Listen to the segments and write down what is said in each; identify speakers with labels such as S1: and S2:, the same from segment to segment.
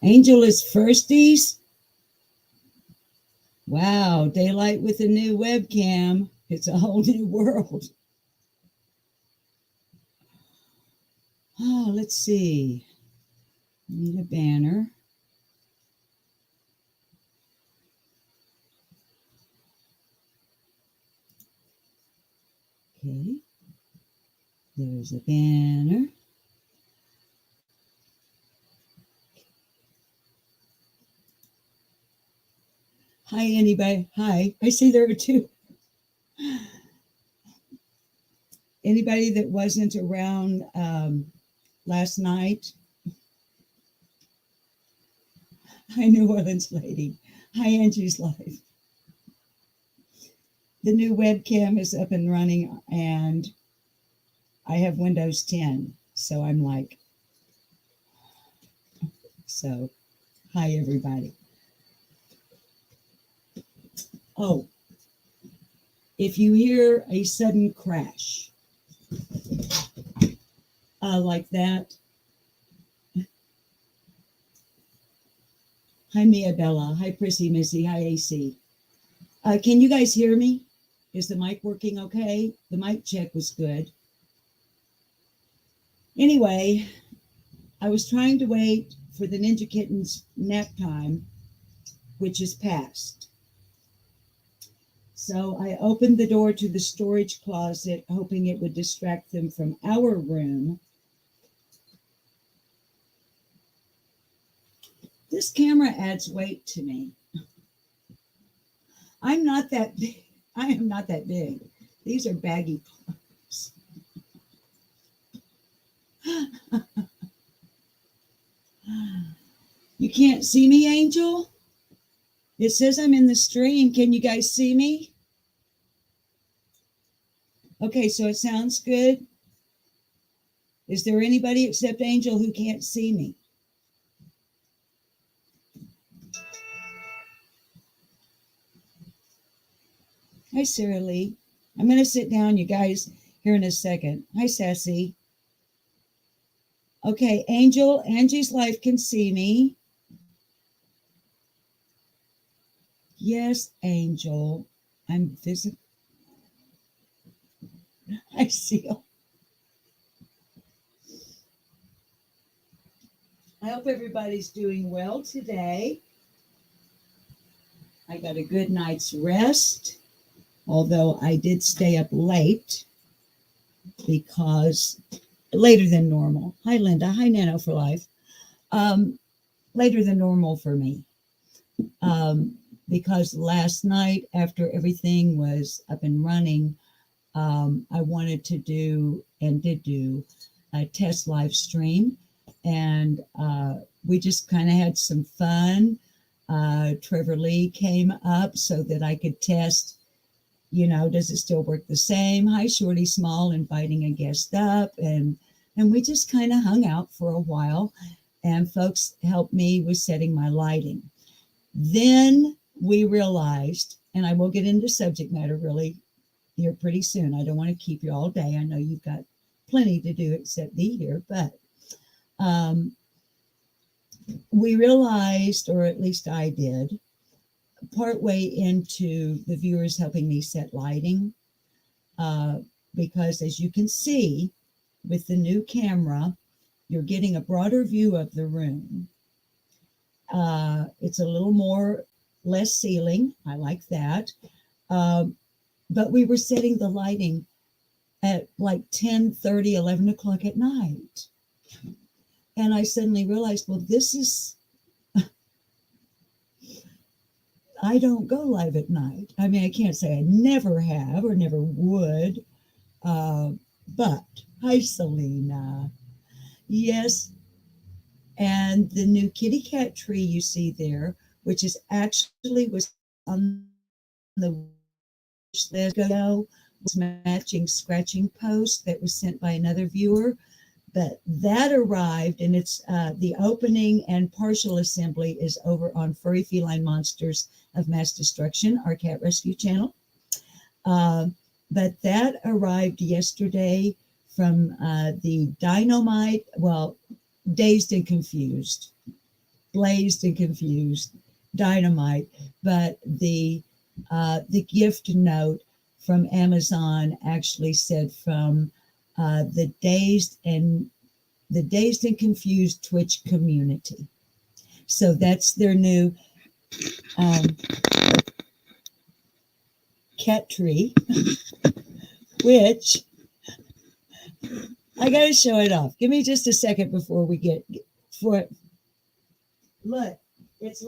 S1: Angel is firsties. Wow, daylight with a new webcam. It's a whole new world. Oh, let's see. Need a banner. Okay. There's a banner. Hi, anybody. Hi. I see there are two. Anybody that wasn't around last night? Hi, New Orleans lady. Hi, Angie's Life. The new webcam is up and running, and I have Windows 10. So I'm like, so hi, everybody. Oh, if you hear a sudden crash like that, hi, Mia Bella. Hi, Prissy Missy. Hi, AC. Can you guys hear me? Is the mic working okay? The mic check was good. Anyway, I was trying to wait for the Ninja Kitten's nap time, which is past. So I opened the door to the storage closet, hoping it would distract them from our room. This camera adds weight to me. I'm not that big. I am not that big. These are baggy clothes. You can't see me, Angel? It says I'm in the stream. Can you guys see me? Okay, so it sounds good. Is there anybody except Angel who can't see me? Hi, Sarah Lee. I'm going to sit down, you guys, here in a second. Hi, Sassy. Okay, Angel, Angie's Life can see me. Yes, Angel. I'm visible. I see. I hope everybody's doing well today. I got a good night's rest, although I did stay up late because later than normal. Hi, Linda. Hi, Nano for Life. Later than normal for me. Because last night, after everything was up and running, I wanted to do and did do a test live stream. And we just kind of had some fun. Trevor Lee came up so that I could test, does it still work the same? Hi, Shorty Small, inviting a guest up. And we just kind of hung out for a while. And folks helped me with setting my lighting. Then we realized, and I will get into subject matter really here pretty soon. I don't want to keep you all day. I know you've got plenty to do except be here, but we realized, or at least I did, partway into the viewers helping me set lighting, because as you can see with the new camera, you're getting a broader view of the room. It's a little less ceiling. I like that. But we were setting the lighting at like 10:30, 11 o'clock at night. And I suddenly realized, well, I don't go live at night. I mean, I can't say I never have or never would. But hi, Selena. Yes. And the new kitty cat tree you see there, which is actually was on the wish list ago, was matching scratching post that was sent by another viewer. But that arrived, and it's the opening and partial assembly is over on Furry Feline Monsters of Mass Destruction, our cat rescue channel. But that arrived yesterday from the Dynamite, Dazed and Confused. blazed and confused, dynamite. But the gift note from Amazon actually said from the dazed and confused Twitch community. So that's their new cat tree, which I got to show it off. Give me just a second before we get for it. Look, it's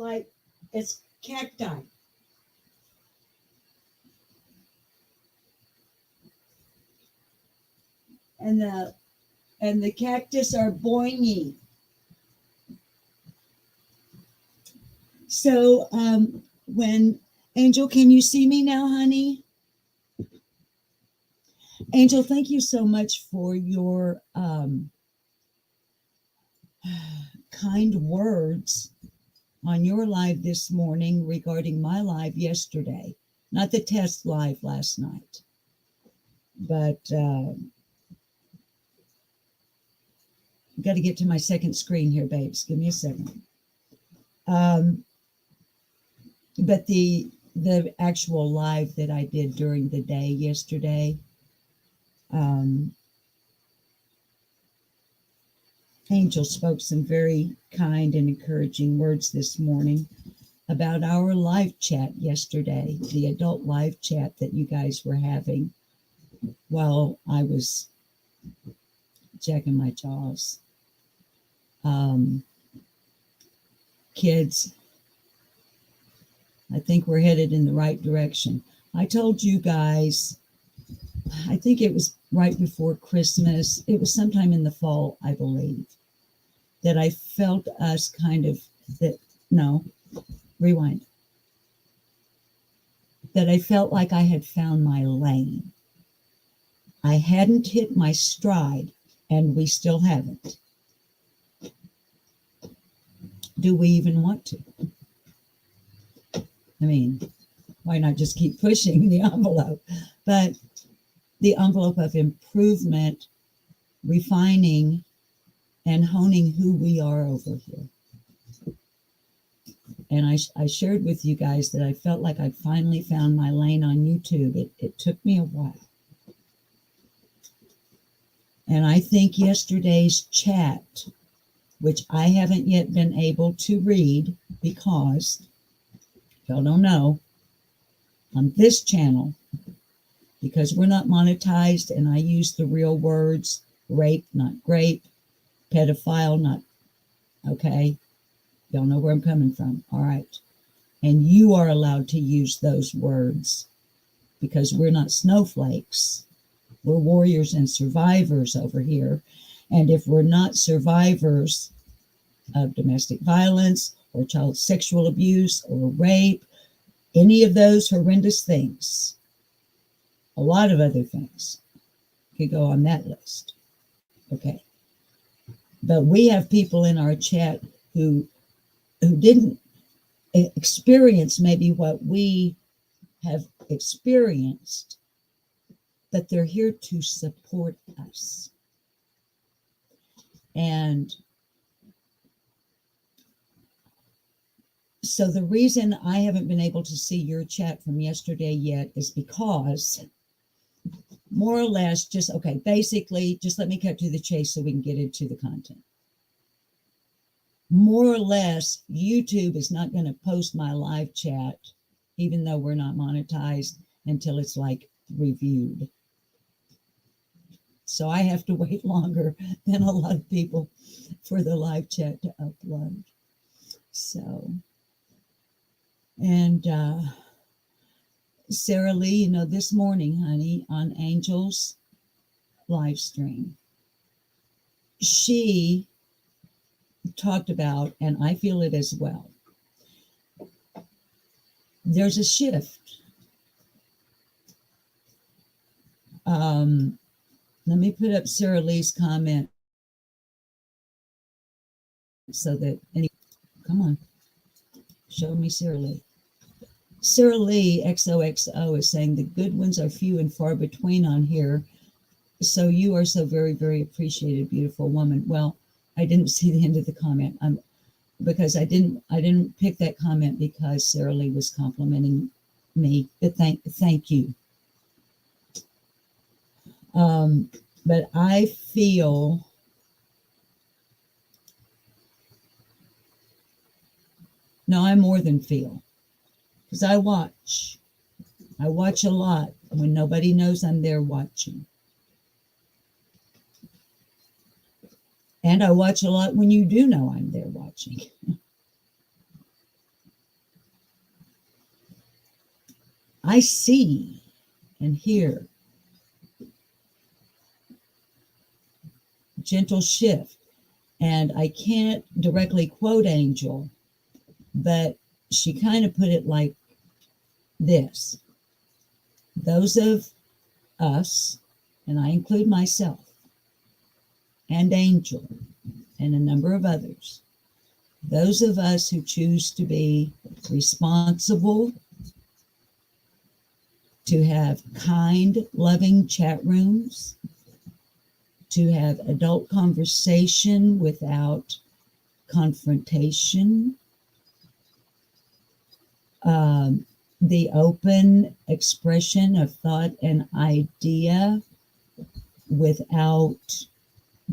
S1: cacti. And the cactus are boingy. So when Angel, can you see me now, honey? Angel, thank you so much for your kind words on your live this morning regarding my live yesterday. Not the test live last night, but got to get to my second screen here, babes. Give me a second. But the actual live that I did during the day yesterday, Angel spoke some very kind and encouraging words this morning about our live chat yesterday, the adult live chat that you guys were having while I was jacking my jaws. Kids, I think we're headed in the right direction. I told you guys, I think it was right before Christmas. It was sometime in the fall, I believe, that I felt us kind of, rewind. That I felt like I had found my lane. I hadn't hit my stride, and we still haven't. Do we even want to? I mean, why not just keep pushing the envelope? But the envelope of improvement, refining, and honing who we are over here. And I shared with you guys that I felt like I finally found my lane on YouTube. It took me a while. And I think yesterday's chat, which I haven't yet been able to read because, y'all don't know, on this channel, because we're not monetized and I use the real words, rape, not grape, pedophile, not, okay, y'all know where I'm coming from, all right. And you are allowed to use those words because we're not snowflakes. We're warriors and survivors over here. And if we're not survivors of domestic violence or child sexual abuse or rape, any of those horrendous things, a lot of other things could go on that list. Okay. But we have people in our chat who didn't experience maybe what we have experienced, but they're here to support us. And so the reason I haven't been able to see your chat from yesterday yet is because more or less just, okay, basically, just let me cut to the chase so we can get into the content. More or less, YouTube is not going to post my live chat, even though we're not monetized, until it's like reviewed. So I have to wait longer than a lot of people for the live chat to upload. So, and Sarah Lee, this morning, honey, on Angel's live stream, she talked about, and I feel it as well, there's a shift. Let me put up Sarah Lee's comment so that come on, show me Sarah Lee. Sarah Lee XOXO is saying the good ones are few and far between on here. So you are so very, very appreciated, beautiful woman. Well, I didn't see the end of the comment. because I didn't pick that comment because Sarah Lee was complimenting me. But thank you. But I feel no, I more than feel, because I watch a lot when nobody knows I'm there watching. And I watch a lot when you do know I'm there watching. I see and hear gentle shift. And I can't directly quote Angel, but she kind of put it like this. Those of us, and I include myself, and Angel, and a number of others, those of us who choose to be responsible, to have kind, loving chat rooms, to have adult conversation without confrontation, the open expression of thought and idea without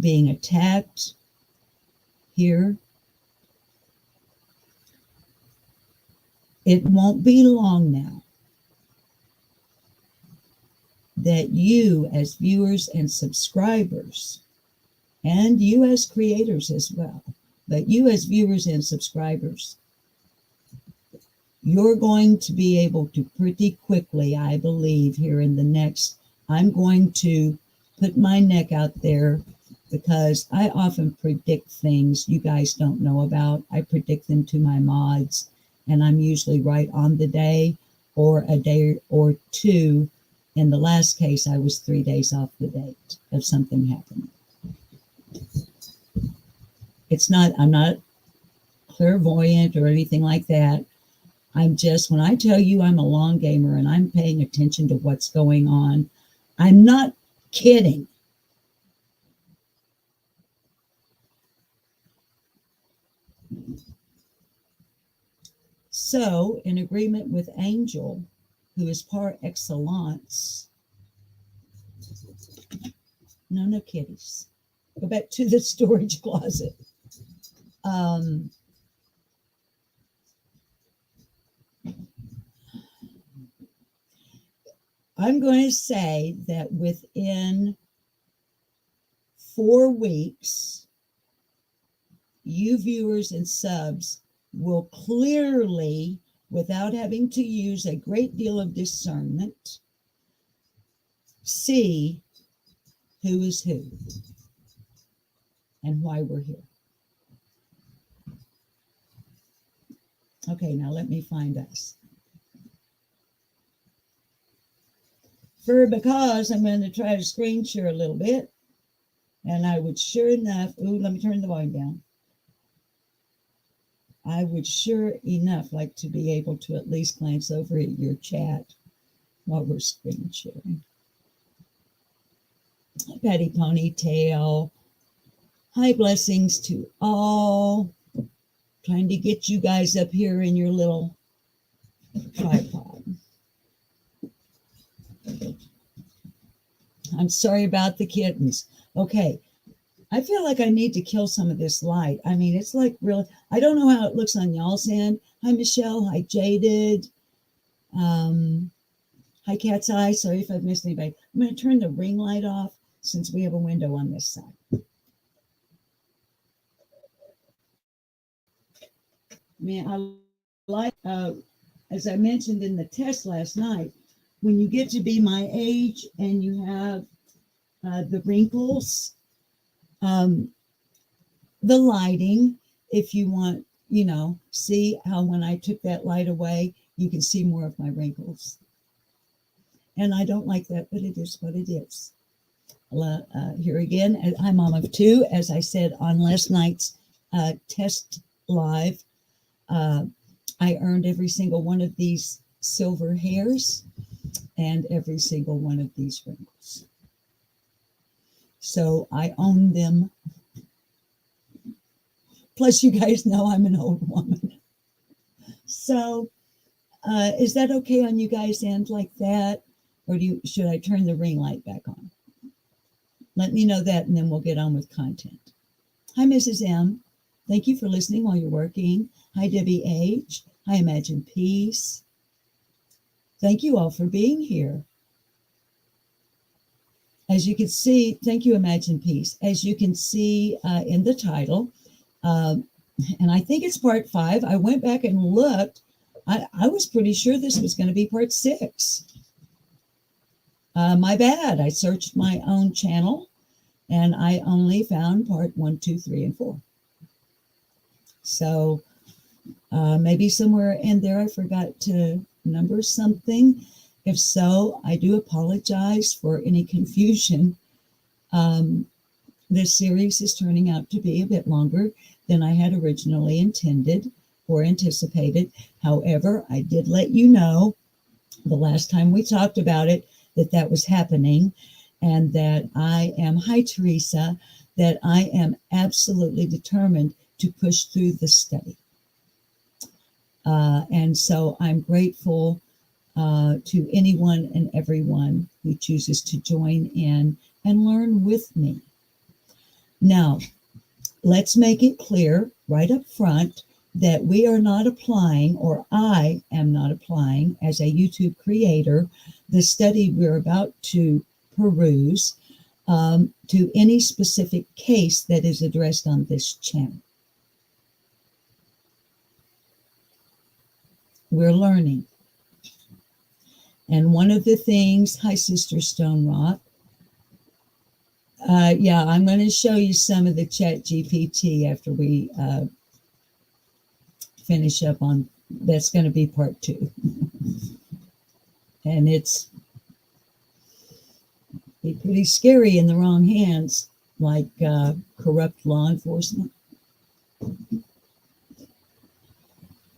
S1: being attacked here. It won't be long now that you as viewers and subscribers, and you as creators as well, but you as viewers and subscribers, you're going to be able to pretty quickly, I believe, here in the next, I'm going to put my neck out there because I often predict things you guys don't know about. I predict them to my mods, and I'm usually right on the day or a day or two. In the last case, I was 3 days off the date of something happening. I'm not clairvoyant or anything like that. I'm just, when I tell you I'm a long gamer and I'm paying attention to what's going on, I'm not kidding. So, in agreement with Angel, who is par excellence, no kitties. Go back to the storage closet. I'm going to say that within 4 weeks, you viewers and subs will clearly, without having to use a great deal of discernment, see who is who and why we're here. Okay, now let me find us. Because I'm going to try to screen share a little bit, and I would sure enough, let me turn the volume down. I would sure enough like to be able to at least glance over at your chat while we're screen sharing. Patty Ponytail. Hi, blessings to all. Trying to get you guys up here in your little tripod. I'm sorry about the kittens. Okay. I feel like I need to kill some of this light. I mean, it's like really, I don't know how it looks on y'all's end. Hi, Michelle. Hi, Jaded. Hi, Cat's Eye. Sorry if I've missed anybody. I'm going to turn the ring light off since we have a window on this side. I mean, I like, as I mentioned in the test last night, when you get to be my age and you have the wrinkles, the lighting, if you want, see how when I took that light away, you can see more of my wrinkles. And I don't like that, but it is what it is. Here again, I'm mom of 2. As I said on last night's test live, I earned every single one of these silver hairs and every single one of these wrinkles. So I own them. Plus, you guys know I'm an old woman. So, is that okay on you guys' end like that? Or should I turn the ring light back on? Let me know that, and then we'll get on with content. Hi, Mrs. M. Thank you for listening while you're working. Hi, Debbie H. Hi, Imagine Peace. Thank you all for being here. As you can see, thank you, Imagine Peace. As you can see in the title, and I think it's part 5. I went back and looked. I was pretty sure this was going to be part 6. My bad. I searched my own channel and I only found part 1, 2, 3, and 4. So maybe somewhere in there I forgot to number something. If so, I do apologize for any confusion. This series is turning out to be a bit longer than I had originally intended or anticipated. However, I did let you know the last time we talked about it that was happening, and that I am, hi Teresa, that I am absolutely determined to push through the study. And so I'm grateful to anyone and everyone who chooses to join in and learn with me. Now, let's make it clear right up front that we are not applying, or I am not applying as a YouTube creator, the study we're about to peruse to any specific case that is addressed on this channel. We're learning. And one of the things, hi, Sister Stone Rock. Yeah, I'm going to show you some of the Chatgpt after we finish up on, that's going to be part 2. And it's pretty scary in the wrong hands, like corrupt law enforcement.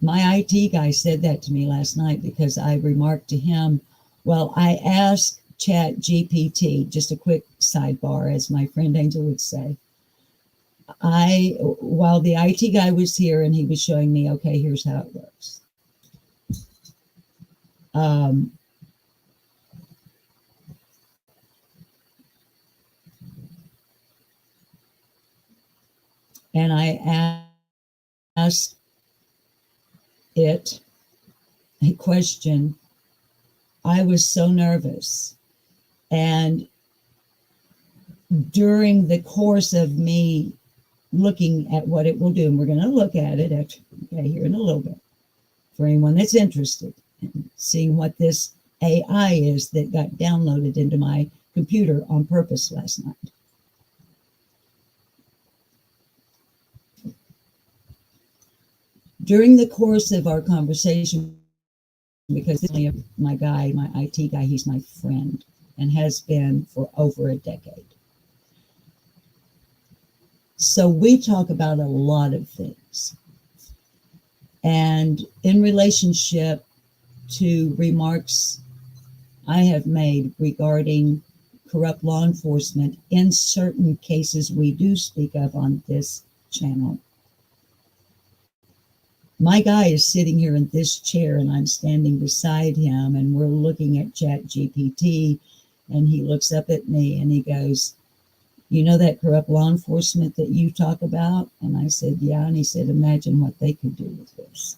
S1: My IT guy said that to me last night because I remarked to him, well, I asked Chatgpt, just a quick sidebar, as my friend Angel would say. While the IT guy was here and he was showing me, okay, here's how it works. And I asked it a question. I was so nervous. And during the course of me looking at what it will do, and we're going to look at it here in a little bit, for anyone that's interested in seeing what this AI is that got downloaded into my computer on purpose last night. During the course of our conversation, because this is my guy, my IT guy, he's my friend and has been for over a decade. So we talk about a lot of things. And in relationship to remarks I have made regarding corrupt law enforcement in certain cases we do speak of on this channel, my guy is sitting here in this chair and I'm standing beside him and we're looking at Chatgpt, and he looks up at me and he goes, you know that corrupt law enforcement that you talk about? And I said, yeah. And he said, imagine what they could do with this.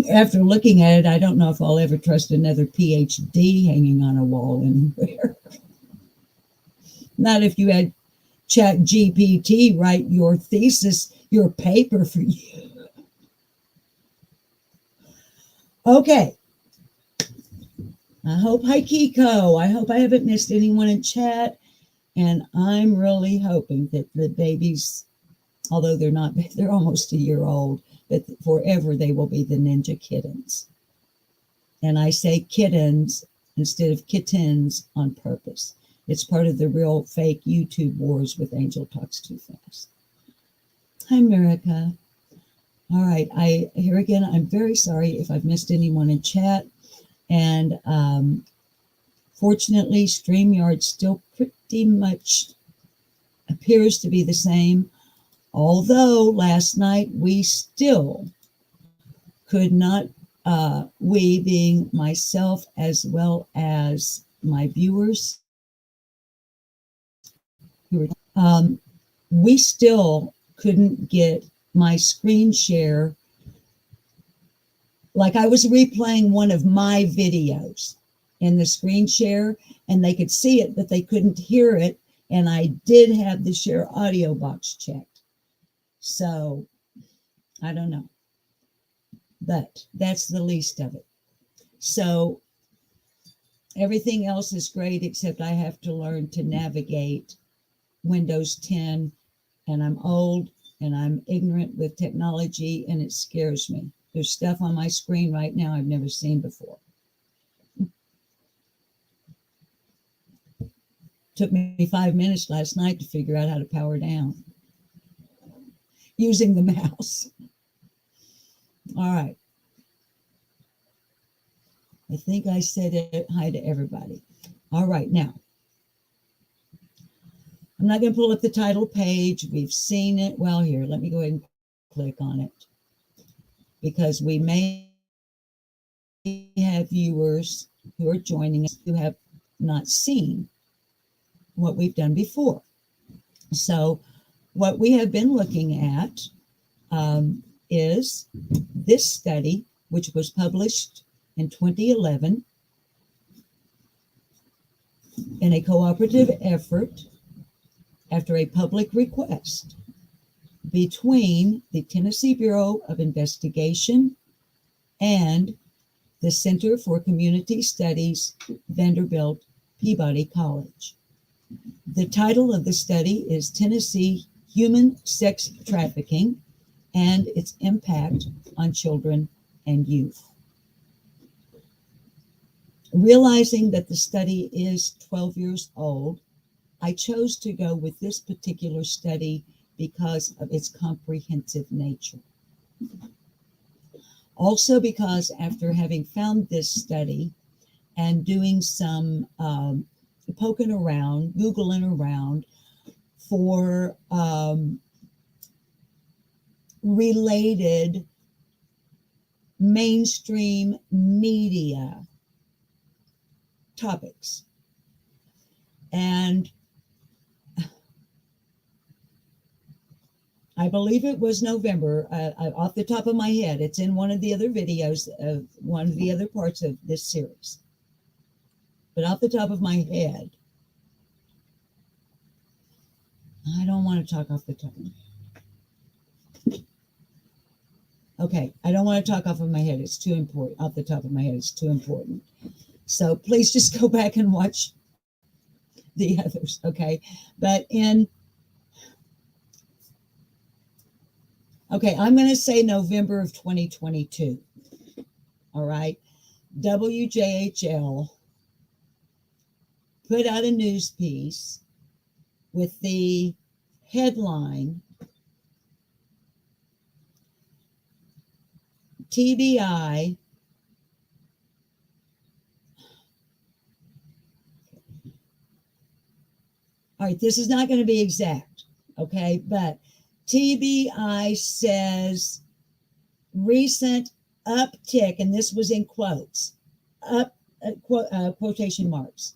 S1: After looking at it, I don't know if I'll ever trust another PhD hanging on a wall anywhere. Not if you had Chatgpt write your thesis, your paper for you. Okay. I hope, hi Kiko, I hope I haven't missed anyone in chat. And I'm really hoping that the babies, although they're almost a year old, but forever they will be the ninja kittens. And I say kittens instead of kittens on purpose. It's part of the real fake YouTube wars with Angel Talks Too Fast. Hi, America. All right, here again, I'm very sorry if I've missed anyone in chat. And Fortunately, StreamYard still pretty much appears to be the same, although last night we still could not, we being myself as well as my viewers, who were, we still couldn't get my screen share. Like I was replaying one of my videos in the screen share, and they could see it, but they couldn't hear it. And I did have the share audio box checked. So I don't know, but that's the least of it. So everything else is great, except I have to learn to navigate Windows 10, and I'm old and I'm ignorant with technology, and it scares me. There's stuff on my screen right now I've never seen before. Took me 5 minutes last night to figure out how to power down using the mouse. All right. I think I said hi to everybody. All right, now, I'm not going to pull up the title page. We've seen it. Well, here, let me go ahead and click on it, because we may have viewers who are joining us who have not seen what we've done before. So what we have been looking at is this study, which was published in 2011 in a cooperative effort after a public request between the Tennessee Bureau of Investigation and the Center for Community Studies, Vanderbilt Peabody College. The title of the study is Tennessee Human Sex Trafficking and its Impact on Children and Youth. Realizing that the study is 12 years old, I chose to go with this particular study because of its comprehensive nature. Also because after having found this study and doing some poking around, Googling around for related mainstream media topics. And I believe it was November, off the top of my head. It's in one of the other videos of one of the other parts of this series. But off the top of my head, I don't want to talk off the top of my head. Okay, I don't want to talk off of my head. It's too important. Off the top of my head, it's too important. So please just go back and watch the others, okay? But I'm going to say November of 2022, all right? WJHL put out a news piece with the headline, TBI, all right, this is not going to be exact, okay, but TBI says recent uptick, and this was in quotes, quotation marks.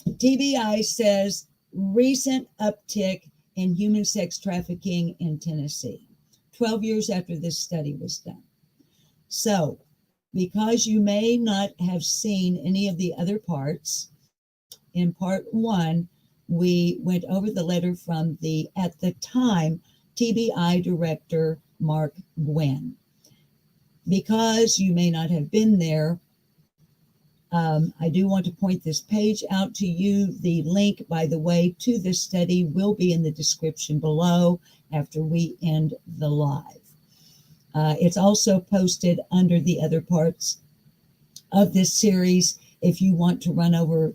S1: TBI says recent uptick in human sex trafficking in Tennessee, 12 years after this study was done. So, because you may not have seen any of the other parts, in part one, we went over the letter from the, at the time, TBI director, Mark Gwynn. Because you may not have been there, I do want to point this page out to you. The link, by the way, to this study will be in the description below after we end the live. It's also posted under the other parts of this series if you want to run over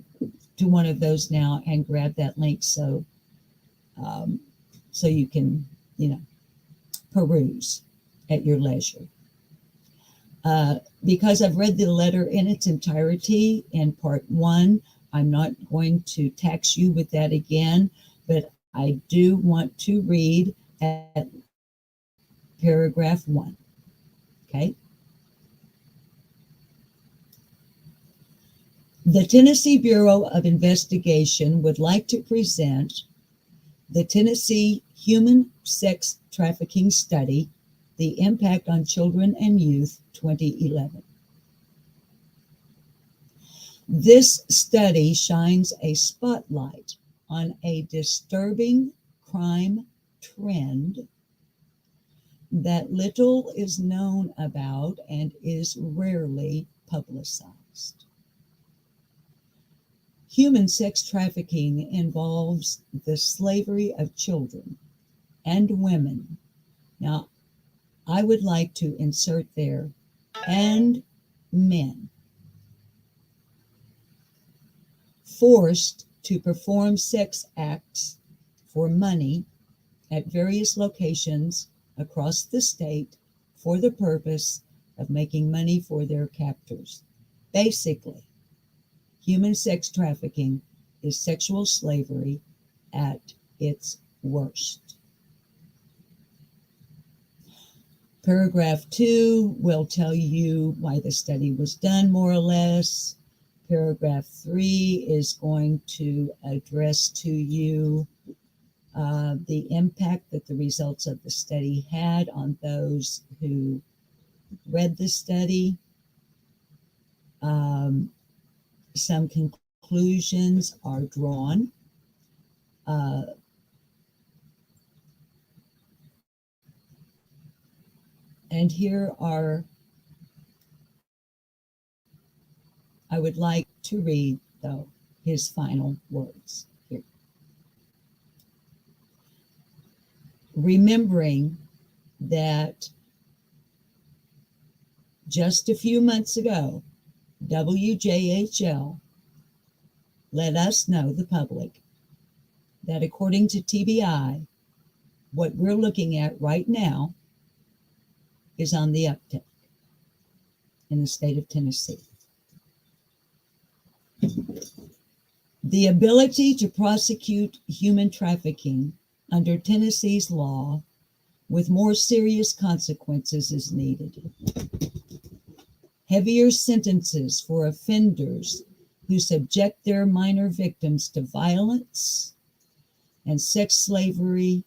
S1: to one of those now and grab that link so you can, peruse at your leisure. Because I've read the letter in its entirety in part one, I'm not going to tax you with that again, but I do want to read at paragraph 1. Okay. The Tennessee Bureau of Investigation would like to present the Tennessee Human Sex Trafficking Study, The Impact on Children and Youth, 2011. This study shines a spotlight on a disturbing crime trend that little is known about and is rarely publicized. Human sex trafficking involves the slavery of children and women. Now, I would like to insert there, and men, forced to perform sex acts for money at various locations across the state for the purpose of making money for their captors. Basically, human sex trafficking is sexual slavery at its worst. Paragraph 2 will tell you why the study was done, more or less. Paragraph 3 is going to address to you the impact that the results of the study had on those who read the study. Some conclusions are drawn. And here are, I would like to read, though, his final words here. Remembering that just a few months ago, WJHL let us know, the public, that according to TBI, what we're looking at right now is on the uptick in the state of Tennessee. The ability to prosecute human trafficking under Tennessee's law with more serious consequences is needed. Heavier sentences for offenders who subject their minor victims to violence and sex slavery,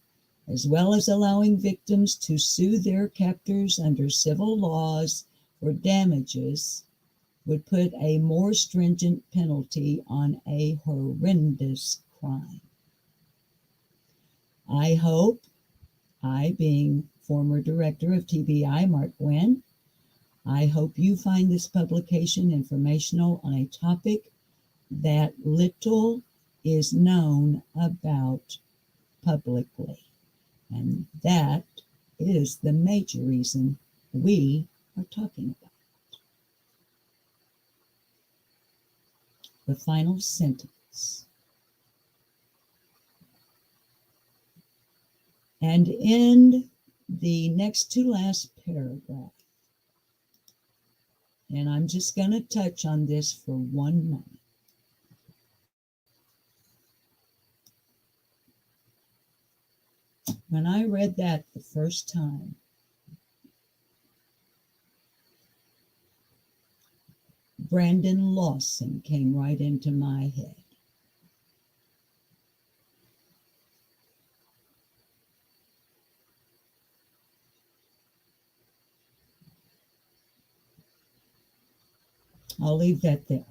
S1: as well as allowing victims to sue their captors under civil laws for damages, would put a more stringent penalty on a horrendous crime. I hope, I being former director of TBI, Mark Gwynn, I hope you find this publication informational on a topic that little is known about publicly. And that is the major reason we are talking about it. The final sentence. And in the next to last paragraph, and I'm just going to touch on this for 1 moment. When I read that the first time, Brandon Lawson came right into my head. I'll leave that there.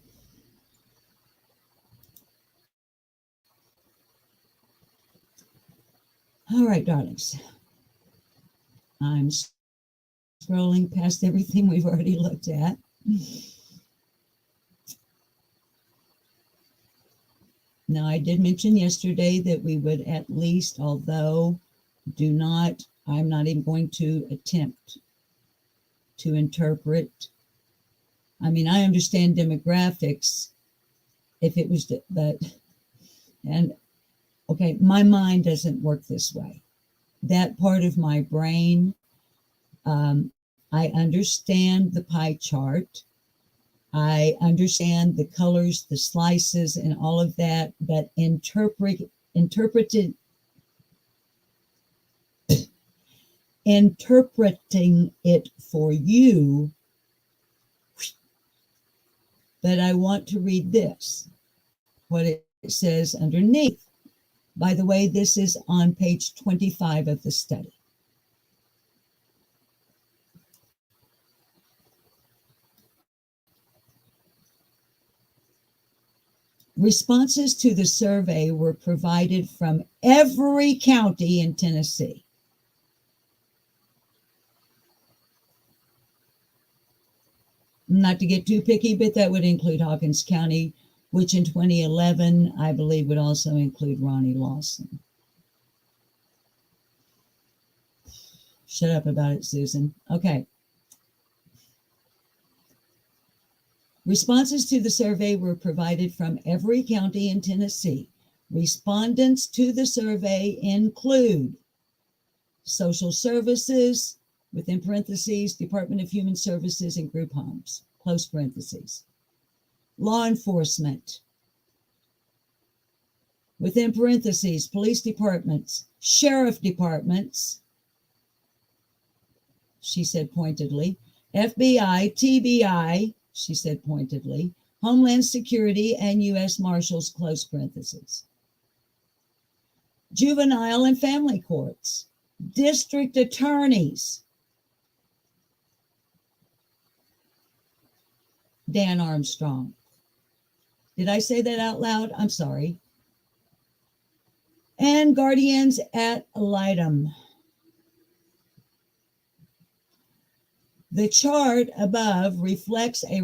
S1: All right, darlings. I'm scrolling past everything we've already looked at. Now, I did mention yesterday that we would at least, although I'm not even going to attempt to interpret. I mean, I understand demographics if it was, okay, my mind doesn't work this way. That part of my brain, I understand the pie chart. I understand the colors, the slices, and all of that, but interpreting it for you. But I want to read this, what it says underneath. By the way, this is on page 25 of the study. Responses to the survey were provided from every county in Tennessee. Not to get too picky, but that would include Hawkins County, which in 2011, I believe, would also include Ronnie Lawson. Shut up about it, Susan. Okay. Responses to the survey were provided from every county in Tennessee. Respondents to the survey include social services, within parentheses, Department of Human Services and group homes, close parentheses. Law enforcement, within parentheses, police departments, sheriff departments, she said pointedly, FBI, TBI, she said pointedly, Homeland Security, and U.S. Marshals, close parentheses. Juvenile and family courts, district attorneys, Dan Armstrong. Did I say that out loud? I'm sorry. And guardians ad litem. The chart above reflects a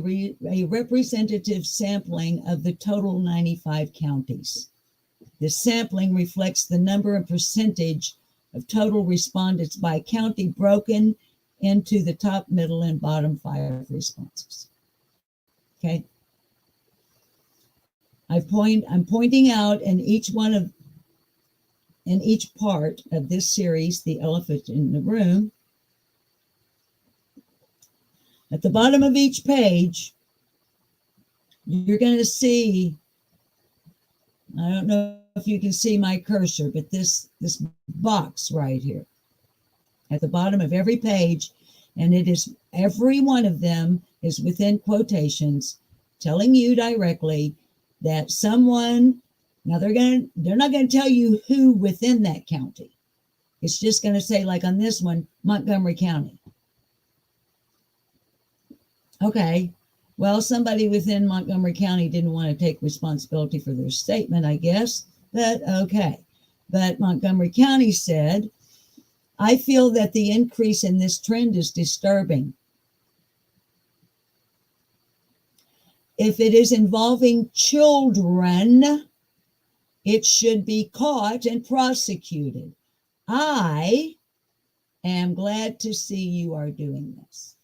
S1: representative sampling of the total 95 counties. This sampling reflects the number and percentage of total respondents by county broken into the top, middle, and bottom 5 responses. Okay. I'm pointing out in each part of this series, the elephant in the room. At the bottom of each page, you're going to see, I don't know if you can see my cursor, but this box right here at the bottom of every page, and it is, every one of them is within quotations telling you directly that someone, now they're not going to tell you who within that county. It's just going to say, like on this one, Montgomery County. Okay, well, somebody within Montgomery County didn't want to take responsibility for their statement, I guess, but okay. But Montgomery County said, I feel that the increase in this trend is disturbing. If it is involving children, it should be caught and prosecuted. I am glad to see you are doing this.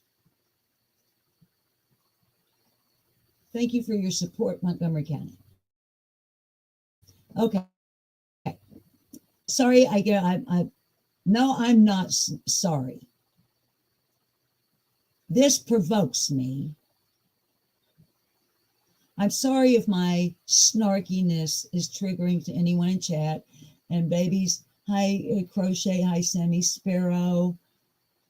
S1: Thank you for your support, Montgomery County. Okay. Sorry, no, I'm not sorry. This provokes me. I'm sorry if my snarkiness is triggering to anyone in chat. And babies, hi, Crochet, hi, Sammy, Sparrow.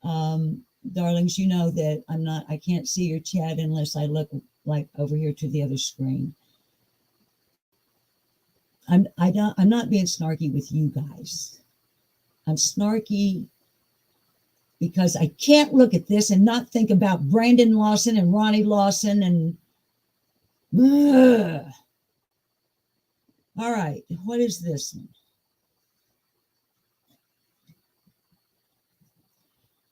S1: Darlings, you know that I can't see your chat unless I look like over here to the other screen. I'm not being snarky with you guys. I'm snarky because I can't look at this and not think about Brandon Lawson and Ronnie Lawson and ugh. All right, what is this one?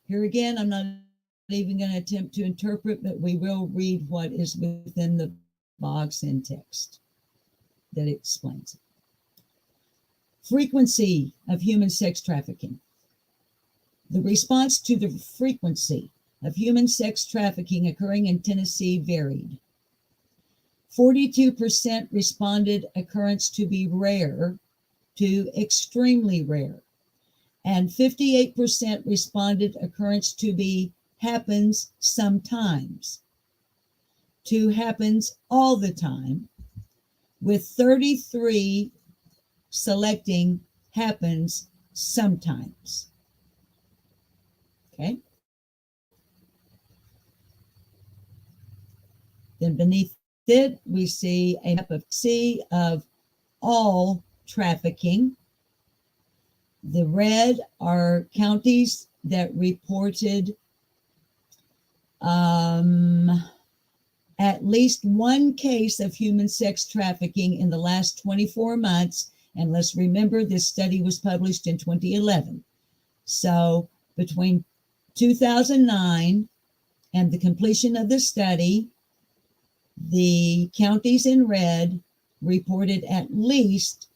S1: Here again, I'm not even going to attempt to interpret, but we will read what is within the box in text that explains it. Frequency of human sex trafficking. The response to the frequency of human sex trafficking occurring in Tennessee varied. 42% responded occurrence to be rare to extremely rare, and 58% responded occurrence to be happens sometimes. 2 happens all the time, with 33 selecting happens sometimes. Okay. Then beneath it, we see a map of C of all trafficking. The red are counties that reported at least one case of human sex trafficking in the last 24 months. And let's remember, this study was published in 2011. So between 2009 and the completion of the study, the counties in red reported at least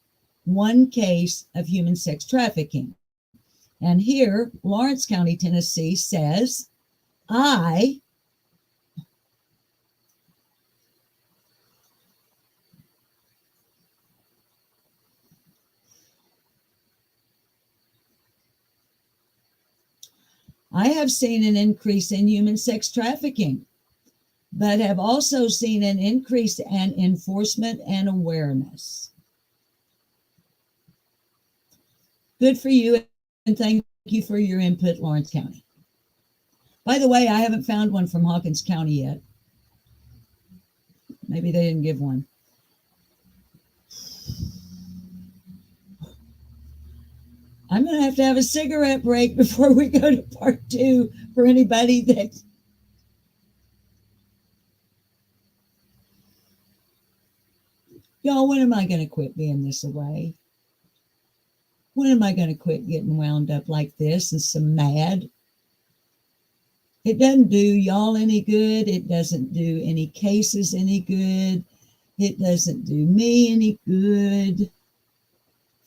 S1: one case of human sex trafficking. And here, Lawrence County, Tennessee says, I have seen an increase in human sex trafficking, but have also seen an increase in enforcement and awareness. Good for you, and thank you for your input, Lawrence County. By the way, I haven't found one from Hawkins County yet. Maybe they didn't give one. I'm going to have a cigarette break before we go to part 2 for anybody that... Y'all, when am I going to quit being this way? When am I going to quit getting wound up like this and so mad? It doesn't do y'all any good. It doesn't do any cases any good. It doesn't do me any good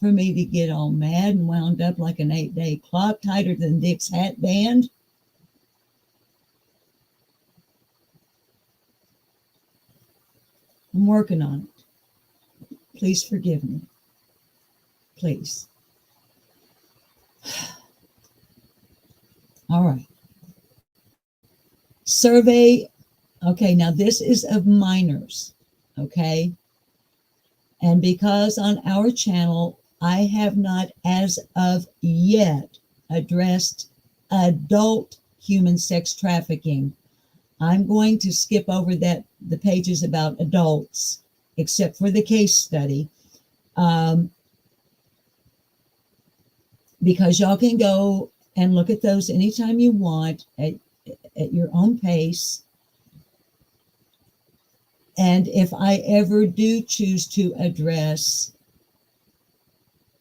S1: for me to get all mad and wound up like an 8-day clock, tighter than Dick's hat band. I'm working on it. Please forgive me. Please. All right. Survey. Okay, now this is of minors. Okay. And because on our channel, I have not as of yet addressed adult human sex trafficking, I'm going to skip over the pages about adults, except for the case study, because y'all can go and look at those anytime you want at your own pace. And if I ever do choose to address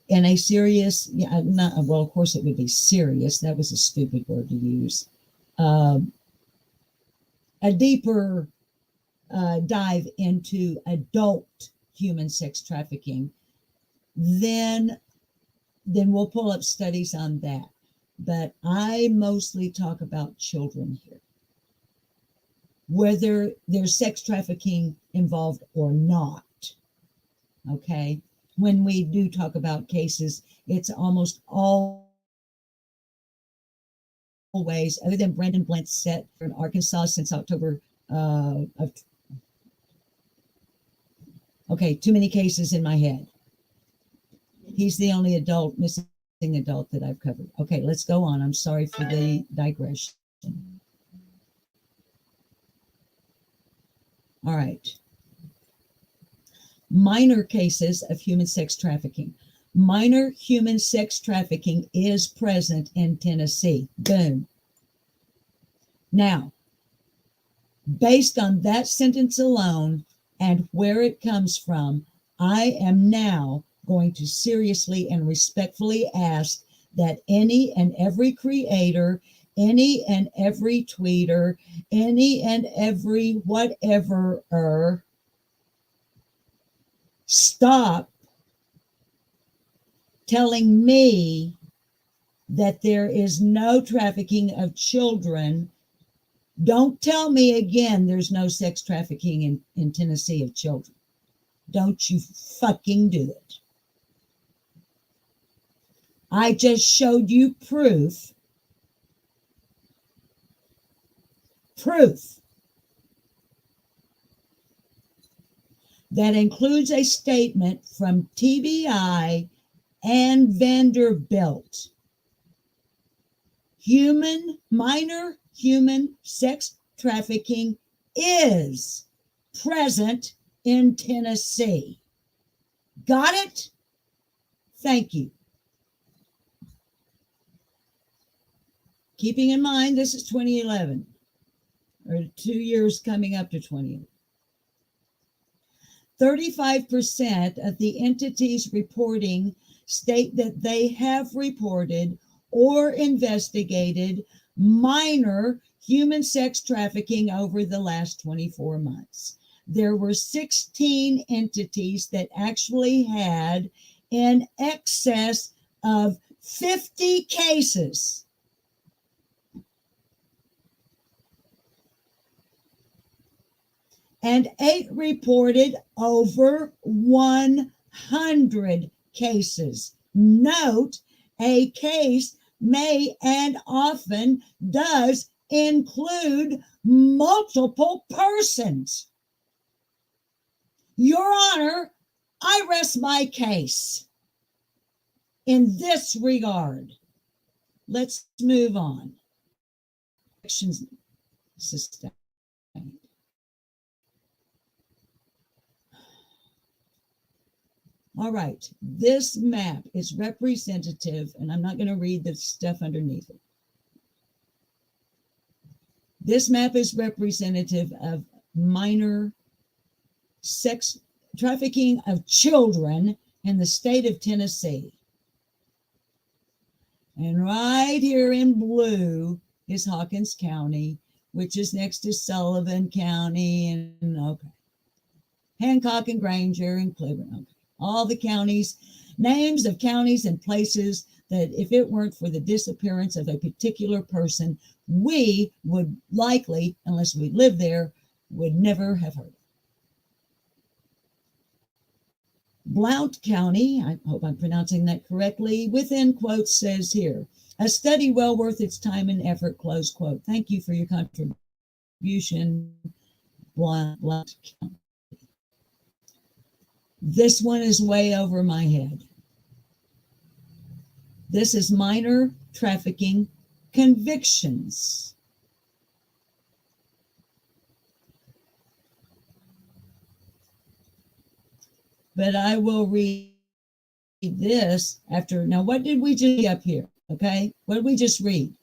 S1: in a serious, of course it would be serious, that was a stupid word to use, a deeper dive into adult human sex trafficking, then we'll pull up studies on that. But I mostly talk about children here, whether there's sex trafficking involved or not. Okay. When we do talk about cases, it's almost always, other than Brendan Blent's set in Arkansas since October too many cases in my head. He's the only missing adult that I've covered. Okay, let's go on. I'm sorry for the digression. All right. Minor cases of human sex trafficking. Minor human sex trafficking is present in Tennessee. Boom. Now, based on that sentence alone and where it comes from, I am now going to seriously and respectfully ask that any and every creator, any and every tweeter, any and every whatever, stop telling me that there is no trafficking of children. Don't tell me again there's no sex trafficking in Tennessee of children. Don't you fucking do it. I just showed you proof that includes a statement from TBI and Vanderbilt. Minor human sex trafficking is present in Tennessee. Got it? Thank you. Keeping in mind, this is 2011, or 2 years coming up to 2011. 35% of the entities reporting state that they have reported or investigated minor human sex trafficking over the last 24 months. There were 16 entities that actually had in excess of 50 cases. And 8 reported over 100 cases. Note, a case may and often does include multiple persons. Your Honor, I rest my case in this regard. Let's move on. Actions sustained. All right, this map is representative, and I'm not going to read the stuff underneath it. This map is representative of minor sex trafficking of children in the state of Tennessee. And right here in blue is Hawkins County, which is next to Sullivan County and Hancock and Granger and Cleveland. All the counties, names of counties and places that if it weren't for the disappearance of a particular person, we would likely, unless we lived there, would never have heard. Blount County, I hope I'm pronouncing that correctly, within quotes says here, a study well worth its time and effort, close quote. Thank you for your contribution, Blount County. This one is way over my head. This is minor trafficking convictions. But I will read this after. Now, what did we just up here? Okay, what did we just read?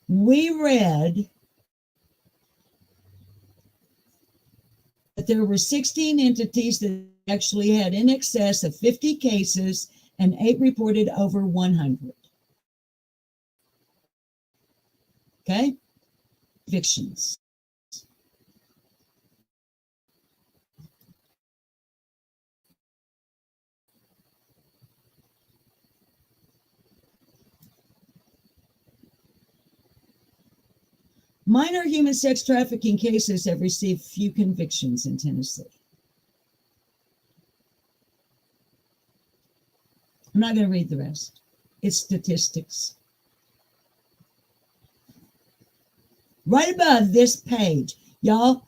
S1: We read that there were 16 entities that actually had in excess of 50 cases and 8 reported over 100. Okay? Convictions. Minor human sex trafficking cases have received few convictions in Tennessee. I'm not going to read the rest. It's statistics. Right above this page, y'all,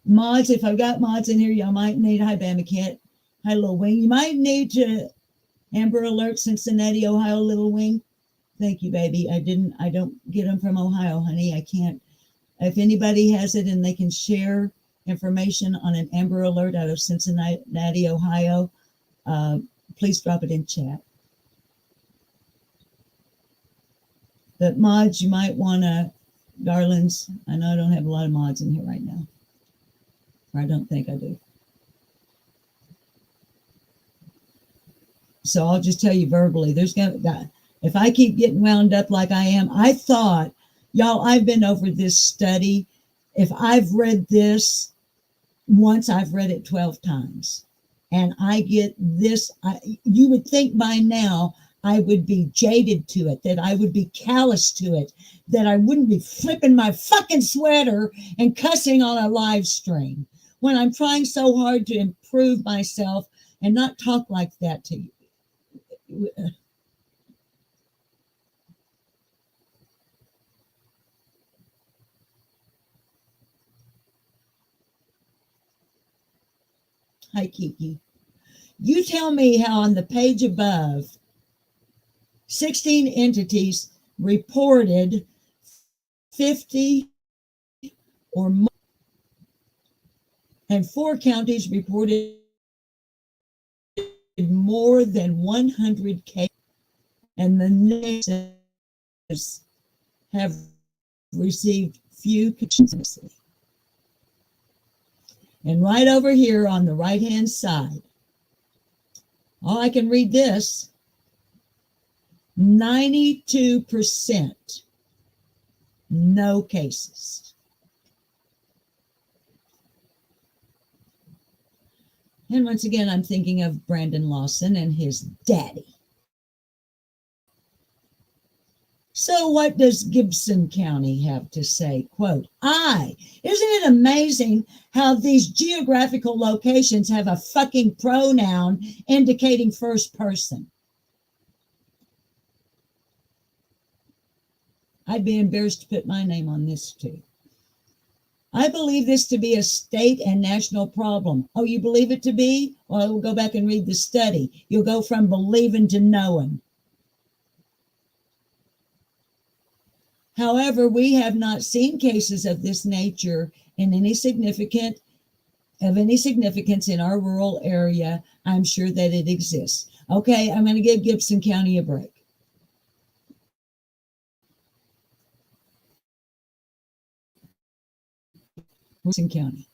S1: mods, if I've got mods in here, y'all might need, hi, Bama Kit, hi, Little Wing. You might need to Amber Alert, Cincinnati, Ohio, Little Wing. Thank you, baby. I don't get them from Ohio, honey. I can't. If anybody has it and they can share information on an Amber Alert out of Cincinnati, Ohio, please drop it in chat. But mods, you might want to, darlings, I know I don't have a lot of mods in here right now. Or I don't think I do. So I'll just tell you verbally, if I keep getting wound up like I am, I thought, y'all, I've been over this study. If I've read this once, I've read it 12 times. And I get this, you would think by now I would be jaded to it, that I would be callous to it, that I wouldn't be flipping my fucking sweater and cussing on a live stream when I'm trying so hard to improve myself and not talk like that to you. Hi, Kiki. You tell me how on the page above, 16 entities reported 50 or more, and 4 counties reported more than 100 cases, and the next have received few cases. And right over here on the right-hand side, oh, I can read this, 92% no cases. And once again, I'm thinking of Brandon Lawson and his daddy. So what does Gibson County have to say? Quote, isn't it amazing how these geographical locations have a fucking pronoun indicating first person? I'd be embarrassed to put my name on this too. I believe this to be a state and national problem. Oh, you believe it to be? Well, we'll go back and read the study. You'll go from believing to knowing. However, we have not seen cases of this nature in any significance in our rural area. I'm sure that it exists. Okay, I'm going to give Gibson County a break. Gibson County.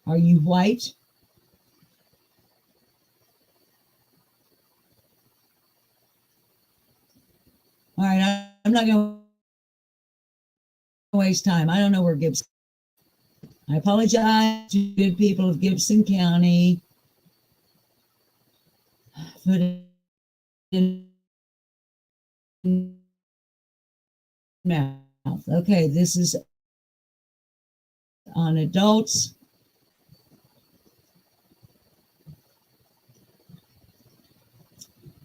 S1: Are you white? All right, I'm not going to waste time. I don't know where Gibson. I apologize to good people of Gibson County. Put it in mouth. Okay, this is on adults.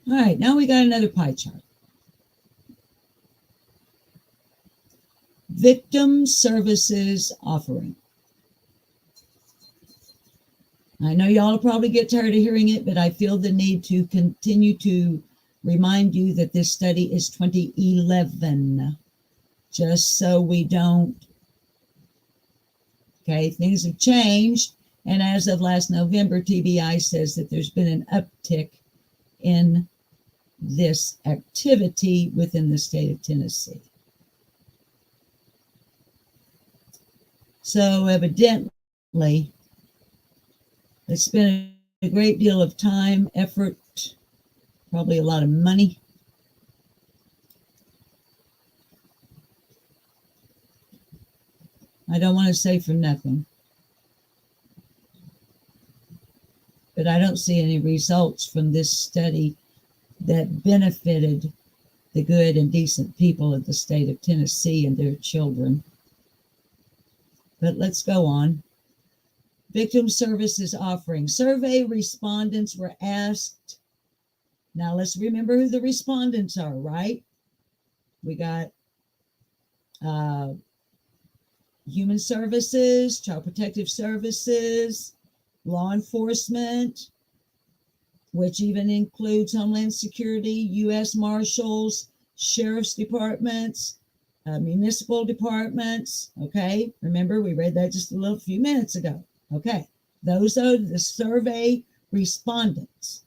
S1: All right, now we got another pie chart. Victim services offering. I know y'all will probably get tired of hearing it, but I feel the need to continue to remind you that this study is 2011, just so we don't. Okay, things have changed, and as of last November, TBI says that there's been an uptick in this activity within the state of Tennessee. So evidently, they spent a great deal of time, effort, probably a lot of money. I don't want to say for nothing, but I don't see any results from this study that benefited the good and decent people of the state of Tennessee and their children. But let's go on. Victim services offering. Survey respondents were asked. Now let's remember who the respondents are, right? We got Human Services, Child Protective Services, law enforcement, which even includes Homeland Security, U.S. Marshals, Sheriff's Departments, municipal departments. Okay, remember we read that just a few minutes ago. Okay, those are the survey respondents.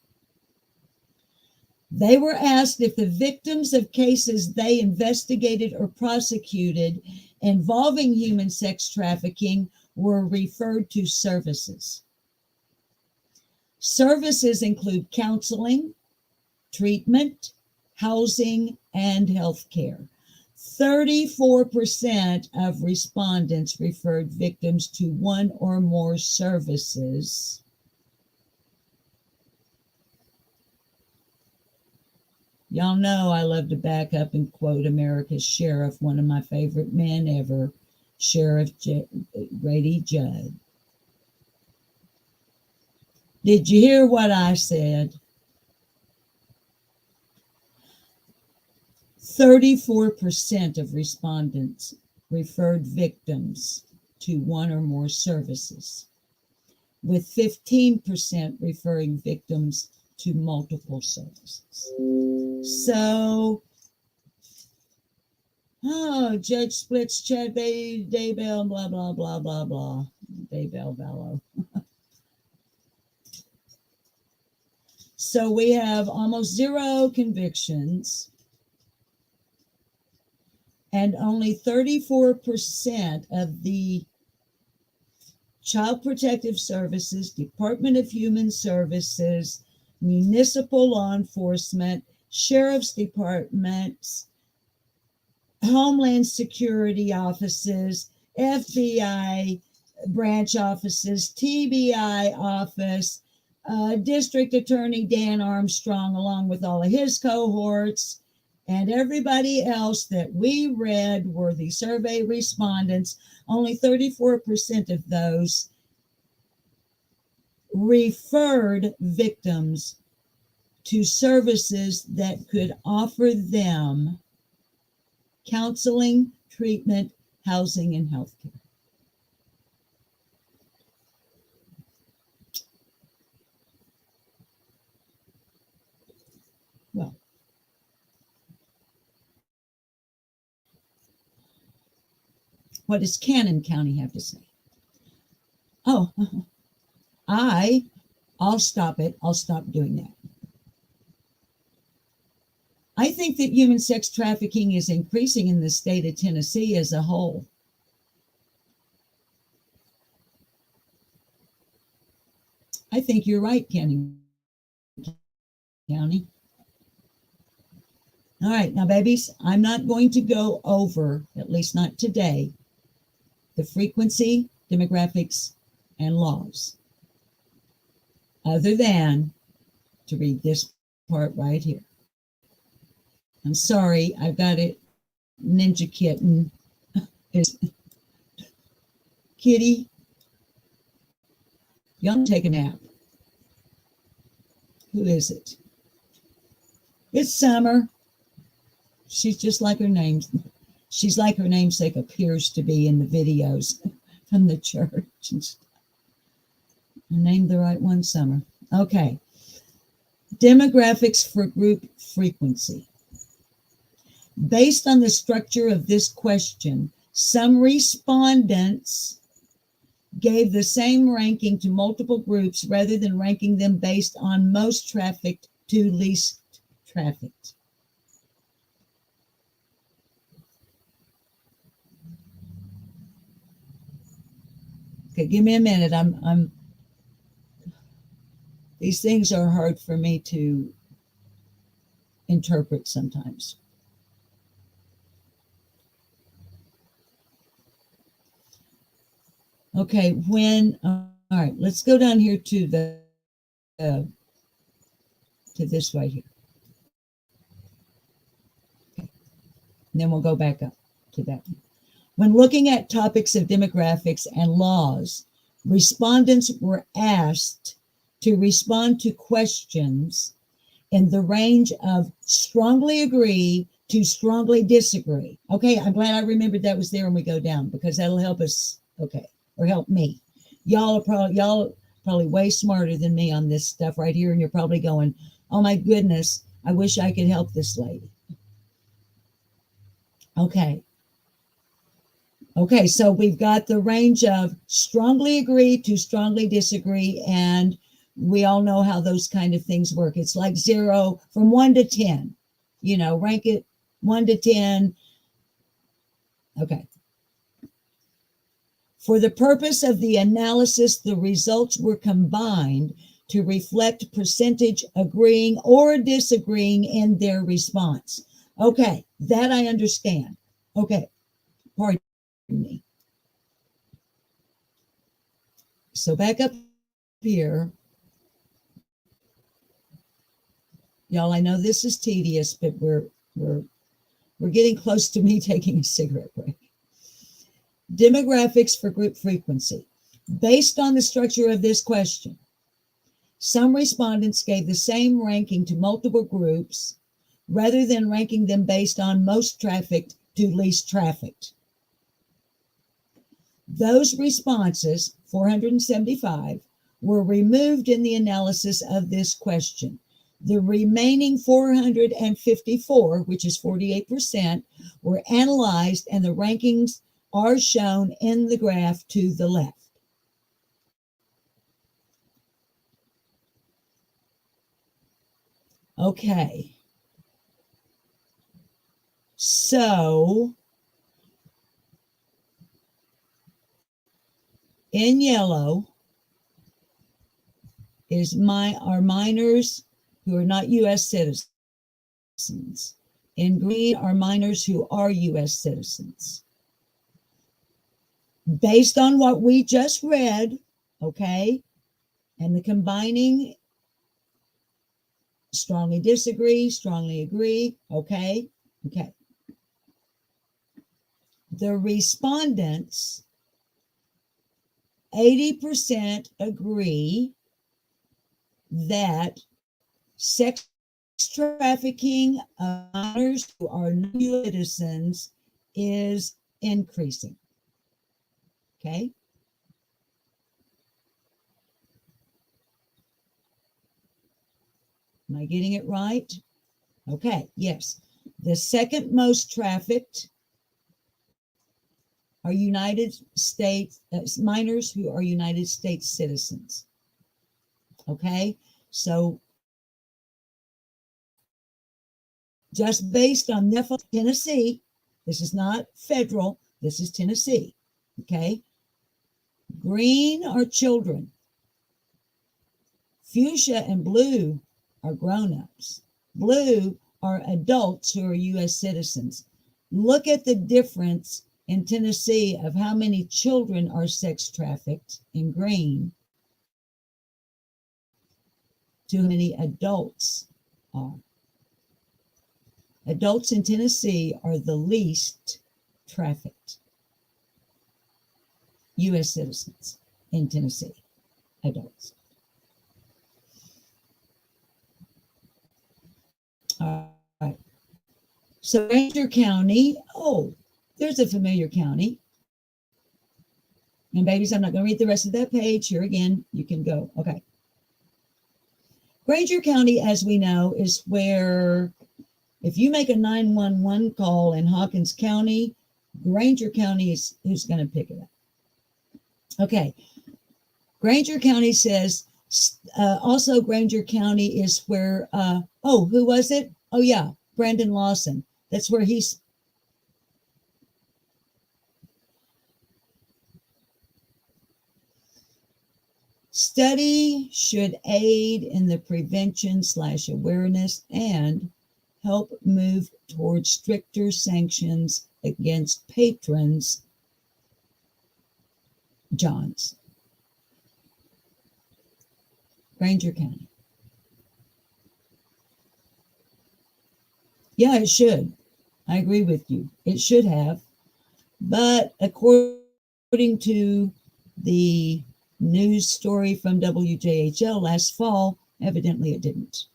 S1: They were asked if the victims of cases they investigated or prosecuted involving human sex trafficking were referred to services. Services include counseling, treatment, housing, and health care. 34% of respondents referred victims to one or more services. Y'all know I love to back up and quote America's Sheriff, one of my favorite men ever, Sheriff Grady Judd. Did you hear what I said? 34% of respondents referred victims to one or more services. with 15% referring victims to multiple services. So, judge splits Chad Daybell, blah, blah, blah, blah, blah. Daybell, Vallow. So we have almost 0 convictions, and only 34% of the Child Protective Services, Department of Human Services, municipal law enforcement, sheriff's departments, Homeland Security offices, FBI branch offices, TBI office, District Attorney Dan Armstrong, along with all of his cohorts, and everybody else that we read were the survey respondents. Only 34% of those referred victims to services that could offer them counseling, treatment, housing, and health care. Well, what does Cannon County have to say? Oh, I'll stop it. I'll stop doing that. I think that human sex trafficking is increasing in the state of Tennessee as a whole. I think you're right, Cannon County. All right, now, babies, I'm not going to go over, at least not today, the frequency, demographics, and laws, other than to read this part right here. I'm sorry, I've got it. Ninja Kitten is Kitty. Y'all take a nap. Who is it? It's Summer. She's just like her name. She's like her namesake appears to be in the videos from the church. I named the right one, Summer. Okay. Demographics for group frequency. Based on the structure of this question, some respondents gave the same ranking to multiple groups rather than ranking them based on most trafficked to least trafficked. Okay, give me a minute. I'm these things are hard for me to interpret sometimes. Okay, all right, let's go down here to to this right here. Okay. And then we'll go back up to that one. When looking at topics of demographics and laws, respondents were asked to respond to questions in the range of strongly agree to strongly disagree. Okay, I'm glad I remembered that was there when we go down, because that'll help us, okay, or help me. Y'all are probably way smarter than me on this stuff right here, and you're probably going, oh my goodness, I wish I could help this lady. Okay, so we've got the range of strongly agree to strongly disagree, and we all know how those kind of things work. It's like 0 from 1 to 10, rank it 1 to 10. Okay. For the purpose of the analysis, the results were combined to reflect percentage agreeing or disagreeing in their response. Okay, that I understand. Okay, pardon me. So back up here. Y'all, I know this is tedious, but we're getting close to me taking a cigarette break. Demographics for group frequency. Based on the structure of this question, some respondents gave the same ranking to multiple groups rather than ranking them based on most trafficked to least trafficked. Those responses, 475, were removed in the analysis of this question. The remaining 454, which is 48%, were analyzed, and the rankings are shown in the graph to the left. Okay. So, in yellow are minors who are not U.S. citizens. In green are minors who are U.S. citizens. Based on what we just read, okay, and the combining, strongly disagree, strongly agree, okay. The respondents, 80% agree that sex trafficking of minors who are non-U.S. citizens is increasing. Okay. Am I getting it right? Okay, yes. The second most trafficked are United States minors who are United States citizens. Okay, so just based on Tennessee, this is not federal, this is Tennessee. Okay, green are children. Fuchsia and blue are grown-ups. Blue are adults who are U.S. citizens. Look at the difference in Tennessee of how many children are sex trafficked in green to how many adults are. Adults in Tennessee are the least trafficked U.S. citizens in Tennessee, adults. All right. So Granger County, oh, there's a familiar county. And babies, I'm not going to read the rest of that page. Here again, you can go. Okay. Granger County, as we know, is where if you make a 911 call in Hawkins County, Granger County is who's going to pick it up. Okay. Granger County says, also Granger County is where, who was it? Oh, yeah, Brandon Lawson. That's where he's. Study should aid in the prevention/awareness and help move towards stricter sanctions against patrons. Johns. Granger County. Yeah, it should. I agree with you. It should have. But according to the news story from WJHL last fall, evidently it didn't.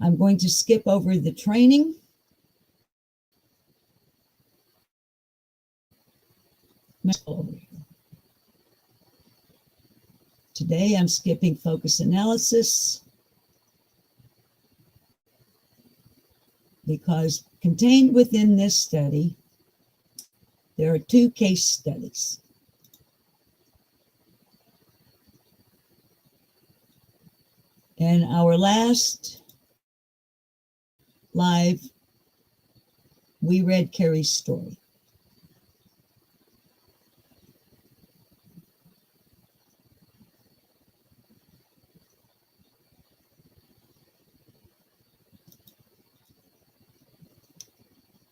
S1: I'm going to skip over the training. Today I'm skipping focus analysis because contained within this study, there are 2 case studies. In our last live, we read Carrie's story.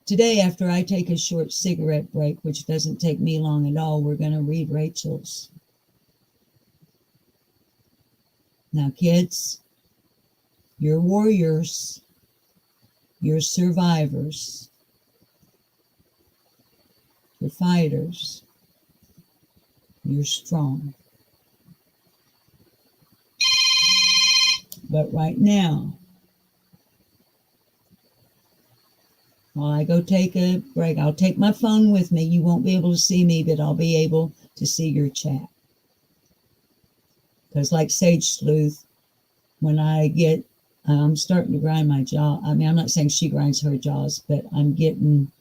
S1: Today, after I take a short cigarette break, which doesn't take me long at all, we're going to read Rachel's. Now, kids, you're warriors. You're survivors. You're fighters. You're strong. But right now, while I go take a break, I'll take my phone with me. You won't be able to see me, but I'll be able to see your chat. Because, like Sage Sleuth, when I get, I'm starting to grind my jaw. I mean, I'm not saying she grinds her jaws, but I'm getting,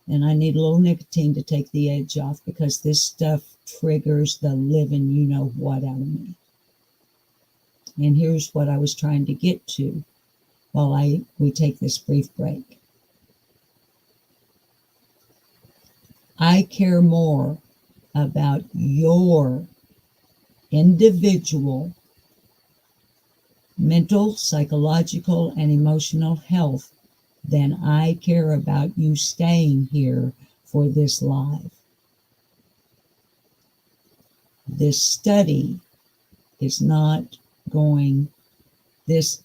S1: and I need a little nicotine to take the edge off because this stuff triggers the living you know what out of me. And here's what I was trying to get to while we take this brief break. I care more about your individual mental, psychological, and emotional health than I care about you staying here for this live. This study is not going, this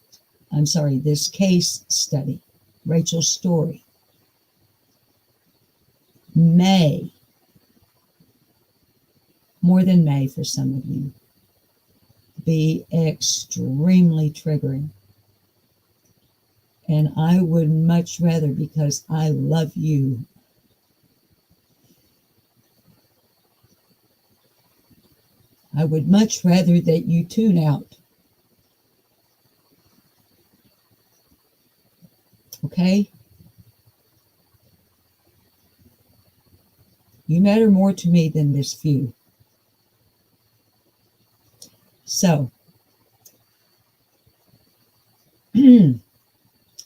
S1: case study, Rachel's story, may, more than may for some of you, be extremely triggering. And I would much rather, because I love you, I would much rather that you tune out. Okay? You matter more to me than this view. So, I'm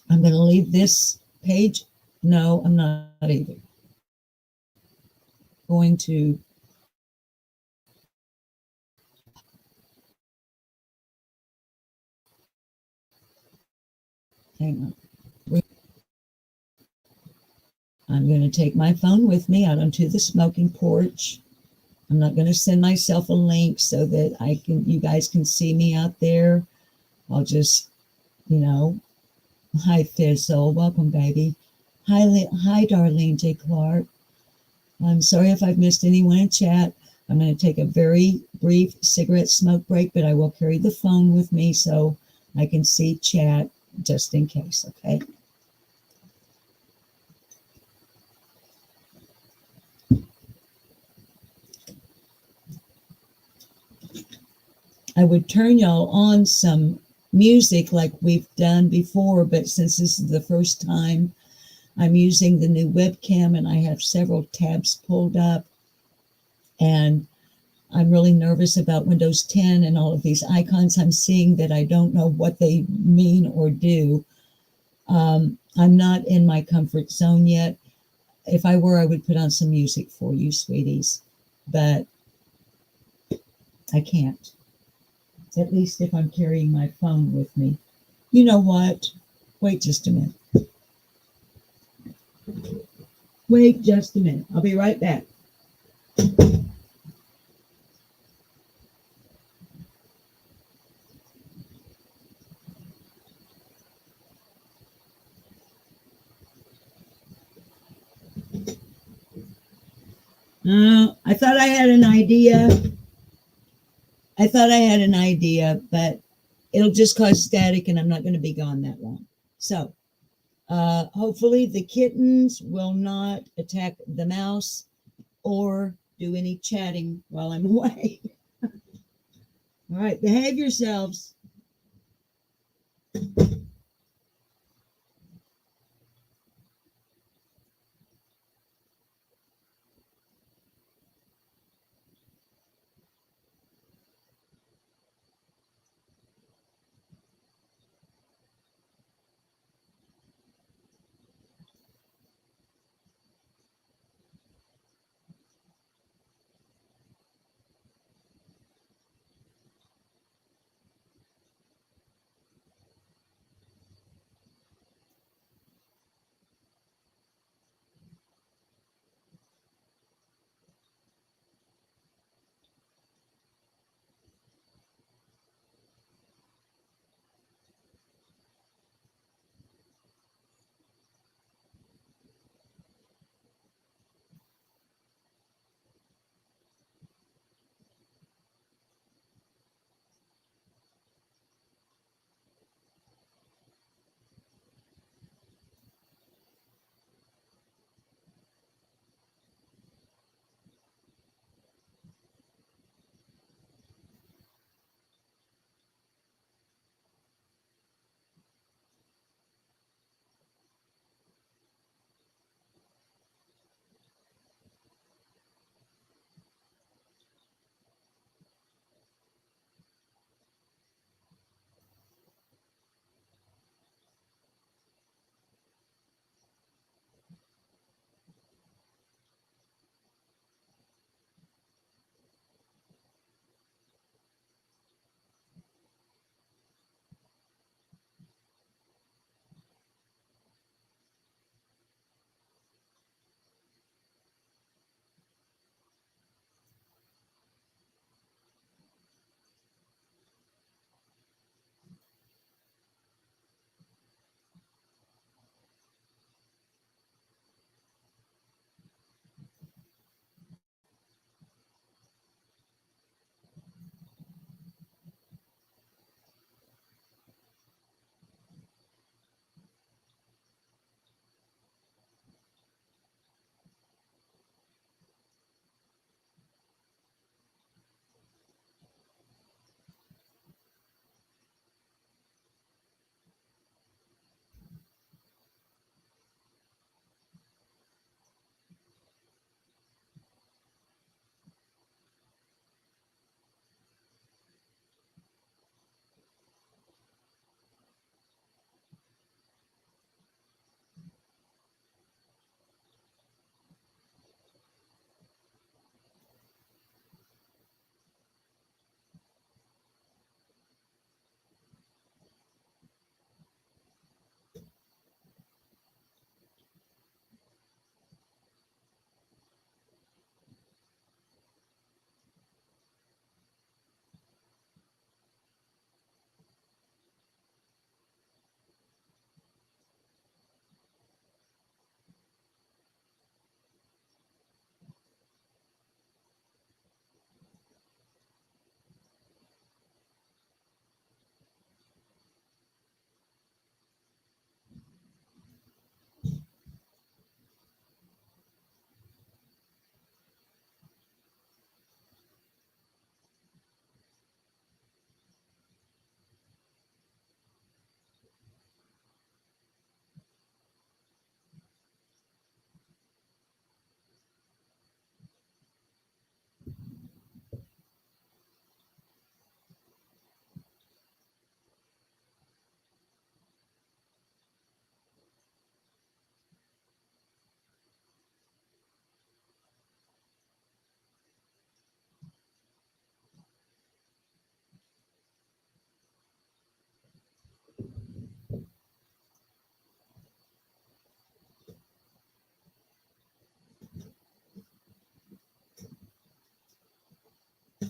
S1: going to leave this page. No, I'm not either. Going to hang on. I'm going to take my phone with me out onto the smoking porch. I'm not going to send myself a link so that you guys can see me out there. I'll just, hi Fizzle, welcome baby. Hi Darlene J. Clark. I'm sorry if I've missed anyone in chat. I'm going to take a very brief cigarette smoke break, but I will carry the phone with me so I can see chat just in case, okay? I would turn y'all on some music like we've done before, but since this is the first time I'm using the new webcam and I have several tabs pulled up, and I'm really nervous about Windows 10 and all of these icons I'm seeing that I don't know what they mean or do. I'm not in my comfort zone yet. If I were, I would put on some music for you, sweeties, but I can't. At least if I'm carrying my phone with me. You know what? Wait just a minute. Wait just a minute. I'll be right back. I thought I had an idea. But it'll just cause static and I'm not going to be gone that long. So hopefully the kittens will not attack the mouse or do any chatting while I'm away. All right, behave yourselves.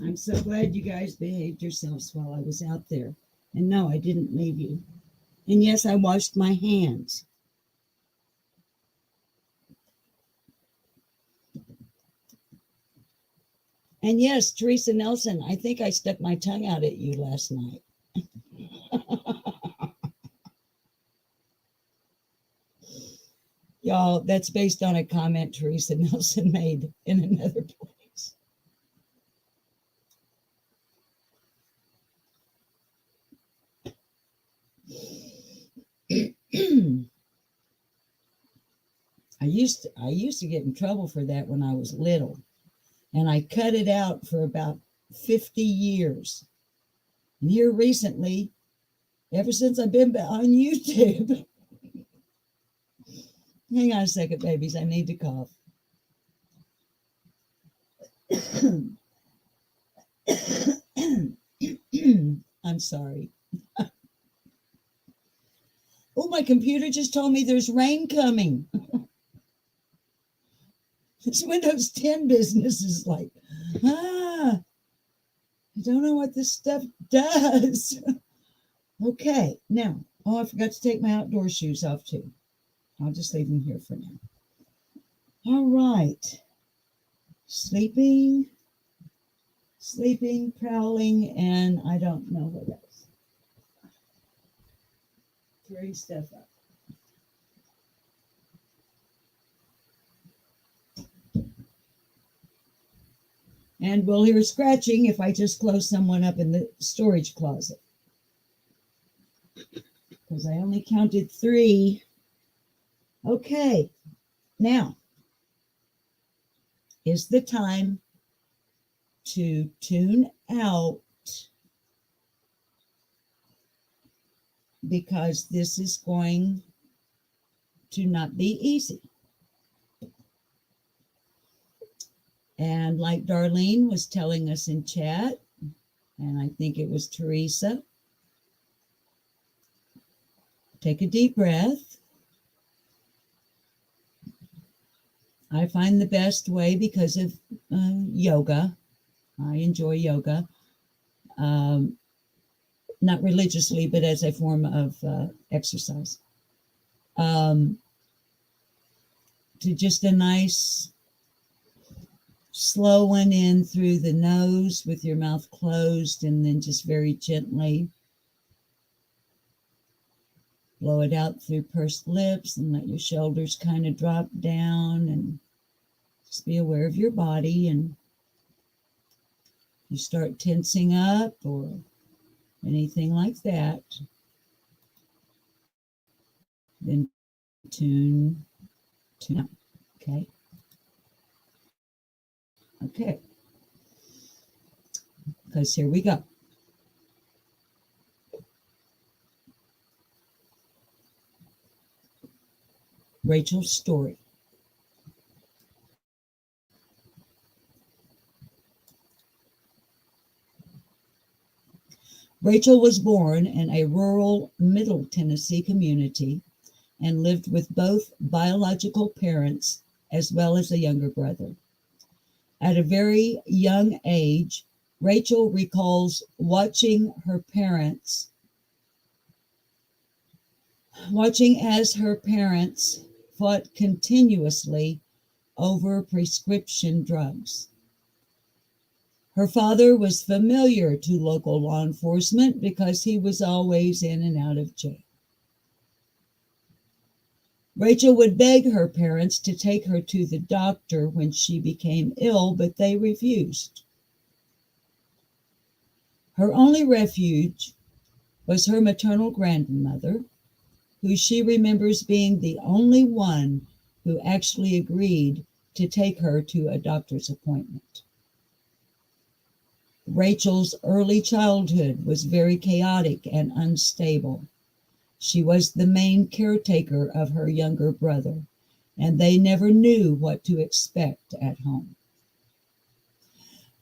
S1: I'm so glad you guys behaved yourselves while I was out there. And no, I didn't leave you. And yes, I washed my hands. And yes, Teresa Nelson, I think I stuck my tongue out at you last night. Y'all, that's based on a comment Teresa Nelson made in another place. I used to get in trouble for that when I was little, and I cut it out for about 50 years. And here recently, ever since I've been on YouTube, hang on a second, babies, I need to cough. I'm sorry. Oh, my computer just told me there's rain coming. This Windows 10 business is like, I don't know what this stuff does. Okay, now, I forgot to take my outdoor shoes off too. I'll just leave them here for now. All right. Sleeping, prowling, and I don't know what else. Throwing stuff up. And we'll hear scratching if I just close someone up in the storage closet. Because I only counted 3. Okay, now is the time to tune out, because this is going to not be easy. And like Darlene was telling us in chat, and I think it was Teresa, take a deep breath. I find the best way, because of yoga. I enjoy yoga, not religiously, but as a form of exercise. To just a nice slow one in through the nose with your mouth closed, and then just very gently blow it out through pursed lips, and let your shoulders kind of drop down, and just be aware of your body. And you start tensing up or anything like that, then tune out. Okay, because here we go. Rachel's story. Rachel was born in a rural Middle Tennessee community and lived with both biological parents as well as a younger brother. At a very young age, Rachel recalls watching as her parents fought continuously over prescription drugs. Her father was familiar to local law enforcement because he was always in and out of jail. Rachel would beg her parents to take her to the doctor when she became ill, but they refused. Her only refuge was her maternal grandmother, who she remembers being the only one who actually agreed to take her to a doctor's appointment. Rachel's early childhood was very chaotic and unstable. She was the main caretaker of her younger brother, and they never knew what to expect at home.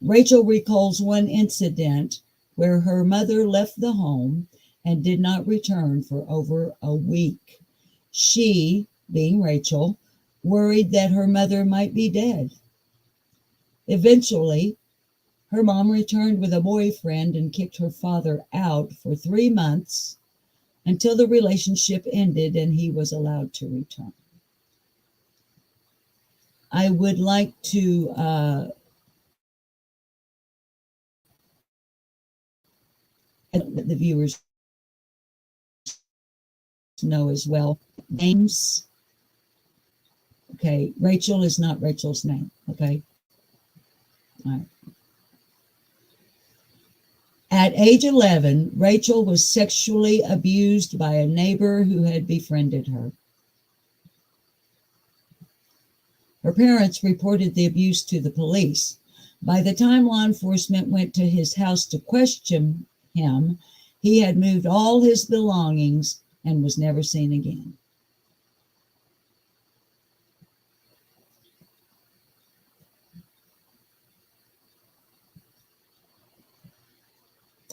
S1: Rachel recalls one incident where her mother left the home and did not return for over a week. She, being Rachel, worried that her mother might be dead. Eventually, Her mom returned with a boyfriend and kicked her father out for 3 months until the relationship ended and he was allowed to return. I would like to let the viewers know as well. Names. Okay, Rachel is not Rachel's name. Okay. All right. At age 11, Rachel was sexually abused by a neighbor who had befriended her. Her parents reported the abuse to the police. By the time law enforcement went to his house to question him, he had moved all his belongings and was never seen again.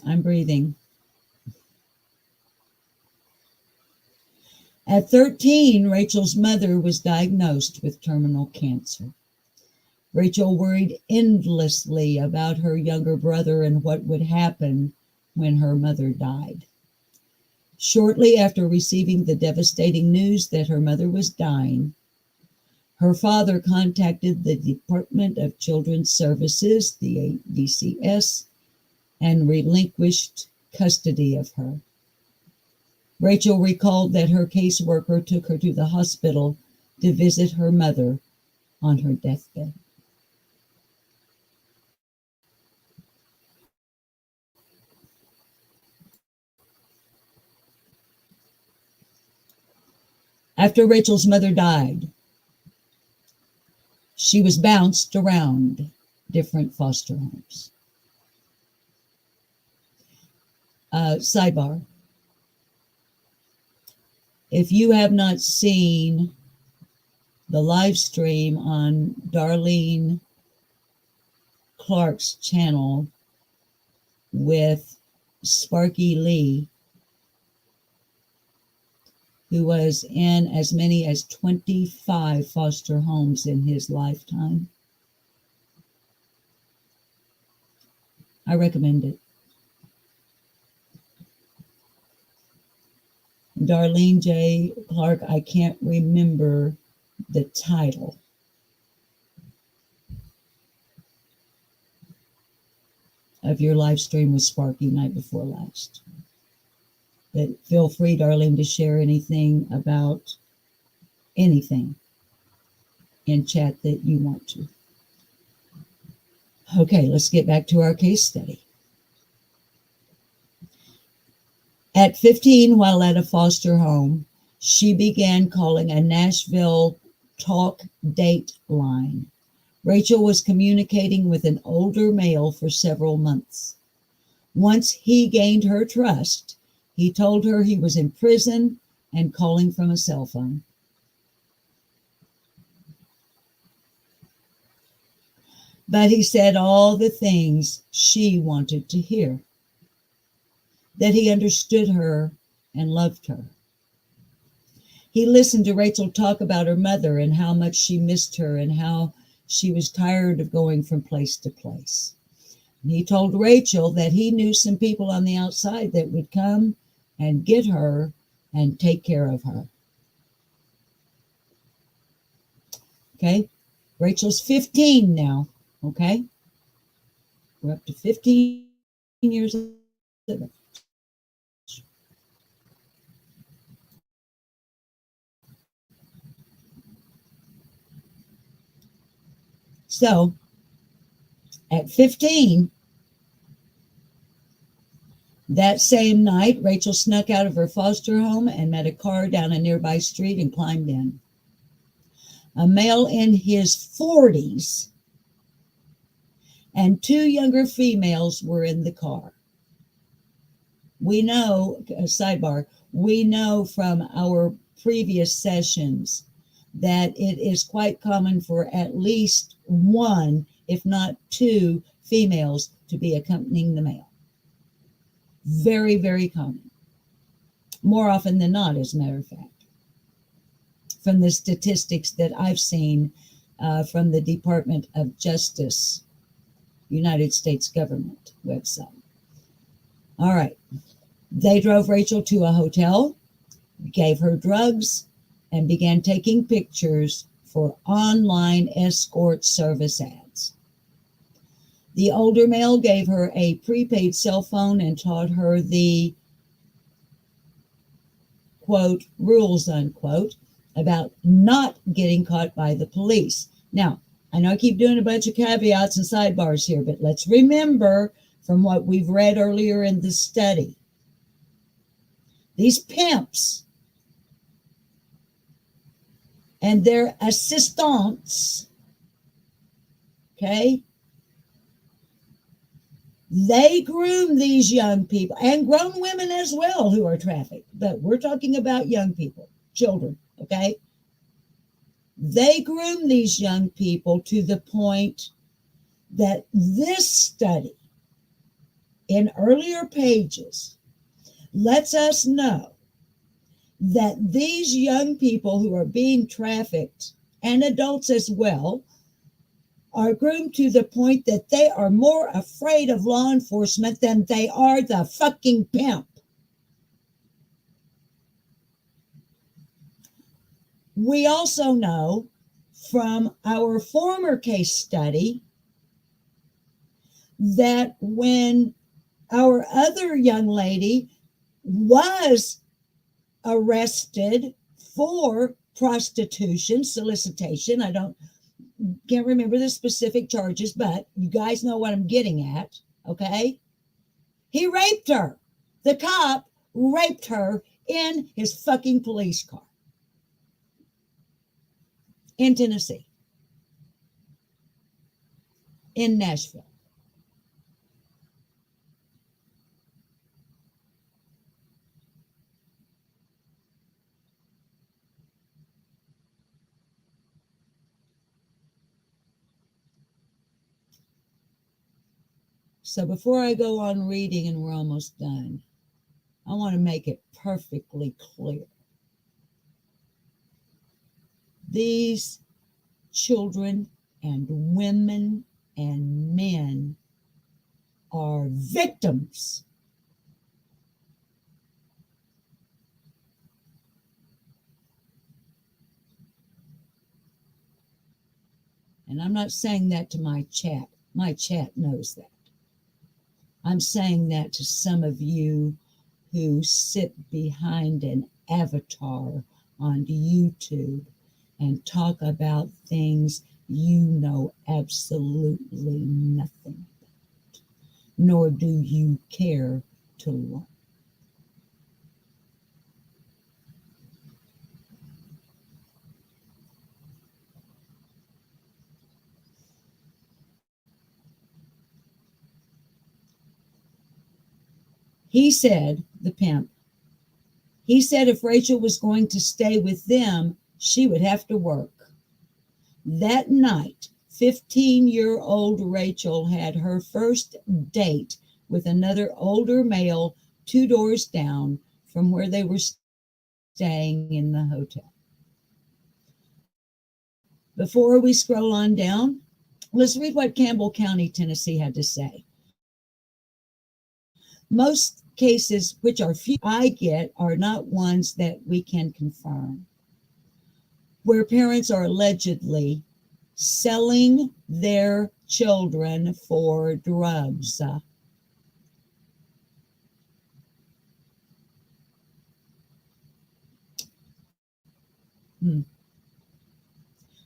S1: I'm breathing. At 13, Rachel's mother was diagnosed with terminal cancer. Rachel worried endlessly about her younger brother and what would happen when her mother died. Shortly after receiving the devastating news that her mother was dying, her father contacted the Department of Children's Services, the DCS, and relinquished custody of her. Rachel recalled that her caseworker took her to the hospital to visit her mother on her deathbed. After Rachel's mother died, she was bounced around different foster homes. Sidebar. If you have not seen the live stream on Darlene Clark's channel with Sparky Lee, who was in as many as 25 foster homes in his lifetime, I recommend it. Darlene J. Clark, I can't remember the title. Of your live stream with Sparky night before last. But feel free, Darlene, to share anything about anything in chat that you want to. Okay, let's get back to our case study. At 15, while at a foster home, she began calling a Nashville talk date line. Rachel was communicating with an older male for several months. Once he gained her trust, he told her he was in prison and calling from a cell phone. But he said all the things she wanted to hear. That he understood her and loved her. He listened to Rachel talk about her mother and how much she missed her and how she was tired of going from place to place. And he told Rachel that he knew some people on the outside that would come and get her and take care of her. Okay? Rachel's 15 now. Okay? We're up to 15 years of age. So, at 15, that same night, Rachel snuck out of her foster home and met a car down a nearby street and climbed in. A male in his 40s and two younger females were in the car. We know, sidebar, we know from our previous sessions that it is quite common for at least one, if not two, females to be accompanying the male. Very, very common. More often than not, as a matter of fact. From the statistics that I've seen from the Department of Justice United States government website. All right. They drove Rachel to a hotel, gave her drugs, and began taking pictures for online escort service ads. The older male gave her a prepaid cell phone and taught her the, quote, rules, unquote, about not getting caught by the police. Now, I know I keep doing a bunch of caveats and sidebars here, but let's remember from what we've read earlier in the study, these pimps and their assistants, okay, they groom these young people and grown women as well who are trafficked, but we're talking about young people, children, okay? They groom these young people to the point that this study in earlier pages lets us know that these young people who are being trafficked, and adults as well, are groomed to the point that they are more afraid of law enforcement than they are the fucking pimp. We also know from our former case study that when our other young lady was arrested for prostitution, solicitation, can't remember the specific charges, but you guys know what I'm getting at, okay? He raped her. The cop raped her in his fucking police car in Tennessee, in Nashville. So before I go on reading, and we're almost done, I want to make it perfectly clear. These children and women and men are victims. And I'm not saying that to my chat. My chat knows that. I'm saying that to some of you who sit behind an avatar on YouTube and talk about things you know absolutely nothing about, nor do you care to learn. He said, the pimp, he said if Rachel was going to stay with them, she would have to work. That night, 15-year-old Rachel had her first date with another older male 2 doors down from where they were staying in the hotel. Before we scroll on down, let's read what Campbell County, Tennessee had to say. Most cases, which are few I get, are not ones that we can confirm, where parents are allegedly selling their children for drugs.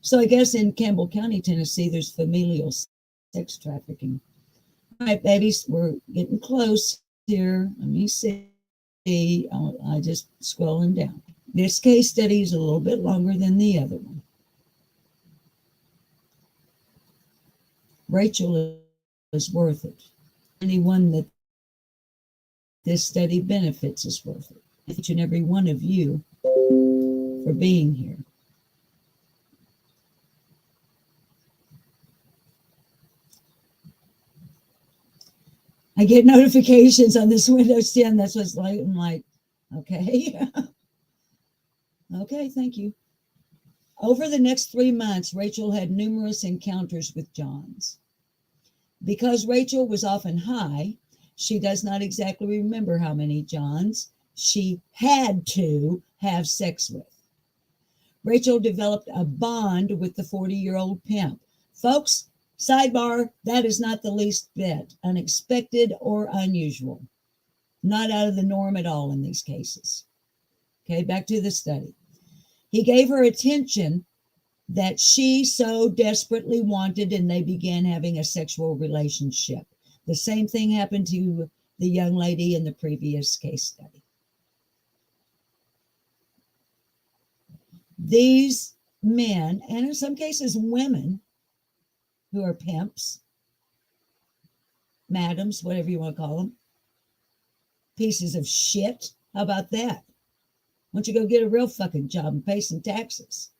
S1: So I guess in Campbell County, Tennessee, there's familial sex trafficking. All right, babies, we're getting close here. Let me see. I just scrolling down. This case study is a little bit longer than the other one. Rachel is worth it. Anyone that this study benefits is worth it. Each and every one of you for being here. I get notifications on this Windows 10. That's what's like. I'm like, okay. Okay, thank you. Over the next 3 months, Rachel had numerous encounters with Johns. Because Rachel was often high, she does not exactly remember how many Johns she had to have sex with. Rachel developed a bond with the 40-year-old pimp. Folks, sidebar, that is not the least bit unexpected or unusual. Not out of the norm at all in these cases. Okay, back to the study. He gave her attention that she so desperately wanted, and they began having a sexual relationship. The same thing happened to the young lady in the previous case study. These men, and in some cases women, who are pimps, madams, whatever you want to call them, pieces of shit. How about that? Why don't you go get a real fucking job and pay some taxes?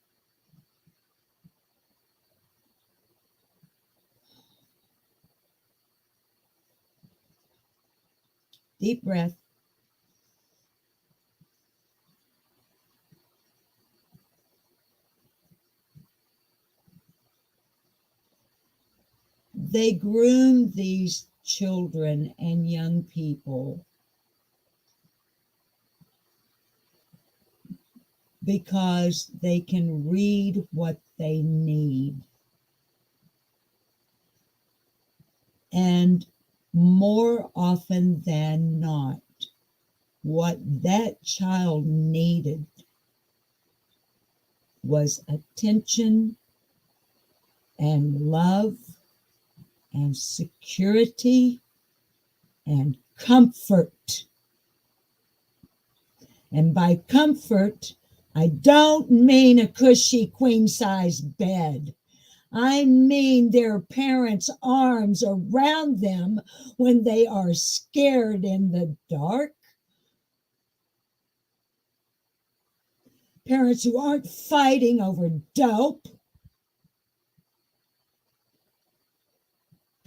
S1: Deep breath. They groom these children and young people because they can read what they need. And more often than not, what that child needed was attention and love and security and comfort. And by comfort, I don't mean a cushy queen-size bed. I mean their parents' arms around them when they are scared in the dark. Parents who aren't fighting over dope.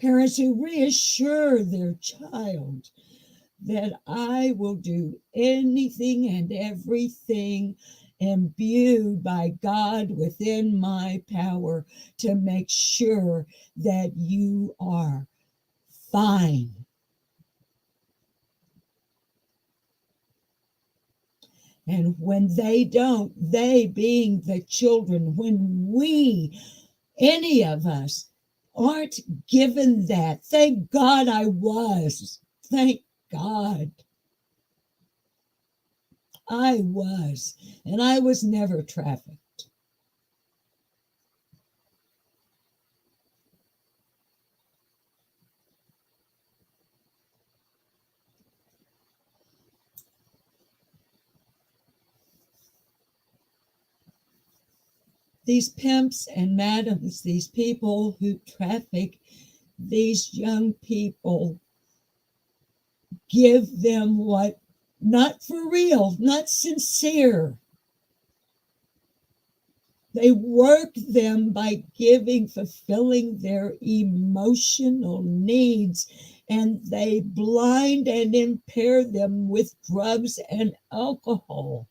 S1: Parents who reassure their child that I will do anything and everything imbued by God within my power to make sure that you are fine. And when they don't, they being the children, when we, any of us, aren't given that, thank God I was. Thank God. I was, and I was never trafficked. These pimps and madams, these people who traffic these young people, give them what, not for real, not sincere. They work them by fulfilling their emotional needs, and they blind and impair them with drugs and alcohol.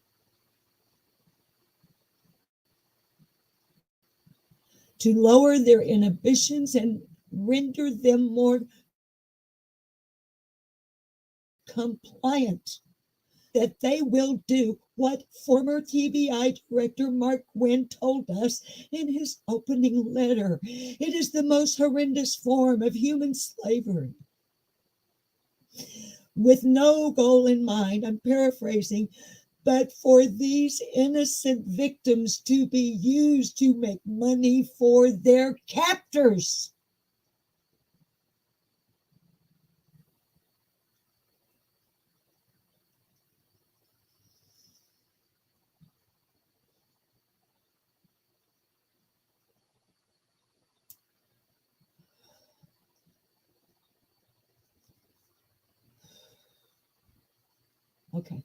S1: To lower their inhibitions and render them more compliant, that they will do what former TBI director Mark Gwynn told us in his opening letter. It is the most horrendous form of human slavery. With no goal in mind, I'm paraphrasing, but for these innocent victims to be used to make money for their captors. Okay.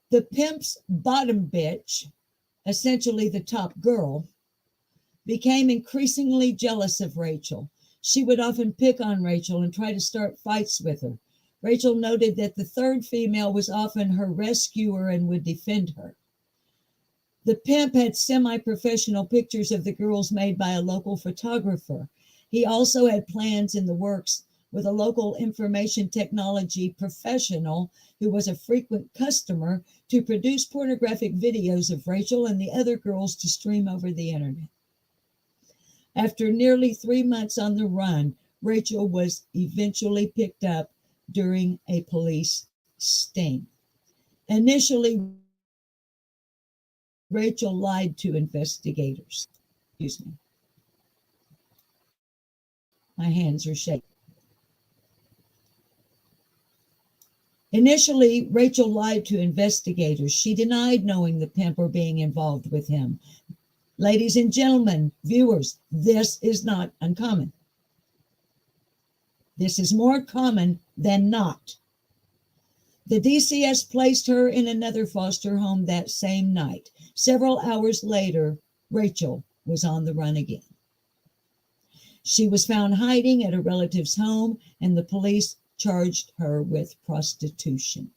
S1: The pimp's bottom bitch, essentially the top girl, became increasingly jealous of Rachel. She would often pick on Rachel and try to start fights with her. Rachel noted that the third female was often her rescuer and would defend her. The pimp had semi-professional pictures of the girls made by a local photographer. He also had plans in the works with a local information technology professional who was a frequent customer to produce pornographic videos of Rachel and the other girls to stream over the internet. After nearly 3 months on the run, Rachel was eventually picked up during a police sting. Initially, Rachel lied to investigators. Excuse me. My hands are shaking. Initially, Rachel lied to investigators. She denied knowing the pimp or being involved with him. Ladies and gentlemen, viewers, this is not uncommon. This is more common than not. The DCS placed her in another foster home that same night. Several hours later, Rachel was on the run again. She was found hiding at a relative's home, and the police charged her with prostitution.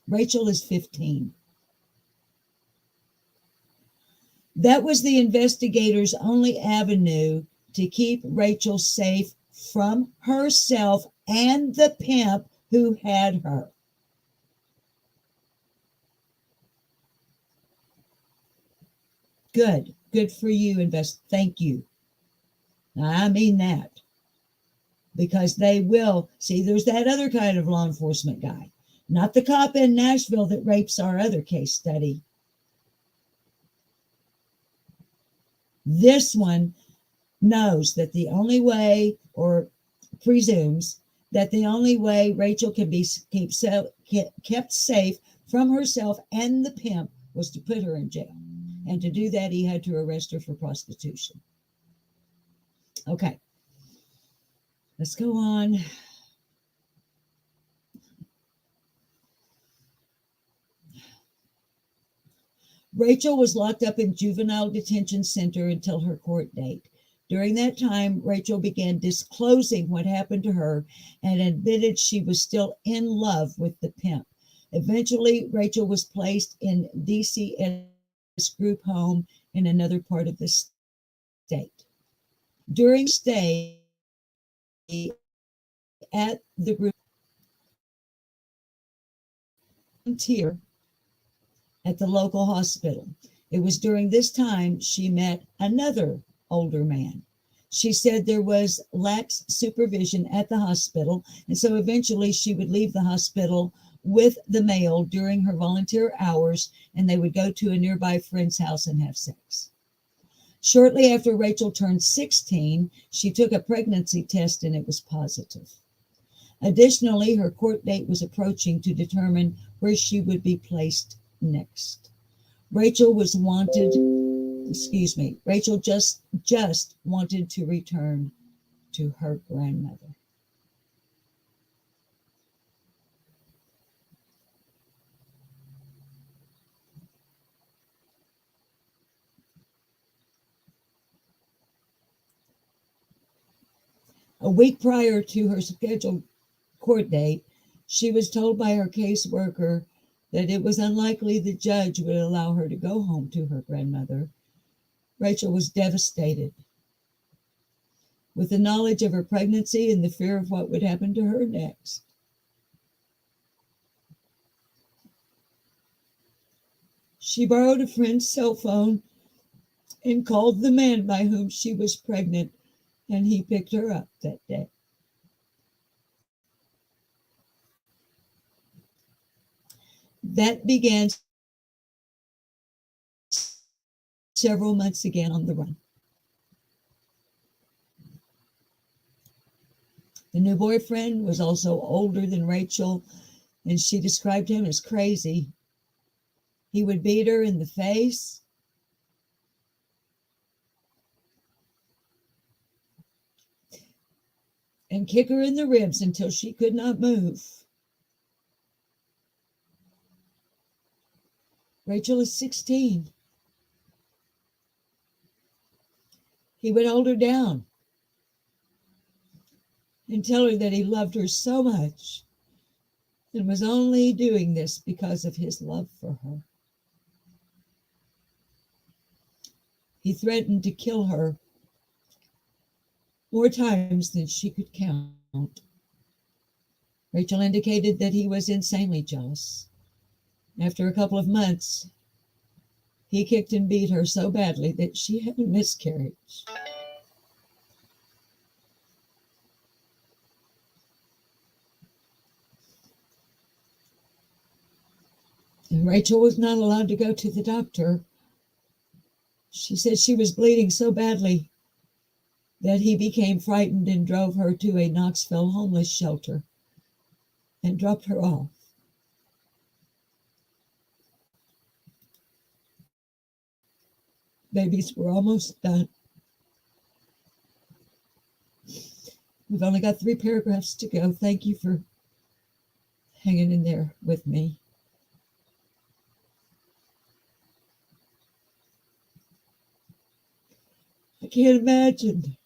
S1: Rachel is 15. That was the investigators' only avenue to keep Rachel safe from herself and the pimp who had her. Good for you, thank you. Now, I mean that. Because they will, see, there's that other kind of law enforcement guy, not the cop in Nashville that rapes our other case study. This one knows that the only way, or presumes that the only way Rachel can be kept safe from herself and the pimp was to put her in jail. And to do that, he had to arrest her for prostitution. Okay. Let's go on. Rachel was locked up in juvenile detention center until her court date. During that time, Rachel began disclosing what happened to her and admitted she was still in love with the pimp. Eventually, Rachel was placed in DCS group home in another part of the state. During stay at the group, volunteer at the local hospital. It was during this time she met another older man. She said there was lax supervision at the hospital, and so eventually she would leave the hospital with the male during her volunteer hours, and they would go to a nearby friend's house and have sex. Shortly after Rachel turned 16, she took a pregnancy test and it was positive. Additionally, her court date was approaching to determine where she would be placed next. Rachel just wanted to return to her grandmother. A week prior to her scheduled court date, she was told by her caseworker that it was unlikely the judge would allow her to go home to her grandmother. Rachel was devastated. With the knowledge of her pregnancy and the fear of what would happen to her next, she borrowed a friend's cell phone and called the man by whom she was pregnant, and he picked her up that day. That began several months again on the run. The new boyfriend was also older than Rachel, and she described him as crazy. He would beat her in the face, and kick her in the ribs until she could not move. Rachel is 16. He would hold her down and tell her that he loved her so much and was only doing this because of his love for her. He threatened to kill her more times than she could count. Rachel indicated that he was insanely jealous. After a couple of months, he kicked and beat her so badly that she had a miscarriage. And Rachel was not allowed to go to the doctor. She said she was bleeding so badly that he became frightened and drove her to a Knoxville homeless shelter and dropped her off. Babies, we're almost done. We've only got 3 paragraphs to go. Thank you for hanging in there with me. I can't imagine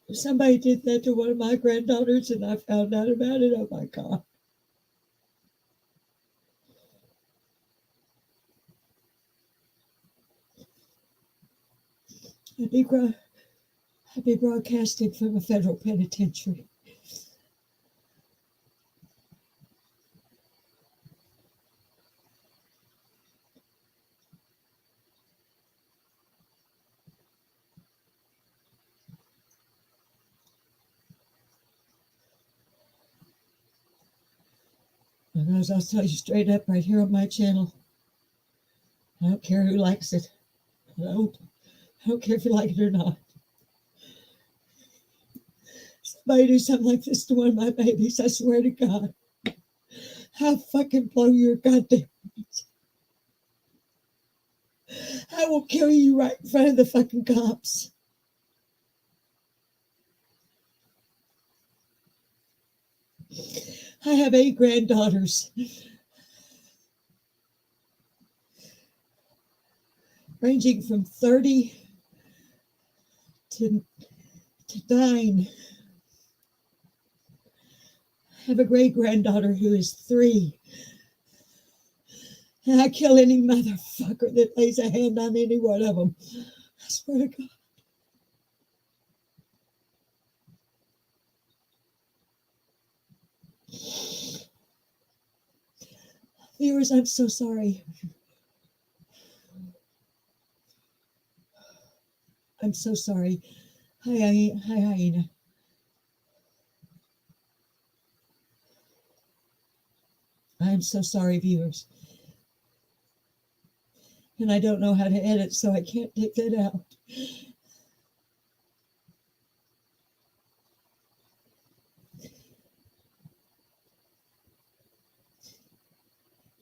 S1: if somebody did that to one of my granddaughters and I found out about it. Oh my God. I'd be broadcasting from a federal penitentiary. And as I'll tell you straight up right here on my channel, I don't care who likes it. I don't care if you like it or not. Somebody do something like this to one of my babies, I swear to God, I'll fucking blow your goddamn brains. I will kill you right in front of the fucking cops. I have 8 granddaughters, ranging from 30 to 9. I have a great granddaughter who is 3. And I kill any motherfucker that lays a hand on any one of them. I swear to God. Viewers, I'm so sorry. I'm so sorry. Hi, Hyena. I'm so sorry, viewers. And I don't know how to edit, so I can't take that out.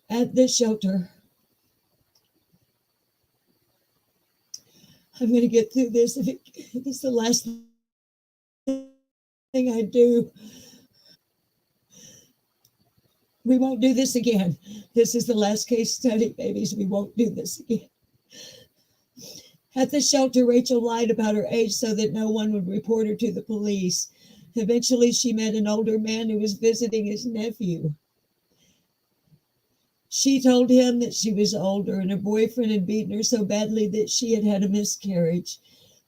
S1: At this shelter, I'm going to get through this. If it's the last thing I do, we won't do this again. This is the last case study, babies. We won't do this again. At the shelter, Rachel lied about her age so that no one would report her to the police. Eventually, she met an older man who was visiting his nephew. She told him that she was older and her boyfriend had beaten her so badly that she had had a miscarriage.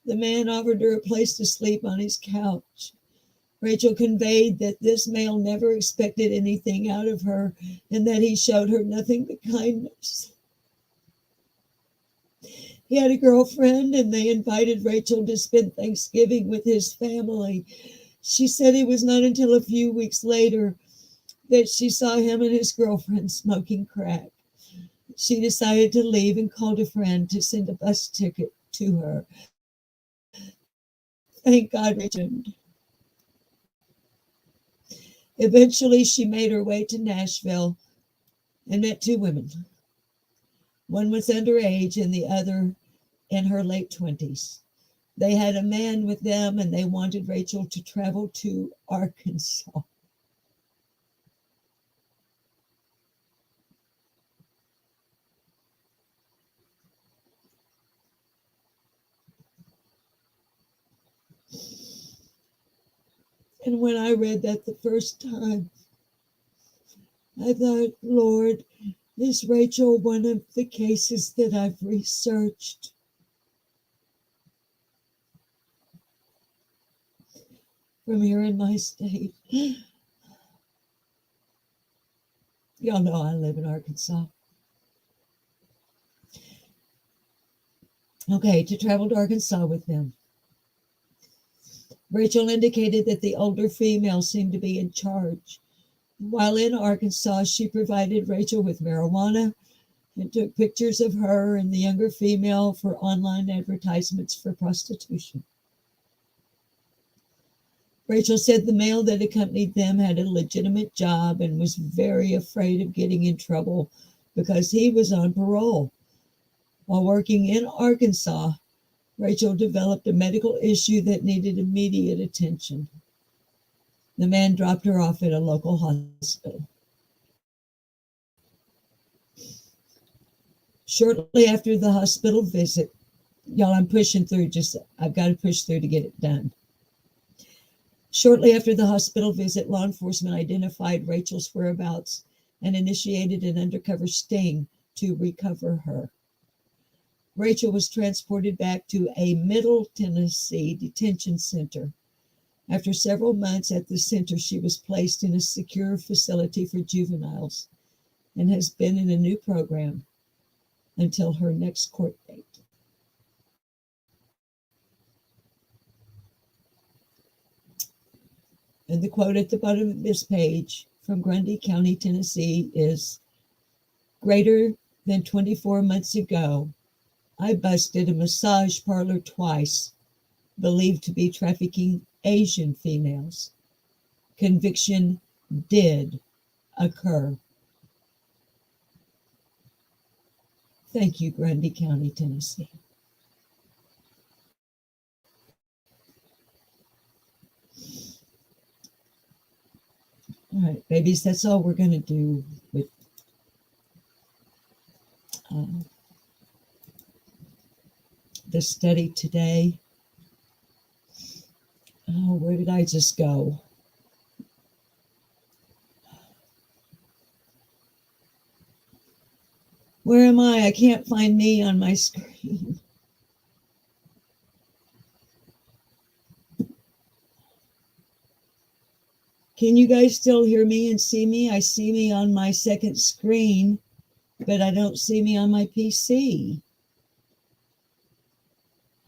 S1: The man offered her a place to sleep on his couch. Rachel conveyed that this male never expected anything out of her and that he showed her nothing but kindness. He had a girlfriend and they invited Rachel to spend Thanksgiving with his family. She said it was not until a few weeks later that she saw him and his girlfriend smoking crack. She decided to leave and called a friend to send a bus ticket to her. Thank God, Rachel. Eventually, she made her way to Nashville and met 2 women. One was underage and the other in her late 20s. They had a man with them and they wanted Rachel to travel to Arkansas. And when I read that the first time, I thought, Lord, is Rachel one of the cases that I've researched? From here in my state. Y'all know I live in Arkansas. Okay, to travel to Arkansas with them. Rachel indicated that the older female seemed to be in charge. While in Arkansas, she provided Rachel with marijuana and took pictures of her and the younger female for online advertisements for prostitution. Rachel said the male that accompanied them had a legitimate job and was very afraid of getting in trouble because he was on parole. While working in Arkansas, Rachel developed a medical issue that needed immediate attention. The man dropped her off at a local hospital. Shortly after the hospital visit, y'all, I'm pushing through, I've got to push through to get it done. Shortly after the hospital visit, law enforcement identified Rachel's whereabouts and initiated an undercover sting to recover her. Rachel was transported back to a Middle Tennessee detention center. After several months at the center, she was placed in a secure facility for juveniles and has been in a new program until her next court date. And the quote at the bottom of this page from Grundy County, Tennessee is, "Greater than 24 months ago, I busted a massage parlor twice, believed to be trafficking Asian females. Conviction did occur." Thank you, Grundy County, Tennessee. All right, babies, that's all we're going to do with the study today. Oh, where did I just go? Where am I? I can't find me on my screen. Can you guys still hear me and see me? I see me on my second screen, but I don't see me on my PC.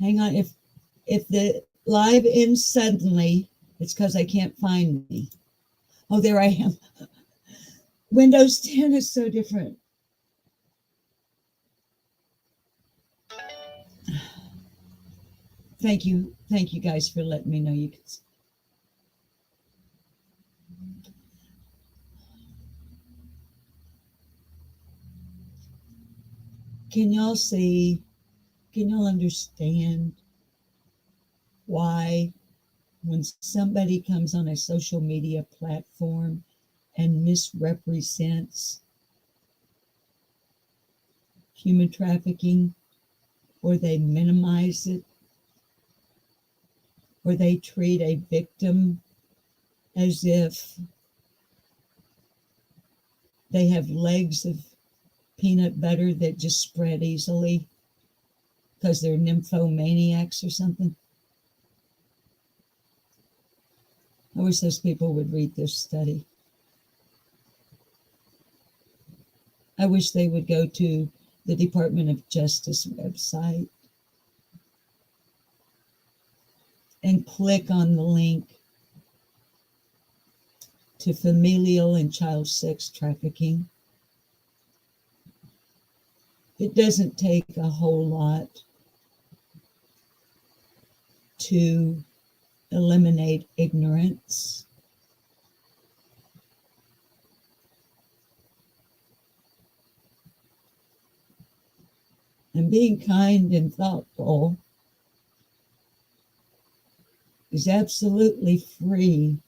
S1: Hang on. If the live ends suddenly, it's because I can't find me. Oh, there I am. Windows 10 is so different. Thank you guys for letting me know you can. Can y'all see? Can y'all understand why when somebody comes on a social media platform and misrepresents human trafficking, or they minimize it, or they treat a victim as if they have legs of peanut butter that just spread easily because they're nymphomaniacs or something? I wish those people would read this study. I wish they would go to the Department of Justice website and click on the link to familial and child sex trafficking. It doesn't take a whole lot to eliminate ignorance. And being kind and thoughtful is absolutely free.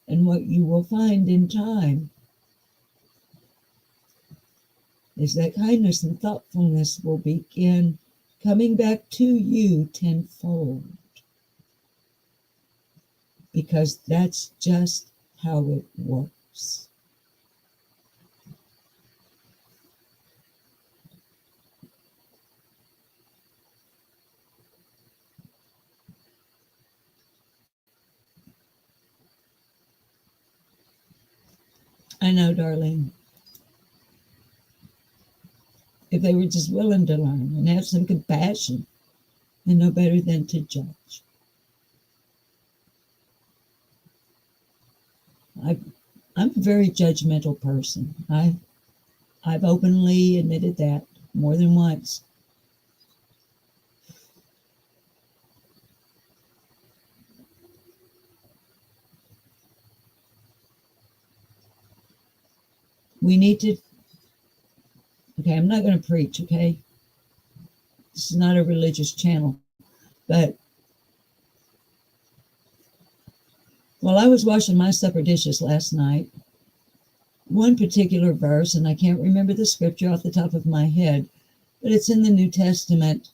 S1: And what you will find in time is that kindness and thoughtfulness will begin coming back to you tenfold, because that's just how it works. I know, darling. If they were just willing to learn and have some compassion and know better than to judge. I'm a very judgmental person. I've openly admitted that more than once. We need to, okay, I'm not going to preach, okay? This is not a religious channel, but while I was washing my supper dishes last night, one particular verse, and I can't remember the scripture off the top of my head, but it's in the New Testament.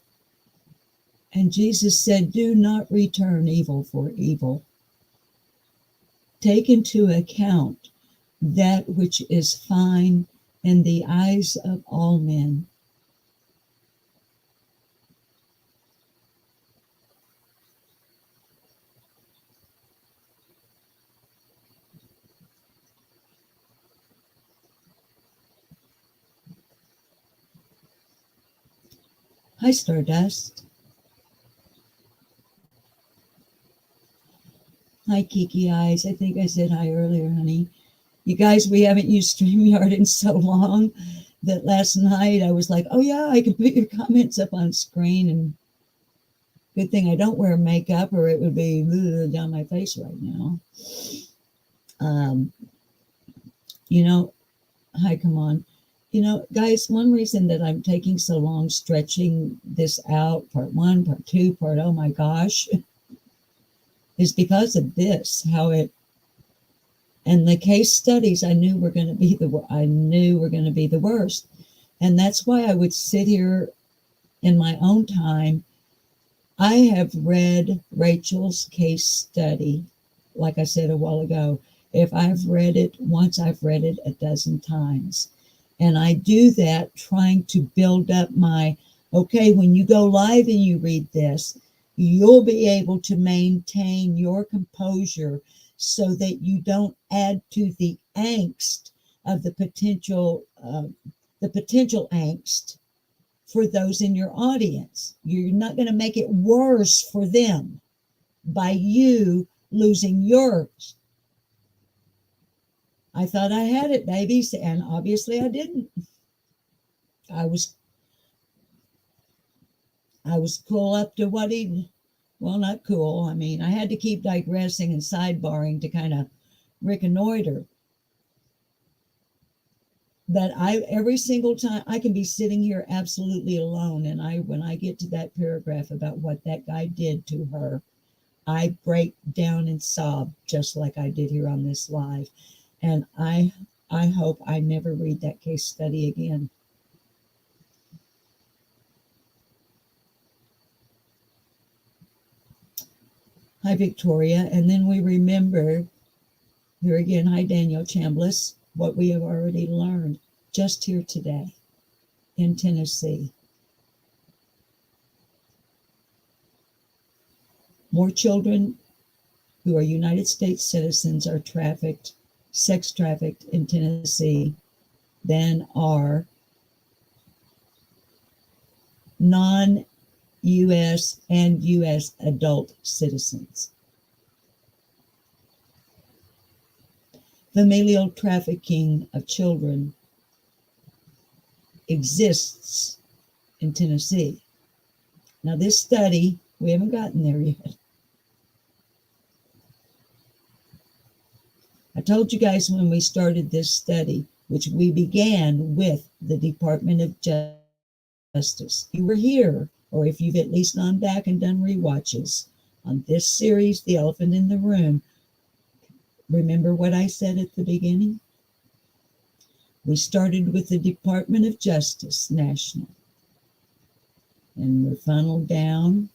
S1: And Jesus said, do not return evil for evil. Take into account that which is fine in the eyes of all men. Hi, Stardust. Hi, Kiki Eyes. I think I said hi earlier, honey. You guys, we haven't used StreamYard in so long that last night I was like, oh yeah, I can put your comments up on screen. And good thing I don't wear makeup or it would be down my face right now. You know, hi, come on. You know, guys, one reason that I'm taking so long stretching this out, part one, part two, part oh my gosh, is because of this, how it, and the case studies I knew were going to be the worst. And that's why I would sit here in my own time. I have read Rachel's case study, like I said a while ago. If I've read it once, I've read it a dozen times. And I do that trying to build up my, okay, when you go live and you read this, you'll be able to maintain your composure so that you don't add to the angst of the potential angst for those in your audience. You're not going to make it worse for them by you losing yours. I thought I had it, babies, and obviously I didn't. I was cool up to what well, not cool. I mean, I had to keep digressing and sidebarring to kind of reconnoiter. But every single time I can be sitting here absolutely alone, and when I get to that paragraph about what that guy did to her, I break down and sob just like I did here on this live. And I hope I never read that case study again. Hi, Victoria. And then we remember, here again, hi, Daniel Chambliss, what we have already learned just here today in Tennessee. More children who are United States citizens are sex trafficked in Tennessee than are non-U.S. and U.S. adult citizens. Familial trafficking of children exists in Tennessee. Now, this study, we haven't gotten there yet. I told you guys when we started this study, which we began with the Department of Justice. If you were here, or if you've at least gone back and done rewatches on this series, The Elephant in the Room, remember what I said at the beginning? We started with the Department of Justice National. and we're funneled down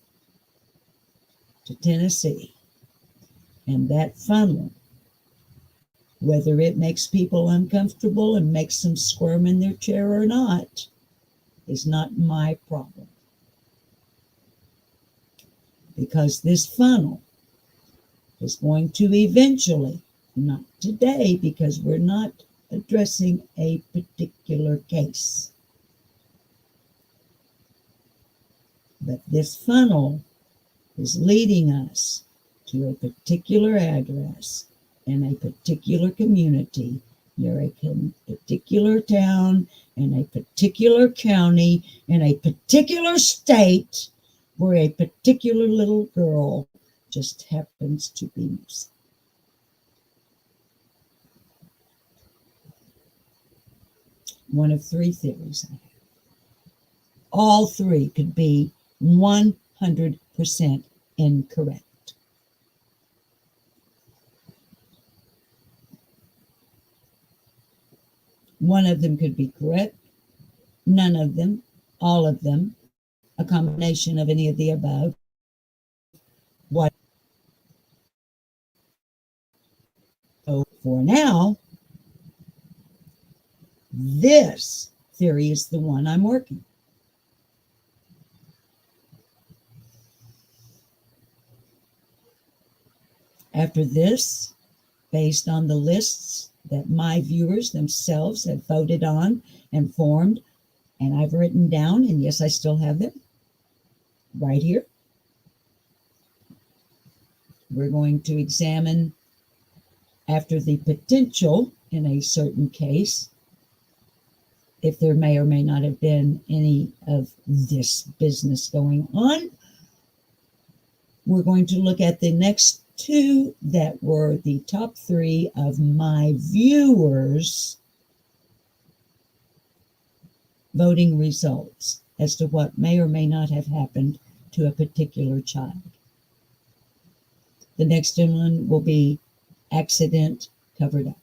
S1: to Tennessee. And that funnel, whether it makes people uncomfortable and makes them squirm in their chair or not, is not my problem. Because this funnel is going to eventually, not today, because we're not addressing a particular case, but this funnel is leading us to a particular address in a particular community, near a particular town, in a particular county, in a particular state, where a particular little girl just happens to be missing. One of three theories I have. All three could be 100% incorrect. One of them could be correct, none of them, all of them, a combination of any of the above. What? So for now, this theory is the one I'm working. After this, based on the lists that my viewers themselves have voted on and formed, and I've written down, and yes, I still have them right here. We're going to examine, after the potential in a certain case, if there may or may not have been any of this business going on. We're going to look at the next two that were the top three of my viewers' voting results as to what may or may not have happened to a particular child. The next one will be accident covered up.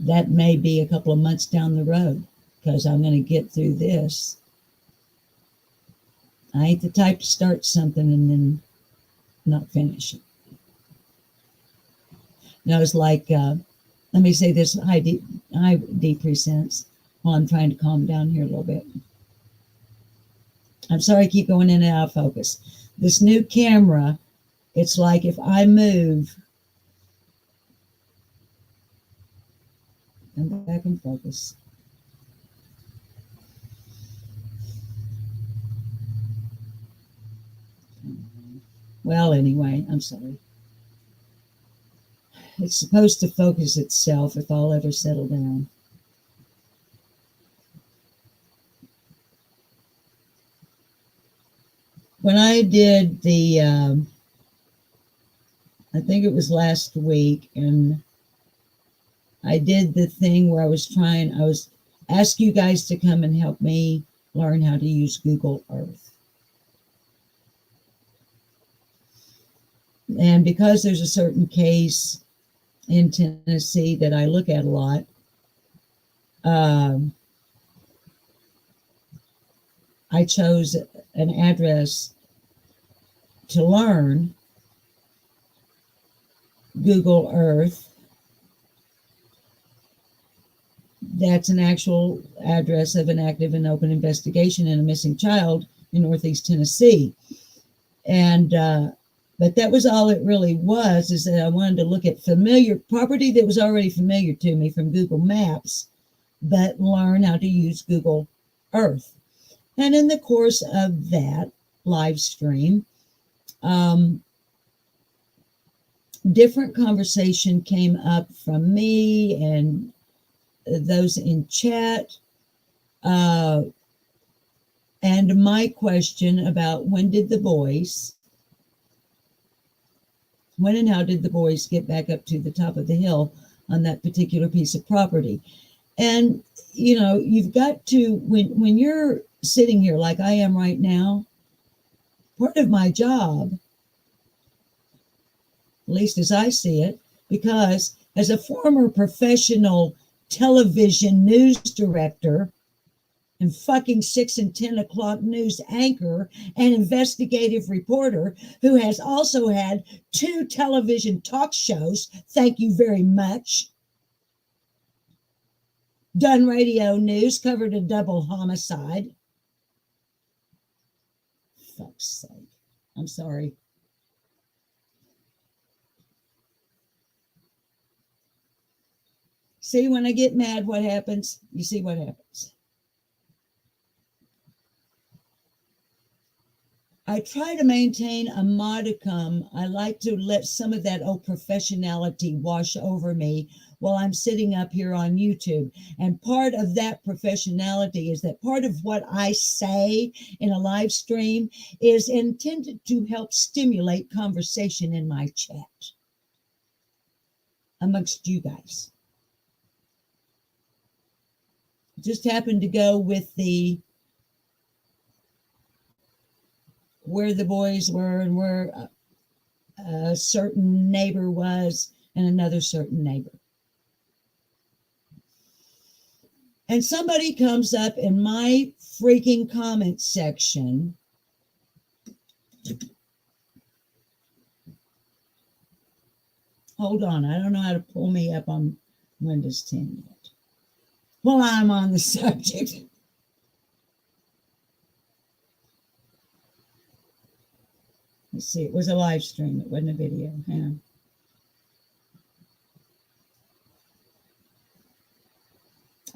S1: That may be a couple of months down the road, because I'm going to get through this. I ain't the type to start something and then not finish it. Now, it's like, let me say this, high D presents, while I'm trying to calm down here a little bit. I'm sorry I keep going in and out of focus. This new camera, it's like if I move, I'm back in focus. Well, anyway, I'm sorry. It's supposed to focus itself if I'll ever settle down. When I did the, I think it was last week, and I did the thing where I was asked you guys to come and help me learn how to use Google Earth. And because there's a certain case in Tennessee that I look at a lot, I chose an address to learn Google Earth. That's an actual address of an active and open investigation in a missing child in Northeast Tennessee. And but that was all it really was, is that I wanted to look at familiar property that was already familiar to me from Google Maps, but learn how to use Google Earth. And in the course of that live stream, different conversation came up from me and those in chat, and my question about when and how did the boys get back up to the top of the hill on that particular piece of property. And you know, you've got to, when you're sitting here like I am right now, part of my job, at least as I see it, because as a former professional television news director, and fucking 6 and 10 o'clock news anchor and investigative reporter who has also had 2 television talk shows. Thank you very much. Done radio news, covered a double homicide. Fuck's sake. I'm sorry. See, when I get mad, what happens? You see what happens. I try to maintain a modicum. I like to let some of that old professionality wash over me while I'm sitting up here on YouTube. And part of that professionality is that part of what I say in a live stream is intended to help stimulate conversation in my chat amongst you guys. Just happened to go with the where the boys were and where a certain neighbor was and another certain neighbor. And somebody comes up in my freaking comment section. Hold on, I don't know how to pull me up on Windows 10 yet. Well, I'm on the subject. Let's see, it was a live stream. It wasn't a video. Hang on.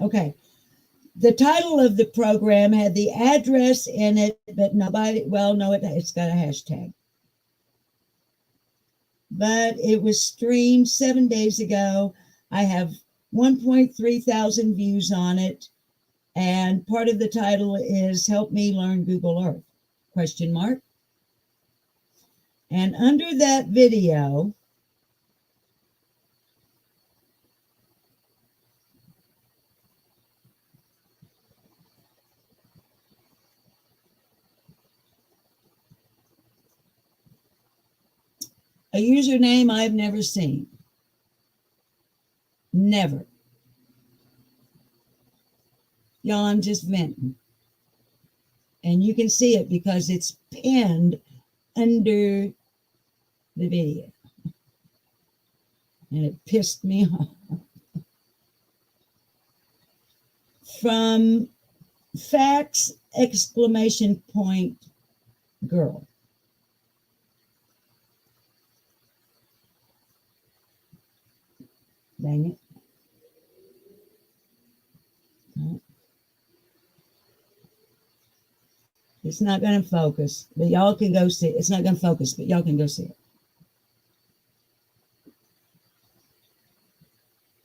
S1: Okay. The title of the program had the address in it, but nobody, well, no, it's got a hashtag. But it was streamed 7 days ago. I have 1.3 thousand views on it. And part of the title is Help Me Learn Google Earth, question mark. And under that video, a username I've never seen. Never. Y'all, I'm just venting. And you can see it because it's pinned under the video. And it pissed me off. From facts, exclamation point, girl. Dang it. It's not going to focus, but y'all can go see it. It's not going to focus, but y'all can go see it.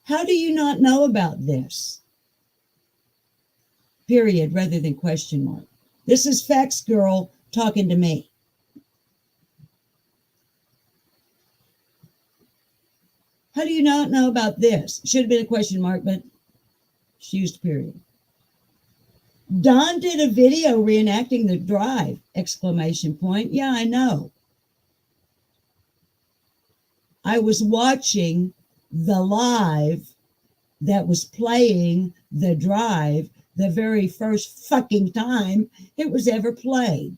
S1: How do you not know about this? Period, rather than question mark. This is Facts Girl talking to me. How do you not know about this? Should have been a question mark, but she used period. Don did a video reenacting the drive, exclamation point. Yeah, I know. I was watching the live that was playing the drive the very first fucking time it was ever played.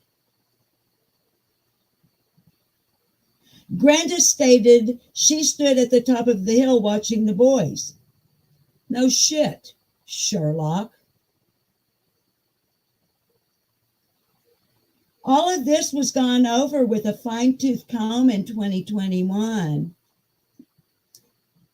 S1: Granda stated she stood at the top of the hill watching the boys. No shit, Sherlock. All of this was gone over with a fine-tooth comb in 2021.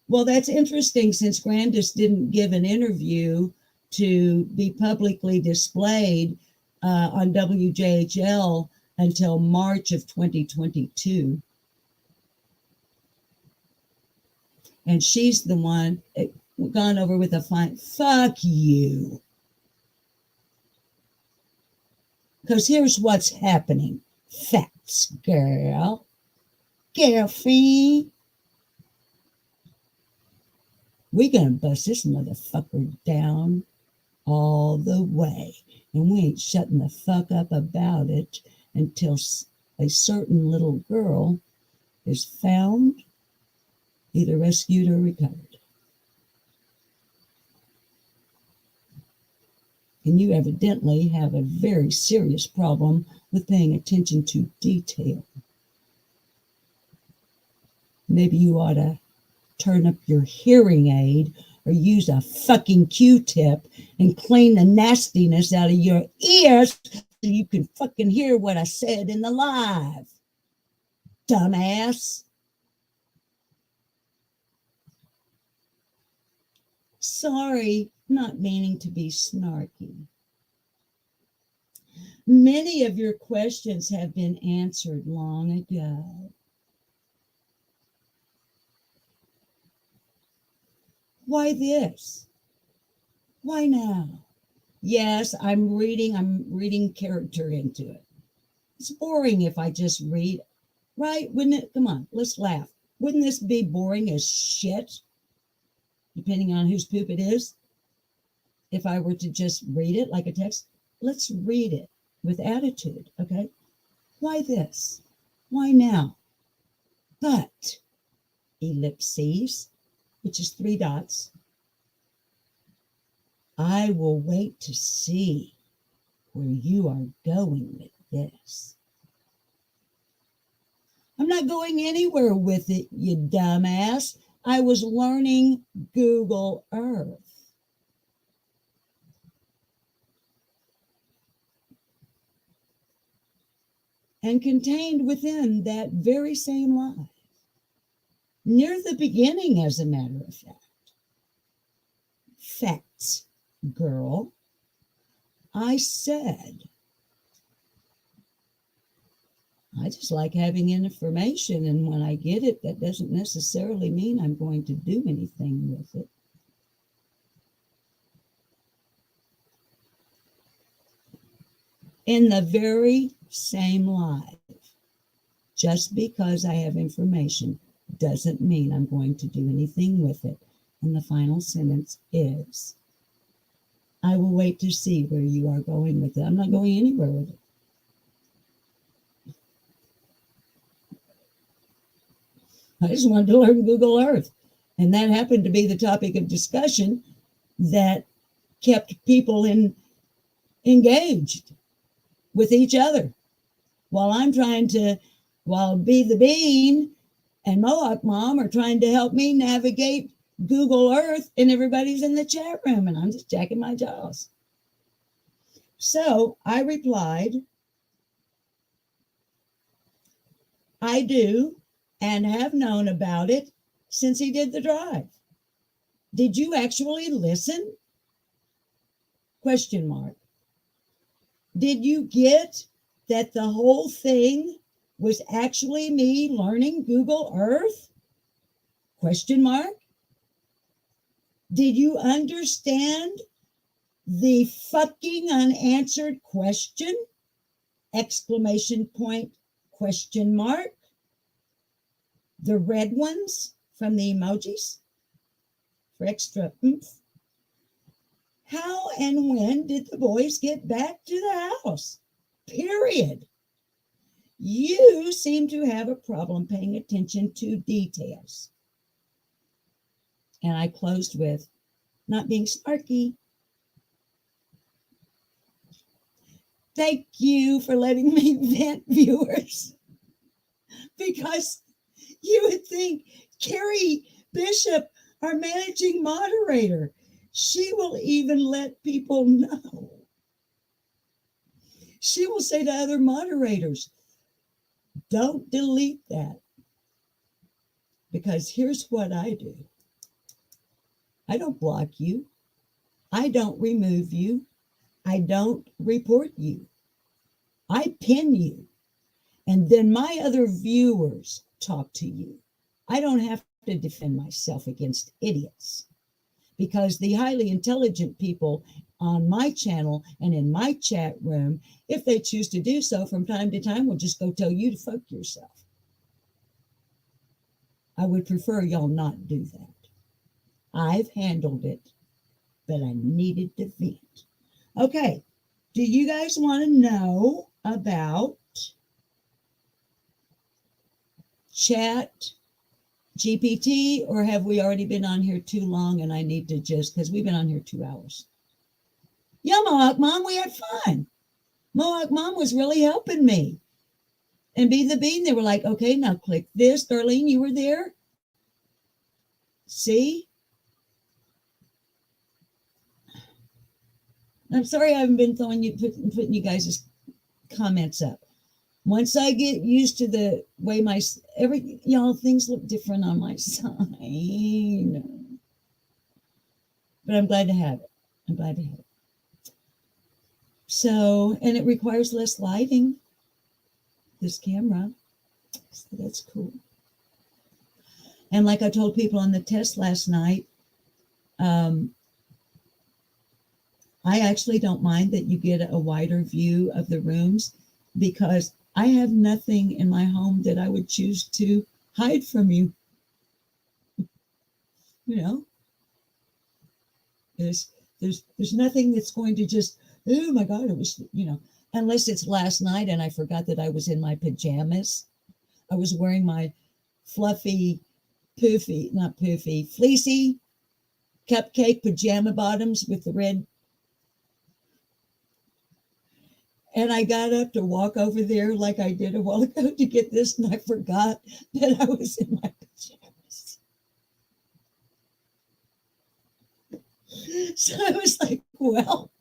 S1: Well, that's interesting since Grandis didn't give an interview to be publicly displayed on WJHL until March of 2022. And she's the one gone over with a fine, fuck you. Because here's what's happening. Facts, girl. Girlfriend. We're going to bust this motherfucker down all the way. And we ain't shutting the fuck up about it until a certain little girl is found, either rescued or recovered. And you evidently have a very serious problem with paying attention to detail. Maybe you ought to turn up your hearing aid or use a fucking Q-tip and clean the nastiness out of your ears so you can fucking hear what I said in the live. Dumbass. Sorry, not meaning to be snarky. Many of your questions have been answered long ago. Why this? Why now? Yes, I'm reading character into it. It's boring if I just read, right? Wouldn't it? Come on, let's laugh. Wouldn't this be boring as shit? Depending on whose poop it is. If I were to just read it like a text, let's read it with attitude, okay? Why this? Why now? But, ellipses, which is 3 dots, I will wait to see where you are going with this. I'm not going anywhere with it, you dumbass. I was learning Google Earth. And contained within that very same live, near the beginning, as a matter of fact. Facts, girl. I said, I just like having information, and when I get it, that doesn't necessarily mean I'm going to do anything with it. In the very same live, just because I have information doesn't mean I'm going to do anything with it. And the final sentence is, I will wait to see where you are going with it. I'm not going anywhere with it. I just wanted to learn Google Earth. And that happened to be the topic of discussion that kept people engaged with each other. While Be the Bean and Mohawk Mom are trying to help me navigate Google Earth, and everybody's in the chat room, and I'm just jacking my jaws. So I replied, I do and have known about it since he did the drive. Did you actually listen? Question mark. Did you get that the whole thing was actually me learning Google Earth? Question mark. Did you understand the fucking unanswered question? Exclamation point, question mark. The red ones from the emojis for extra oomph. How and when did the boys get back to the house? Period. You seem to have a problem paying attention to details. And I closed with, not being snarky. Thank you for letting me vent, viewers. Because you would think Carrie Bishop, our managing moderator, she will even let people know. She will say to other moderators, don't delete that. Because here's what I do. I don't block you. I don't remove you. I don't report you. I pin you. And then my other viewers talk to you. I don't have to defend myself against idiots. Because the highly intelligent people on my channel and in my chat room, if they choose to do so from time to time, will just go tell you to fuck yourself. I would prefer y'all not do that. I've handled it, but I needed to vent. Okay, do you guys want to know about Chatgpt, or have we already been on here too long and I need to just, because we've been on here 2 hours. Yeah, Mohawk Mom, we had fun. Mohawk Mom was really helping me. And Be the Bean, they were like, okay, now click this. Darlene, you were there? See? I'm sorry I haven't been putting you guys' comments up. Once I get used to the way y'all, things look different on my side. But I'm glad to have it. I'm glad to have it. So, and it requires less lighting, this camera. So that's cool. And like I told people on the test last night, I actually don't mind that you get a wider view of the rooms because I have nothing in my home that I would choose to hide from you. You know, there's nothing that's going to just, oh my God, it was, unless it's last night and I forgot that I was in my pajamas. I was wearing my fluffy, fleecy cupcake pajama bottoms with the red. And I got up to walk over there like I did a while ago to get this, and I forgot that I was in my pajamas. So I was like, well,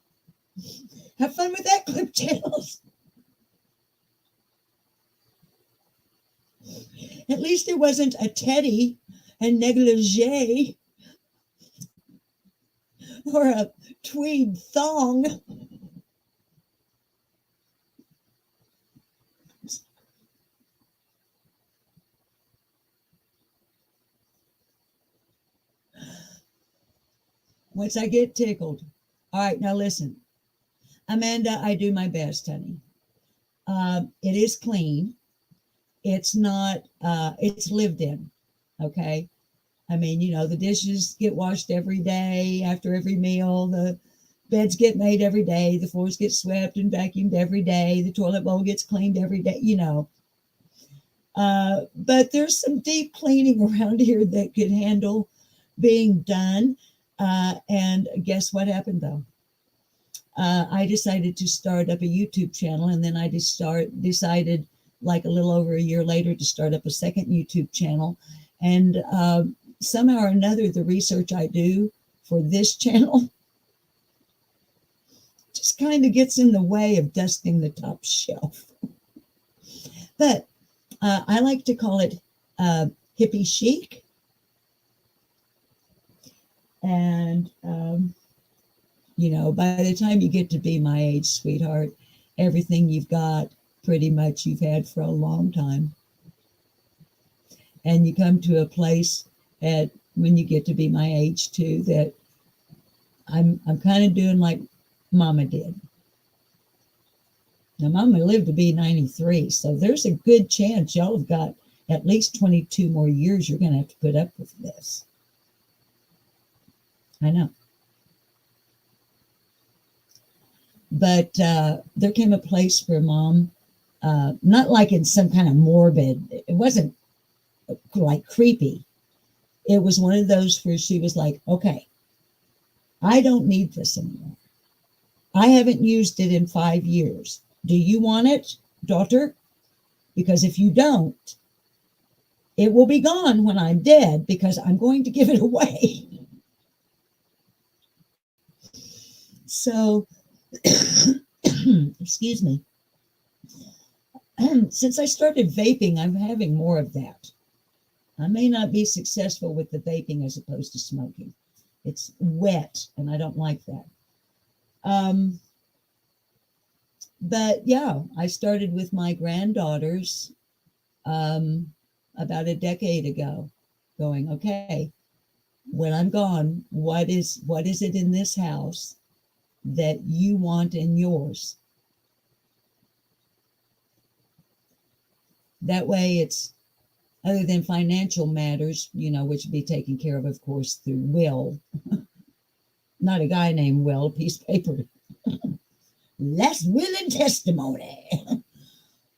S1: have fun with that, Clip Channels. At least it wasn't a teddy and negligee or a tweed thong. Once I get tickled. All right, now listen. Amanda, I do my best, honey. It is clean. It's not, it's lived in, okay? I mean, the dishes get washed every day after every meal. The beds get made every day. The floors get swept and vacuumed every day. The toilet bowl gets cleaned every day, But there's some deep cleaning around here that could handle being done. And guess what happened, though? I decided to start up a YouTube channel, and then I decided like a little over a year later to start up a second YouTube channel. And somehow or another, the research I do for this channel just kind of gets in the way of dusting the top shelf. But I like to call it hippie chic. And, by the time you get to be my age, sweetheart, everything you've got, pretty much you've had for a long time. And you come to a place when you get to be my age too, that I'm kind of doing like Mama did. Now, Mama lived to be 93, so there's a good chance y'all have got at least 22 more years you're going to have to put up with this. I know. But there came a place where Mom, not like in some kind of morbid, it wasn't like creepy. It was one of those where she was like, okay, I don't need this anymore. I haven't used it in 5 years. Do you want it, daughter? Because if you don't, it will be gone when I'm dead because I'm going to give it away. So, excuse me. Since I started vaping, I'm having more of that. I may not be successful with the vaping as opposed to smoking. It's wet, and I don't like that. But yeah, I started with my granddaughters about a decade ago, going, okay, when I'm gone, what is it in this house that you want in yours? That way it's, other than financial matters, which would be taken care of course, through will. Not a guy named Will, a piece of paper. Last will and testimony.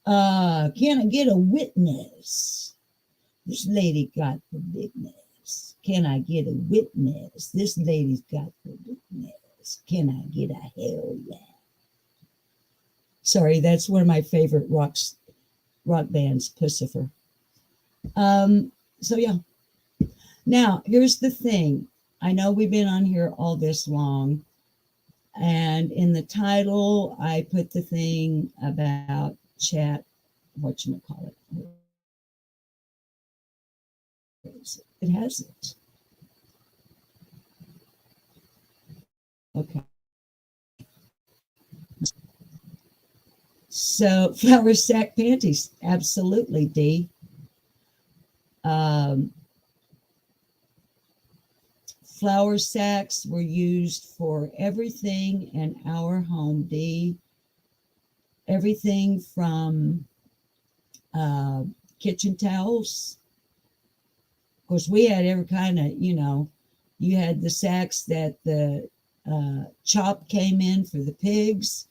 S1: Can I get a witness? This lady got the witness. Can I get a witness? This lady's got the witness. Can I get a hell yeah? Sorry, that's one of my favorite rock bands, Pussifer. So yeah. Now, here's the thing. I know we've been on here all this long, and in the title, I put the thing about chat, whatchamacallit. It has it. Okay. So, flour sack panties. Absolutely, D. Um, Flour sacks were used for everything in our home, D. Everything from kitchen towels. Of course, we had every kind of, you had the sacks that the chop came in for the pigs.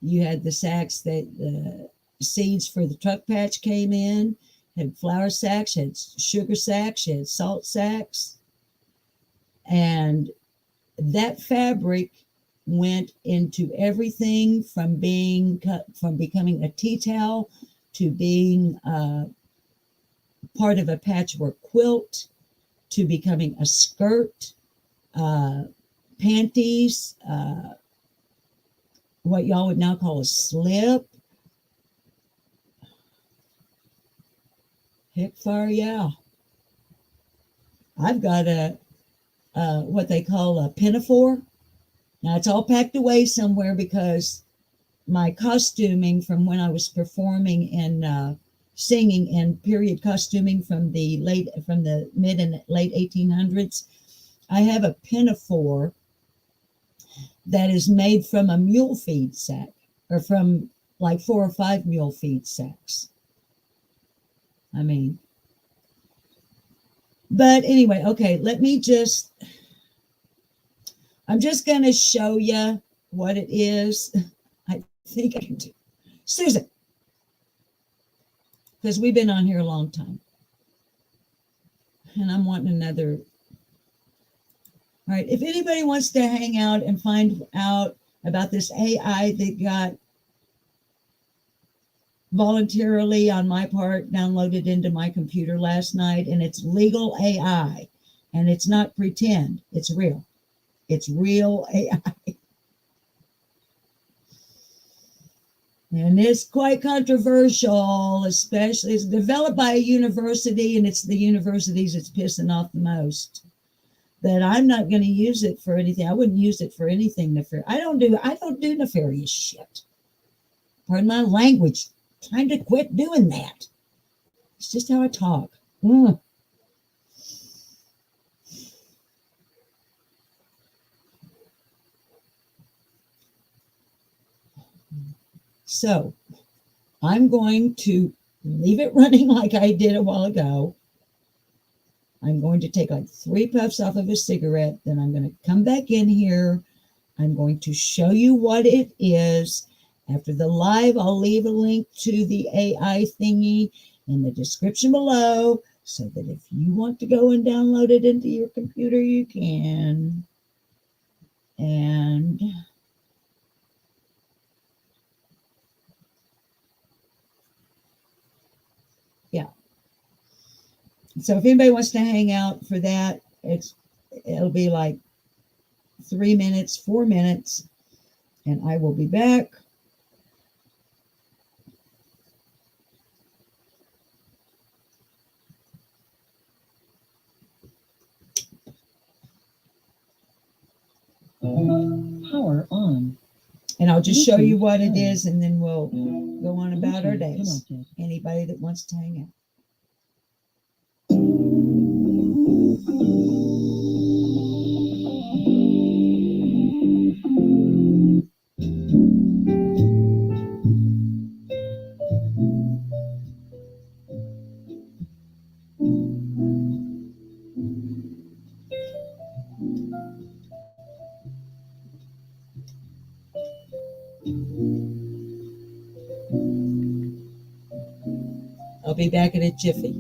S1: You had the sacks that the seeds for the truck patch came in. Had flour sacks, had sugar sacks, had salt sacks. And that fabric went into everything from becoming a tea towel to being part of a patchwork quilt to becoming a skirt, panties, what y'all would now call a slip. Heck fire, yeah. I've got a what they call a pinafore. Now it's all packed away somewhere because my costuming from when I was performing in singing in period costuming from the mid and late 1800s. I have a pinafore that is made from a mule feed sack, or from like 4 or 5 mule feed sacks. I mean, but anyway, okay, I'm just going to show you what it is. I think I can do. Susan, because we've been on here a long time. And I'm wanting another. All right, if anybody wants to hang out and find out about this AI that got voluntarily on my part downloaded into my computer last night, and it's legal AI, and it's not pretend, it's real. It's real AI. And it's quite controversial, especially it's developed by a university, and it's the universities it's pissing off the most. That I'm not going to use it for anything. I wouldn't use it for anything nefarious. I don't do nefarious shit. Pardon my language. Time to quit doing that. It's just how I talk. So I'm going to leave it running like I did a while ago. I'm going to take like 3 puffs off of a cigarette. Then I'm going to come back in here. I'm going to show you what it is. After the live, I'll leave a link to the AI thingy in the description below so that if you want to go and download it into your computer, you can. And yeah. So if anybody wants to hang out for that, it'll be like 3 minutes, 4 minutes, and I will be back.
S2: Power on.
S1: And I'll just show you what it is, and then we'll go on about our days. Anybody that wants to hang out. I'll be back in a jiffy.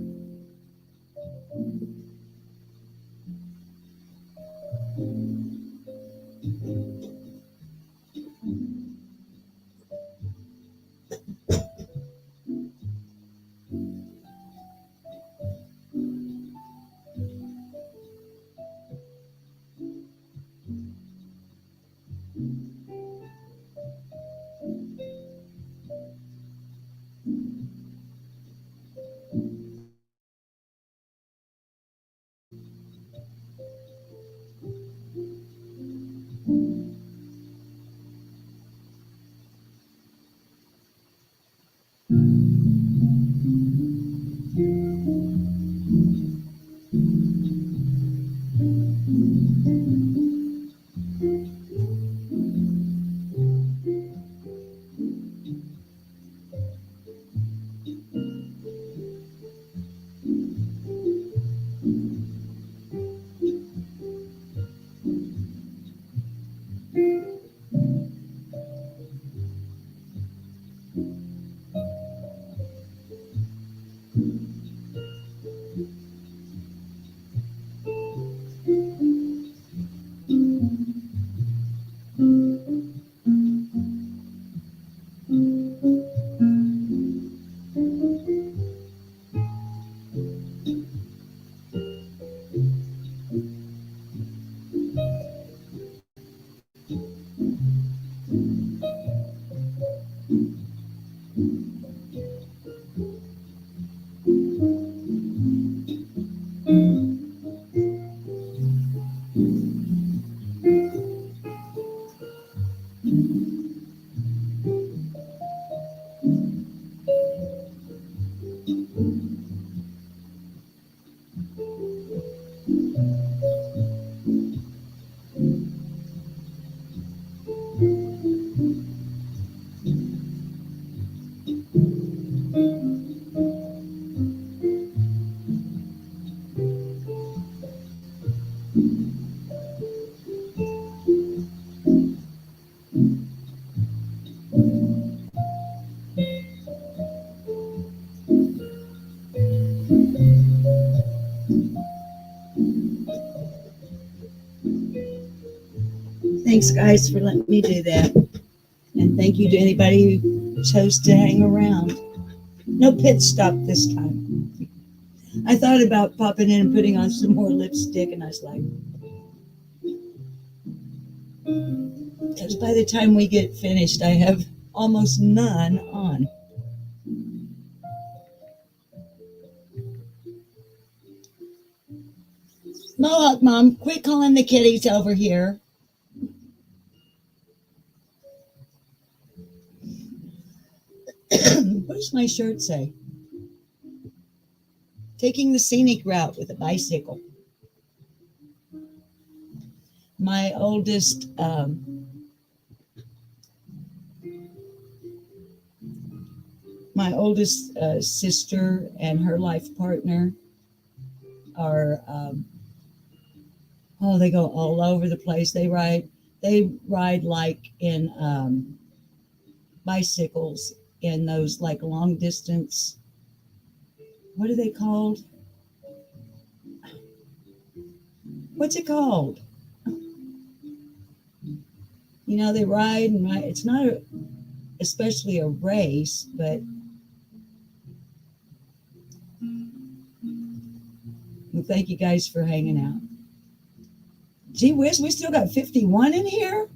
S1: Thanks, guys, for letting me do that. And thank you to anybody who chose to hang around. No pit stop this time. I thought about popping in and putting on some more lipstick, and I was like, because by the time we get finished, I have almost none on. Mohawk Mom, quit calling the kitties over here. What does my shirt say? Taking the scenic route with a bicycle. My oldest sister and her life partner are they go all over the place. They ride like in bicycles in those like long distance, what are they called? What's it called? You know, they ride and ride. It's not especially a race, but well, thank you guys for hanging out. Gee whiz, we still got 51 in here?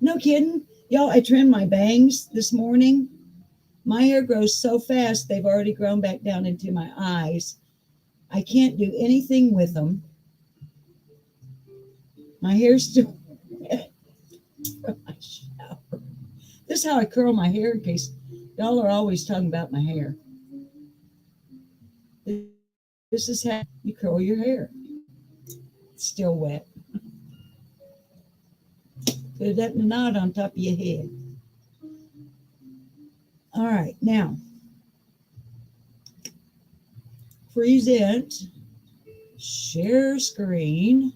S1: No kidding. Y'all, I trimmed my bangs this morning. My hair grows so fast, they've already grown back down into my eyes. I can't do anything with them. My hair's still wet from my shower. This is how I curl my hair in case y'all are always talking about my hair. This is how you curl your hair. It's still wet. Put that knot on top of your head. All right, now present, share screen.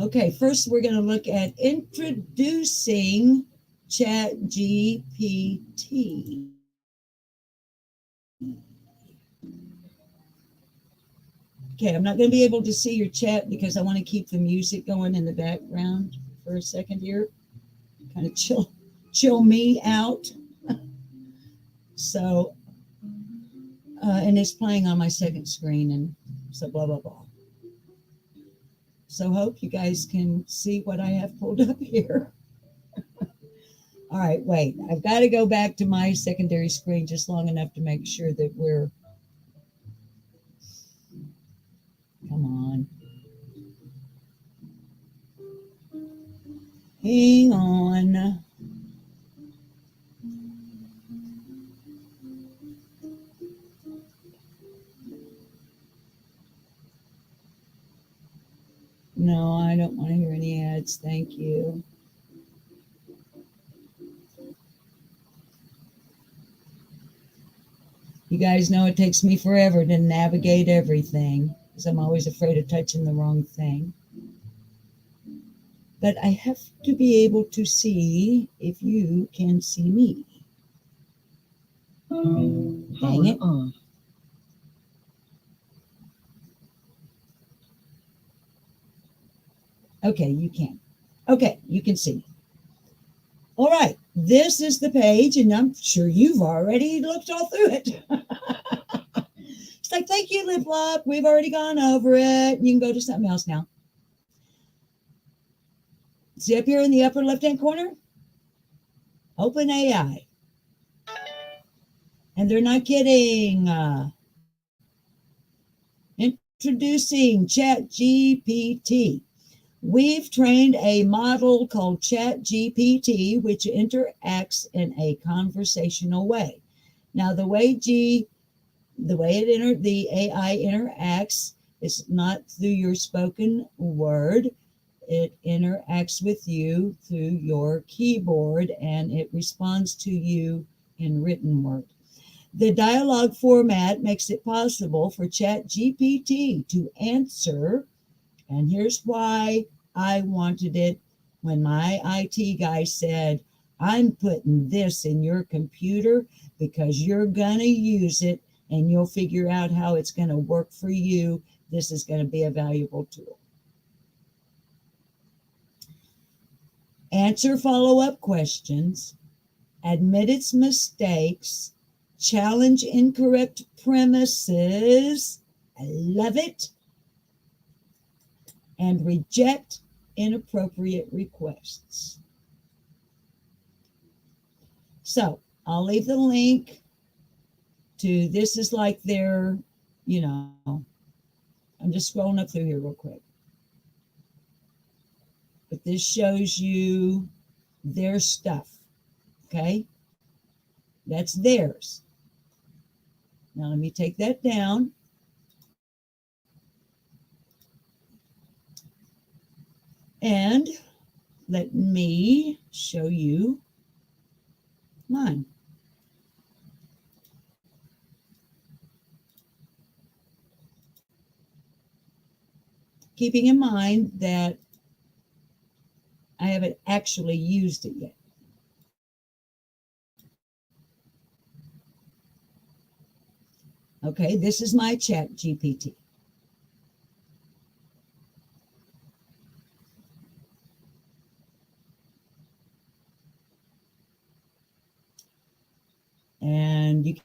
S1: Okay, first we're going to look at introducing Chatgpt. Okay, I'm not going to be able to see your chat because I want to keep the music going in the background for a second here. Kind of chill me out. So, and it's playing on my second screen, and so blah, blah, blah. So hope you guys can see what I have pulled up here. All right, wait, I've got to go back to my secondary screen just long enough to make sure that we're, come on. Hang on. No, I don't want to hear any ads. Thank you. You guys know it takes me forever to navigate everything because I'm always afraid of touching the wrong thing. But I have to be able to see if you can see me. Dang it. Okay, you can. Okay, you can see. All right, this is the page, and I'm sure you've already looked all through it. It's like, thank you, Lip Lock. We've already gone over it. You can go to something else now. See up here in the upper left-hand corner? OpenAI. And they're not kidding. Introducing Chatgpt. We've trained a model called Chatgpt, which interacts in a conversational way. Now, the way the AI interacts is not through your spoken word. It interacts with you through your keyboard, and it responds to you in written word. The dialogue format makes it possible for ChatGPT to answer, and here's why I wanted it when my IT guy said, I'm putting this in your computer because you're going to use it and you'll figure out how it's going to work for you. This is going to be a valuable tool. Answer follow-up questions, admit its mistakes, challenge incorrect premises, I love it, and reject inappropriate requests. So I'll leave the link to, this is like their, I'm just scrolling up through here real quick. But this shows you their stuff, okay? That's theirs. Now let me take that down. And let me show you mine. Keeping in mind that I haven't actually used it yet. Okay, this is my Chatgpt. And you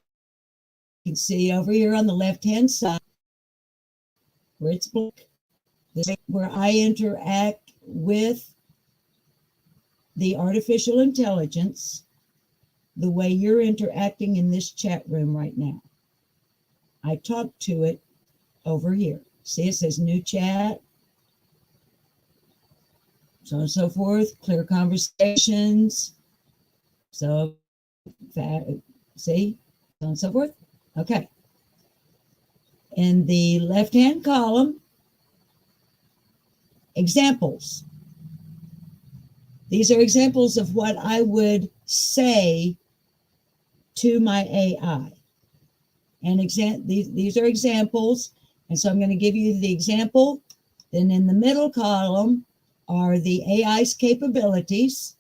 S1: can see over here on the left-hand side where it's black, this is where I interact with the artificial intelligence the way you're interacting in this chat room right now. I talk to it over here. See, it says new chat, so on and so forth, clear conversations. So, see, so on and so forth. Okay. In the left-hand column, examples. These are examples of what I would say to my AI. And these are examples. And so I'm going to give you the example. Then in the middle column are the AI's capabilities.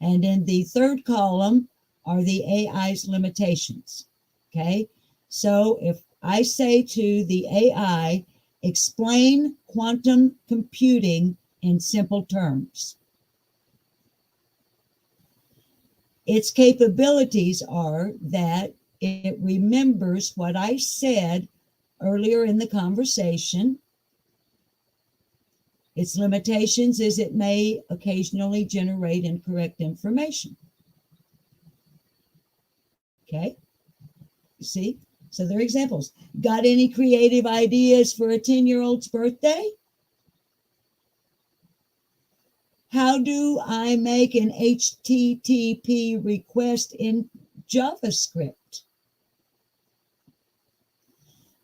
S1: And in the third column are the AI's limitations. Okay. So if I say to the AI, explain quantum computing in simple terms, its capabilities are that it remembers what I said earlier in the conversation. Its limitations is it may occasionally generate incorrect information. Okay, you see? So they're examples. Got any creative ideas for a 10-year-old's birthday? How do I make an HTTP request in JavaScript?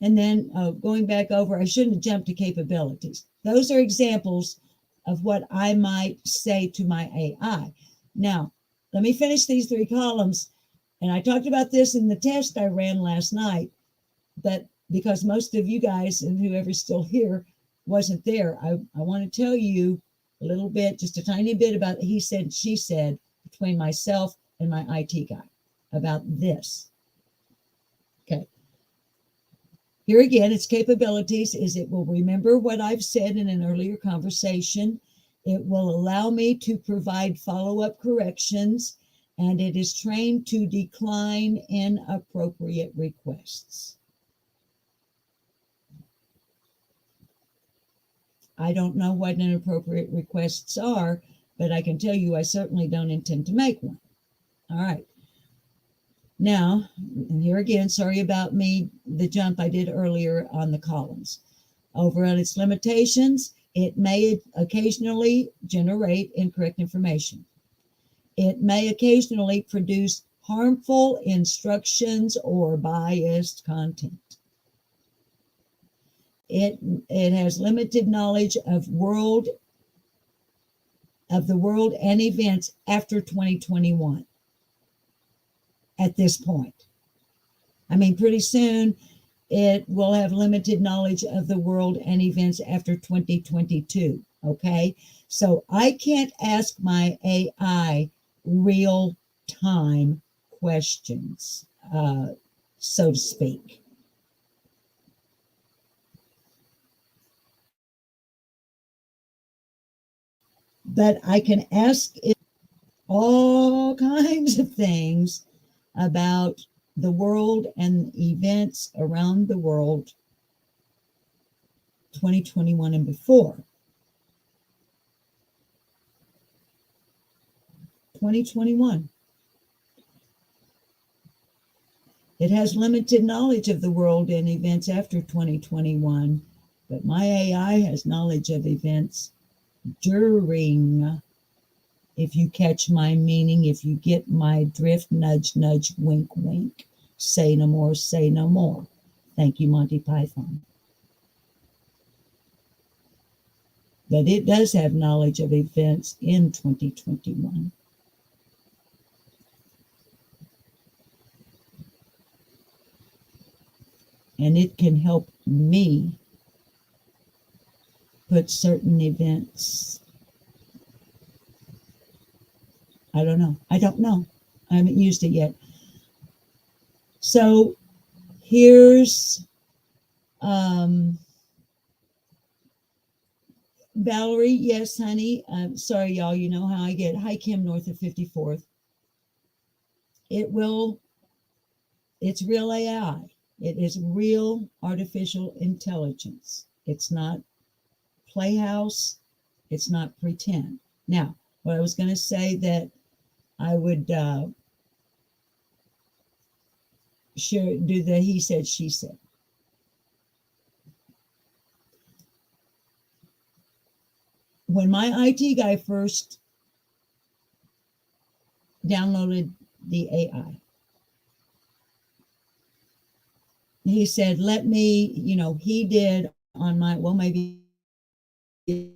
S1: And then going back over, I shouldn't have jumped to capabilities. Those are examples of what I might say to my AI. Now, let me finish these three columns. And I talked about this in the test I ran last night, but because most of you guys and whoever's still here wasn't there, I want to tell you a little bit, just a tiny bit about he said, she said between myself and my IT guy about this. Okay. Here again, its capabilities is it will remember what I've said in an earlier conversation. It will allow me to provide follow-up corrections, and it is trained to decline inappropriate requests. I don't know what inappropriate requests are, but I can tell you I certainly don't intend to make one. All right. Now, and here again, sorry about me, the jump I did earlier on the columns. Over on its limitations, it may occasionally generate incorrect information. It may occasionally produce harmful instructions or biased content. It has limited knowledge of the world and events after 2021 at this point. I mean, pretty soon it will have limited knowledge of the world and events after 2022. Okay. So I can't ask my AI real time questions, so to speak. But I can ask it all kinds of things about the world and events around the world 2021 and before. 2021. It has limited knowledge of the world and events after 2021, but my AI has knowledge of events during, if you catch my meaning, if you get my drift, nudge, nudge, wink, wink, say no more, say no more. Thank you, Monty Python. But it does have knowledge of events in 2021. And it can help me put certain events. I don't know. I haven't used it yet. So here's Valerie. Yes, honey. Sorry, y'all. You know how I get. Hi, Kim, north of 54th. It's real AI. It is real artificial intelligence. It's not Playhouse. It's not pretend. Now, what I was going to say that I would do the he said, she said. When my IT guy first downloaded the AI, he said, let me, he did on my, well, maybe it's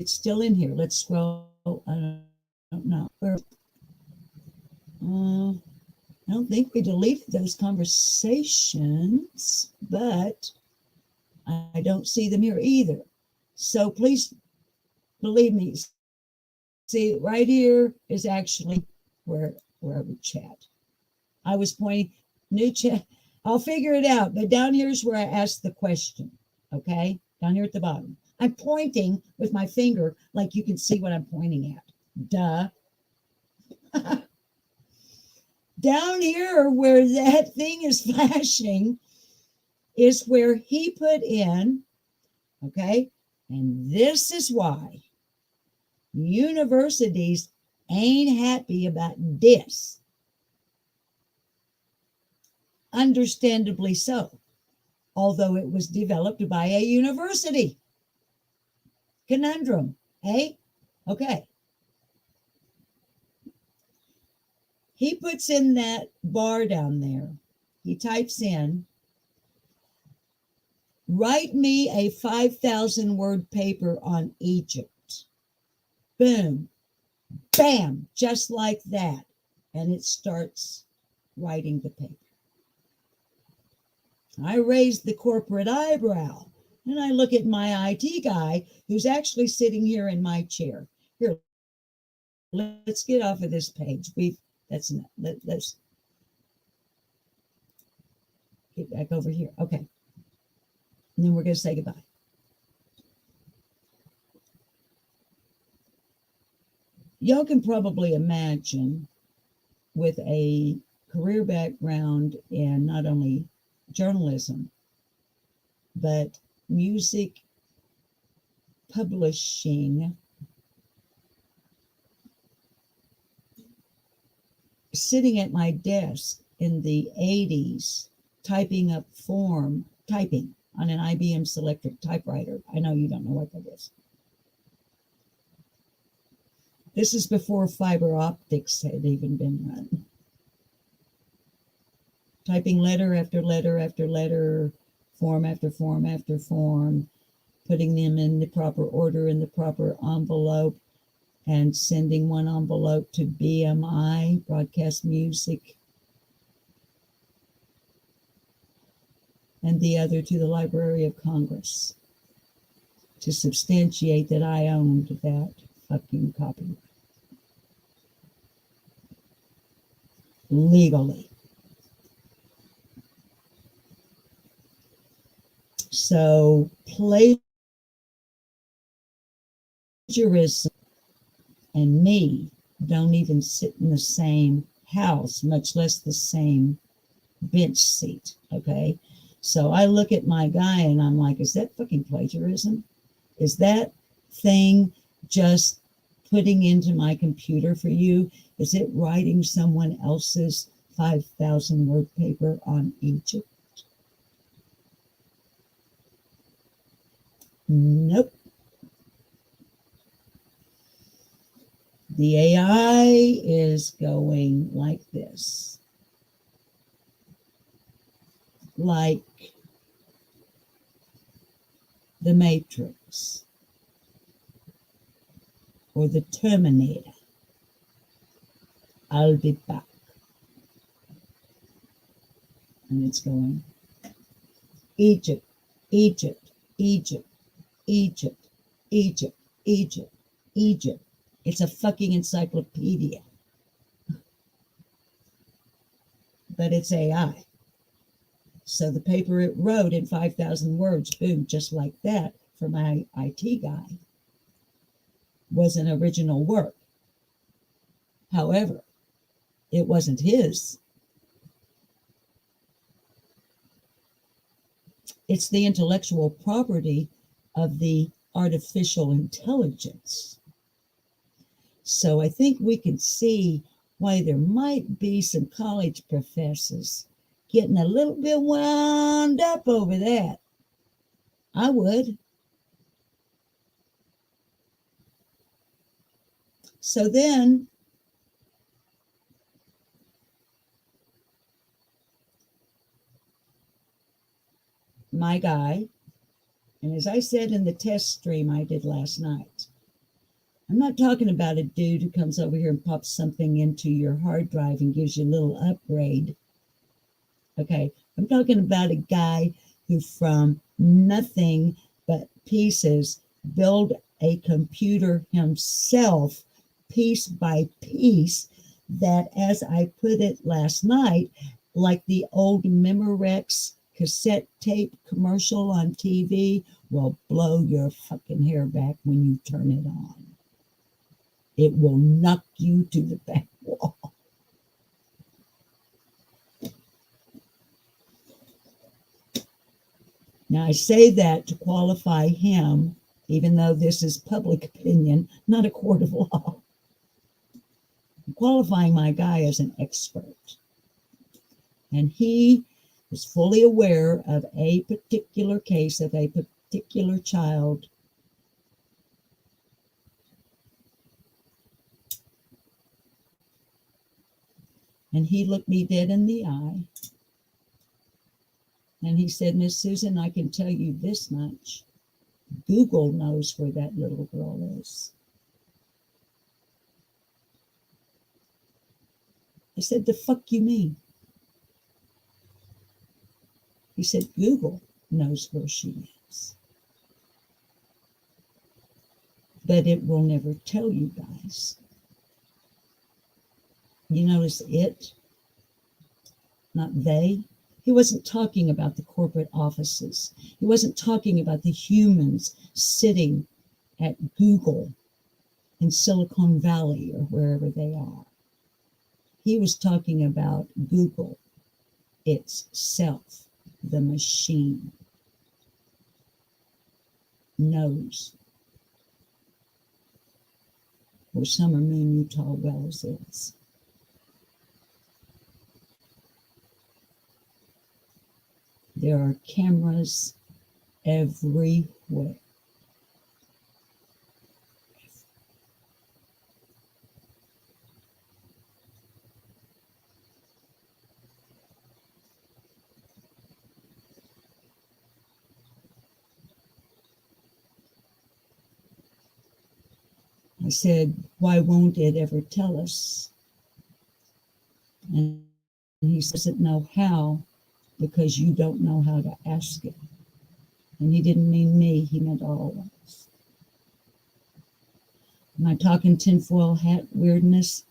S1: still in here. Let's scroll. I don't know. I don't think we deleted those conversations, but I don't see them here either. So please believe me. See, right here is actually where I would chat. I was pointing, new chat. I'll figure it out. But down here's where I asked the question. Okay? Down here at the bottom. I'm pointing with my finger like you can see what I'm pointing at. Duh. Down here where that thing is flashing is where he put in, okay? And this is why universities ain't happy about this. Understandably so, although it was developed by a university. Conundrum, eh? Okay. He puts in that bar down there. He types in, write me a 5,000 word paper on Egypt. Boom. Bam. Just like that. And it starts writing the paper. I raise the corporate eyebrow and I look at my IT guy who's actually sitting here in my chair. Here, let's get off of this page. Let's get back over here. Okay. And then we're going to say goodbye. Y'all can probably imagine with a career background in not only journalism, but music publishing, sitting at my desk in the 80s, typing on an IBM Selectric typewriter. I know you don't know what that is. This is before fiber optics had even been run. Typing letter after letter after letter, form after form after form, putting them in the proper order in the proper envelope, and sending one envelope to BMI, Broadcast Music, and the other to the Library of Congress to substantiate that I owned that fucking copyright. Legally. So plagiarism and me don't even sit in the same house, much less the same bench seat, okay? So I look at my guy and I'm like, is that fucking plagiarism? Is that thing just putting into my computer for you? Is it writing someone else's 5,000 word paper on Egypt? Nope. The AI is going like this. Like the Matrix or the Terminator. I'll be back. And it's going Egypt, Egypt, Egypt, Egypt, Egypt, Egypt, Egypt. It's a fucking encyclopedia. But it's AI. So the paper it wrote in 5,000 words, boom, just like that, for my IT guy, was an original work. However, it wasn't his. It's the intellectual property of the artificial intelligence. So I think we can see why there might be some college professors getting a little bit wound up over that. I would. So then, my guy, and as I said in the test stream I did last night, I'm not talking about a dude who comes over here and pops something into your hard drive and gives you a little upgrade. Okay, I'm talking about a guy who from nothing but pieces built a computer himself, piece by piece, that, as I put it last night, like the old Memorex cassette tape commercial on TV, will blow your fucking hair back when you turn it on. It will knock you to the back wall. Now, I say that to qualify him, even though this is public opinion, not a court of law. I'm qualifying my guy as an expert. And he is fully aware of a particular case of a particular child and he looked me dead in the eye. And he said, Miss Susan, I can tell you this much. Google knows where that little girl is. I said, the fuck you mean? He said, Google knows where she is. But it will never tell you guys. You notice it, not they. He wasn't talking about the corporate offices. He wasn't talking about the humans sitting at Google in Silicon Valley or wherever they are. He was talking about Google itself, the machine, knows where Summer Moon, Utah Wells is. There are cameras everywhere. I said, why won't it ever tell us? And he doesn't know how because you don't know how to ask it. And he didn't mean me, he meant all of us. Am I talking tinfoil hat weirdness?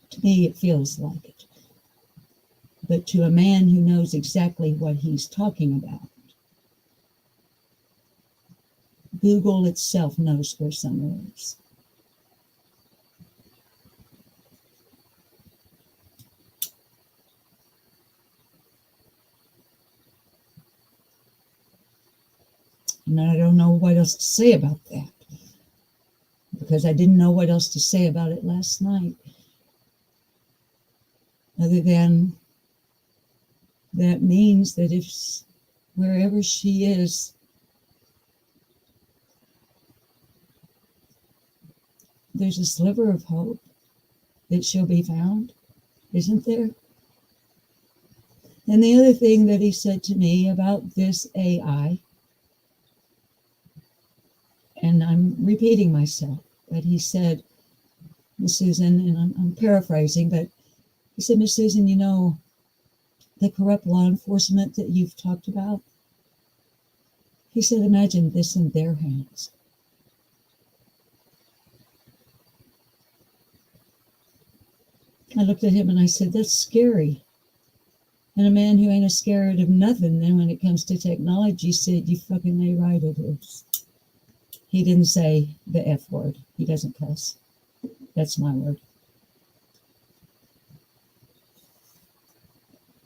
S1: To me, it feels like it. But to a man who knows exactly what he's talking about, Google itself knows where summer is. And I don't know what else to say about that, because I didn't know what else to say about it last night, other than that means that if wherever she is, there's a sliver of hope that she'll be found, isn't there? And the other thing that he said to me about this AI, and I'm repeating myself, but he said, Miss Susan, and I'm paraphrasing, but he said, Miss Susan, you know, the corrupt law enforcement that you've talked about, he said, imagine this in their hands. I looked at him and I said, that's scary. And a man who ain't scared of nothing then when it comes to technology said, you fucking lay right it is. He didn't say the F word. He doesn't cuss. That's my word.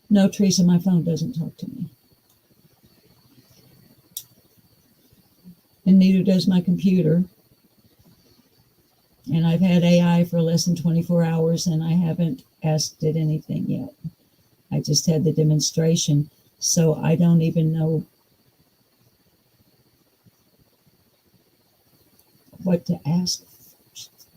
S1: No, Teresa, my phone doesn't talk to me. And neither does my computer. And I've had AI for less than 24 hours and I haven't asked it anything yet. I just had the demonstration, so I don't even know what to ask first.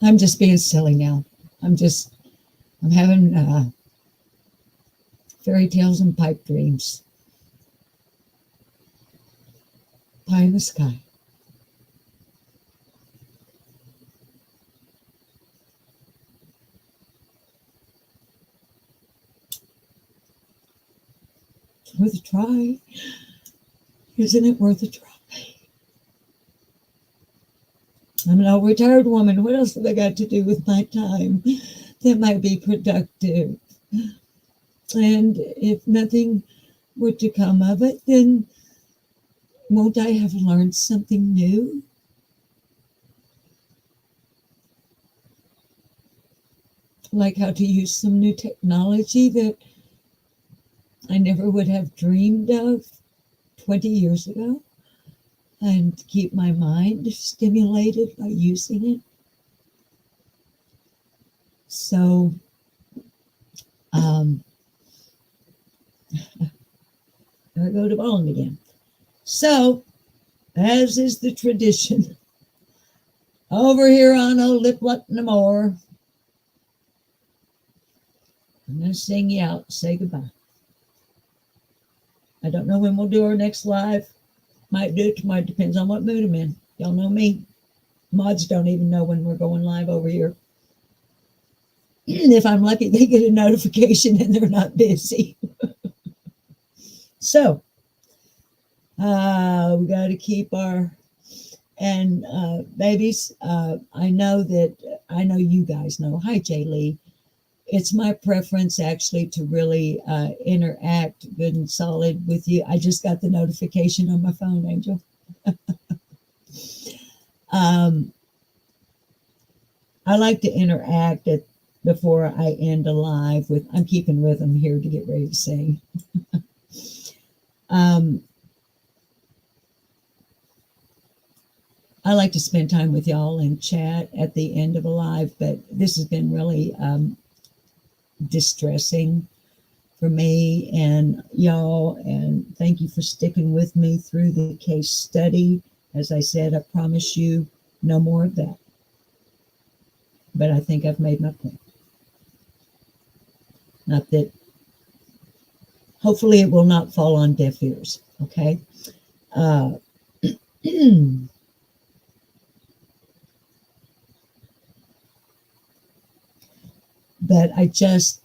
S1: I'm just being silly now. I'm having fairy tales and pipe dreams. Pie in the sky. It's worth a try. Isn't it worth a try? I'm an old retired woman. What else have I got to do with my time that might be productive? And if nothing were to come of it, then won't I have learned something new? Like how to use some new technology that I never would have dreamed of 20 years ago, and keep my mind stimulated by using it. So, I go to bowling again. So, as is the tradition, over here on Old Lip What No More, I'm going to sing you out, say goodbye. I don't know when we'll do our next live. Might do it tomorrow. Depends on what mood I'm in. Y'all know me. Mods don't even know when we're going live over here. If I'm lucky, they get a notification and they're not busy. So, we got to keep our, and babies, I know you guys know. Hi, Jay Lee. It's my preference actually to really interact good and solid with you. I just got the notification on my phone, Angel. I like to interact before I end a live with, I'm keeping rhythm here to get ready to sing. I like to spend time with y'all and chat at the end of a live, but this has been really distressing for me and y'all. And thank you for sticking with me through the case study. As I said, I promise you no more of that. But I think I've made my point. Not that, hopefully it will not fall on deaf ears, okay? But I just,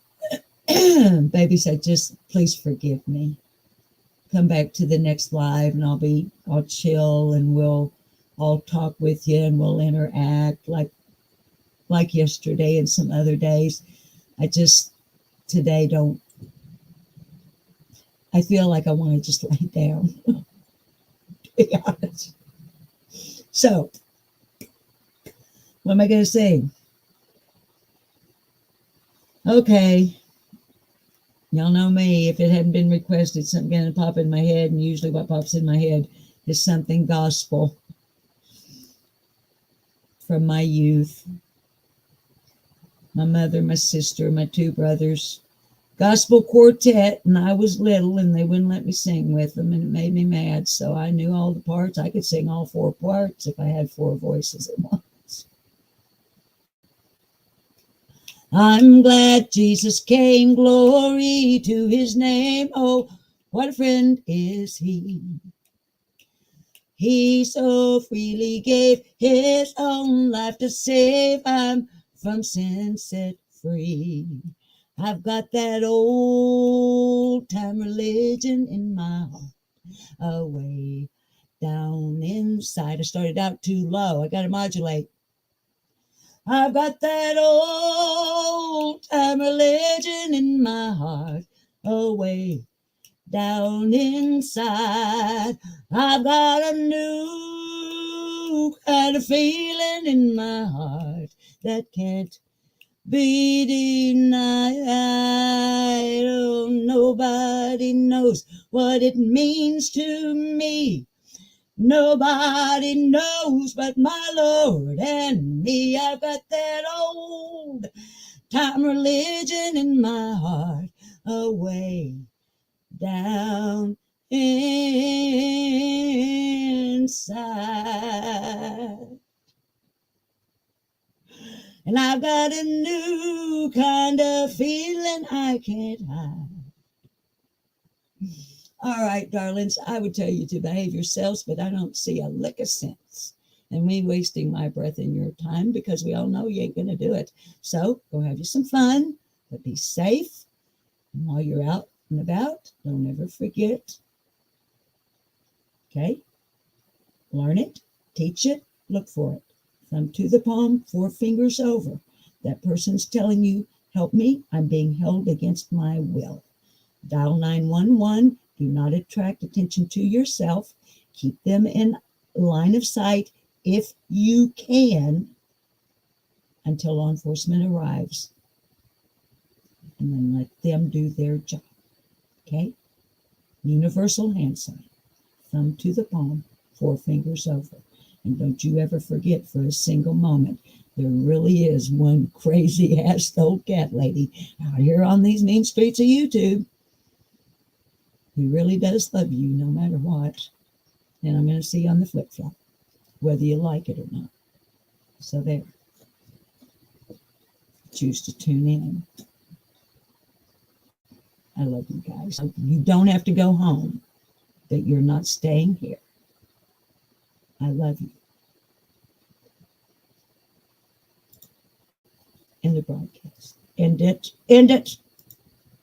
S1: babies, I just, please forgive me. Come back to the next live and I'll chill and I'll talk with you and we'll interact like yesterday and some other days. I just, today I feel like I want to just lay down, to be honest. So, what am I going to say? Okay. Y'all know me. If it hadn't been requested, something going to pop in my head, and usually what pops in my head is something gospel from my youth. My mother, my sister, my two brothers. Gospel quartet, and I was little, and they wouldn't let me sing with them, and it made me mad. So I knew all the parts. I could sing all four parts if I had four voices at once. I'm glad Jesus came, glory to his name. Oh, what a friend is he. He so freely gave his own life to save. I'm from sin set free. I've got that old time religion in my heart, away down inside. I started out too low. I got to modulate. I've got that old time religion in my heart, away down inside. I've got a new kind of feeling in my heart that can't be denied. Oh, nobody knows what it means to me. Nobody knows but my Lord and me. I've got that old time religion in my heart, away down inside. And I've got a new kind of feeling I can't hide. All right, darlings, I would tell you to behave yourselves, but I don't see a lick of sense in me wasting my breath in your time, because we all know you ain't going to do it. So go have you some fun, but be safe. And while you're out and about, don't ever forget. Okay? Learn it, teach it, look for it. Thumb to the palm, 4 fingers over. That person's telling you, help me, I'm being held against my will. Dial 911. Do not attract attention to yourself. Keep them in line of sight if you can until law enforcement arrives. And then let them do their job. Okay? Universal hand sign. Thumb to the palm, 4 fingers over. And don't you ever forget for a single moment, there really is one crazy ass old cat lady out here on these mean streets of YouTube who really does love you no matter what. And I'm going to see you on the flip-flop, whether you like it or not. So there. Choose to tune in. I love you guys. You don't have to go home, but you're not staying here. I love you. End the broadcast. End it. End it.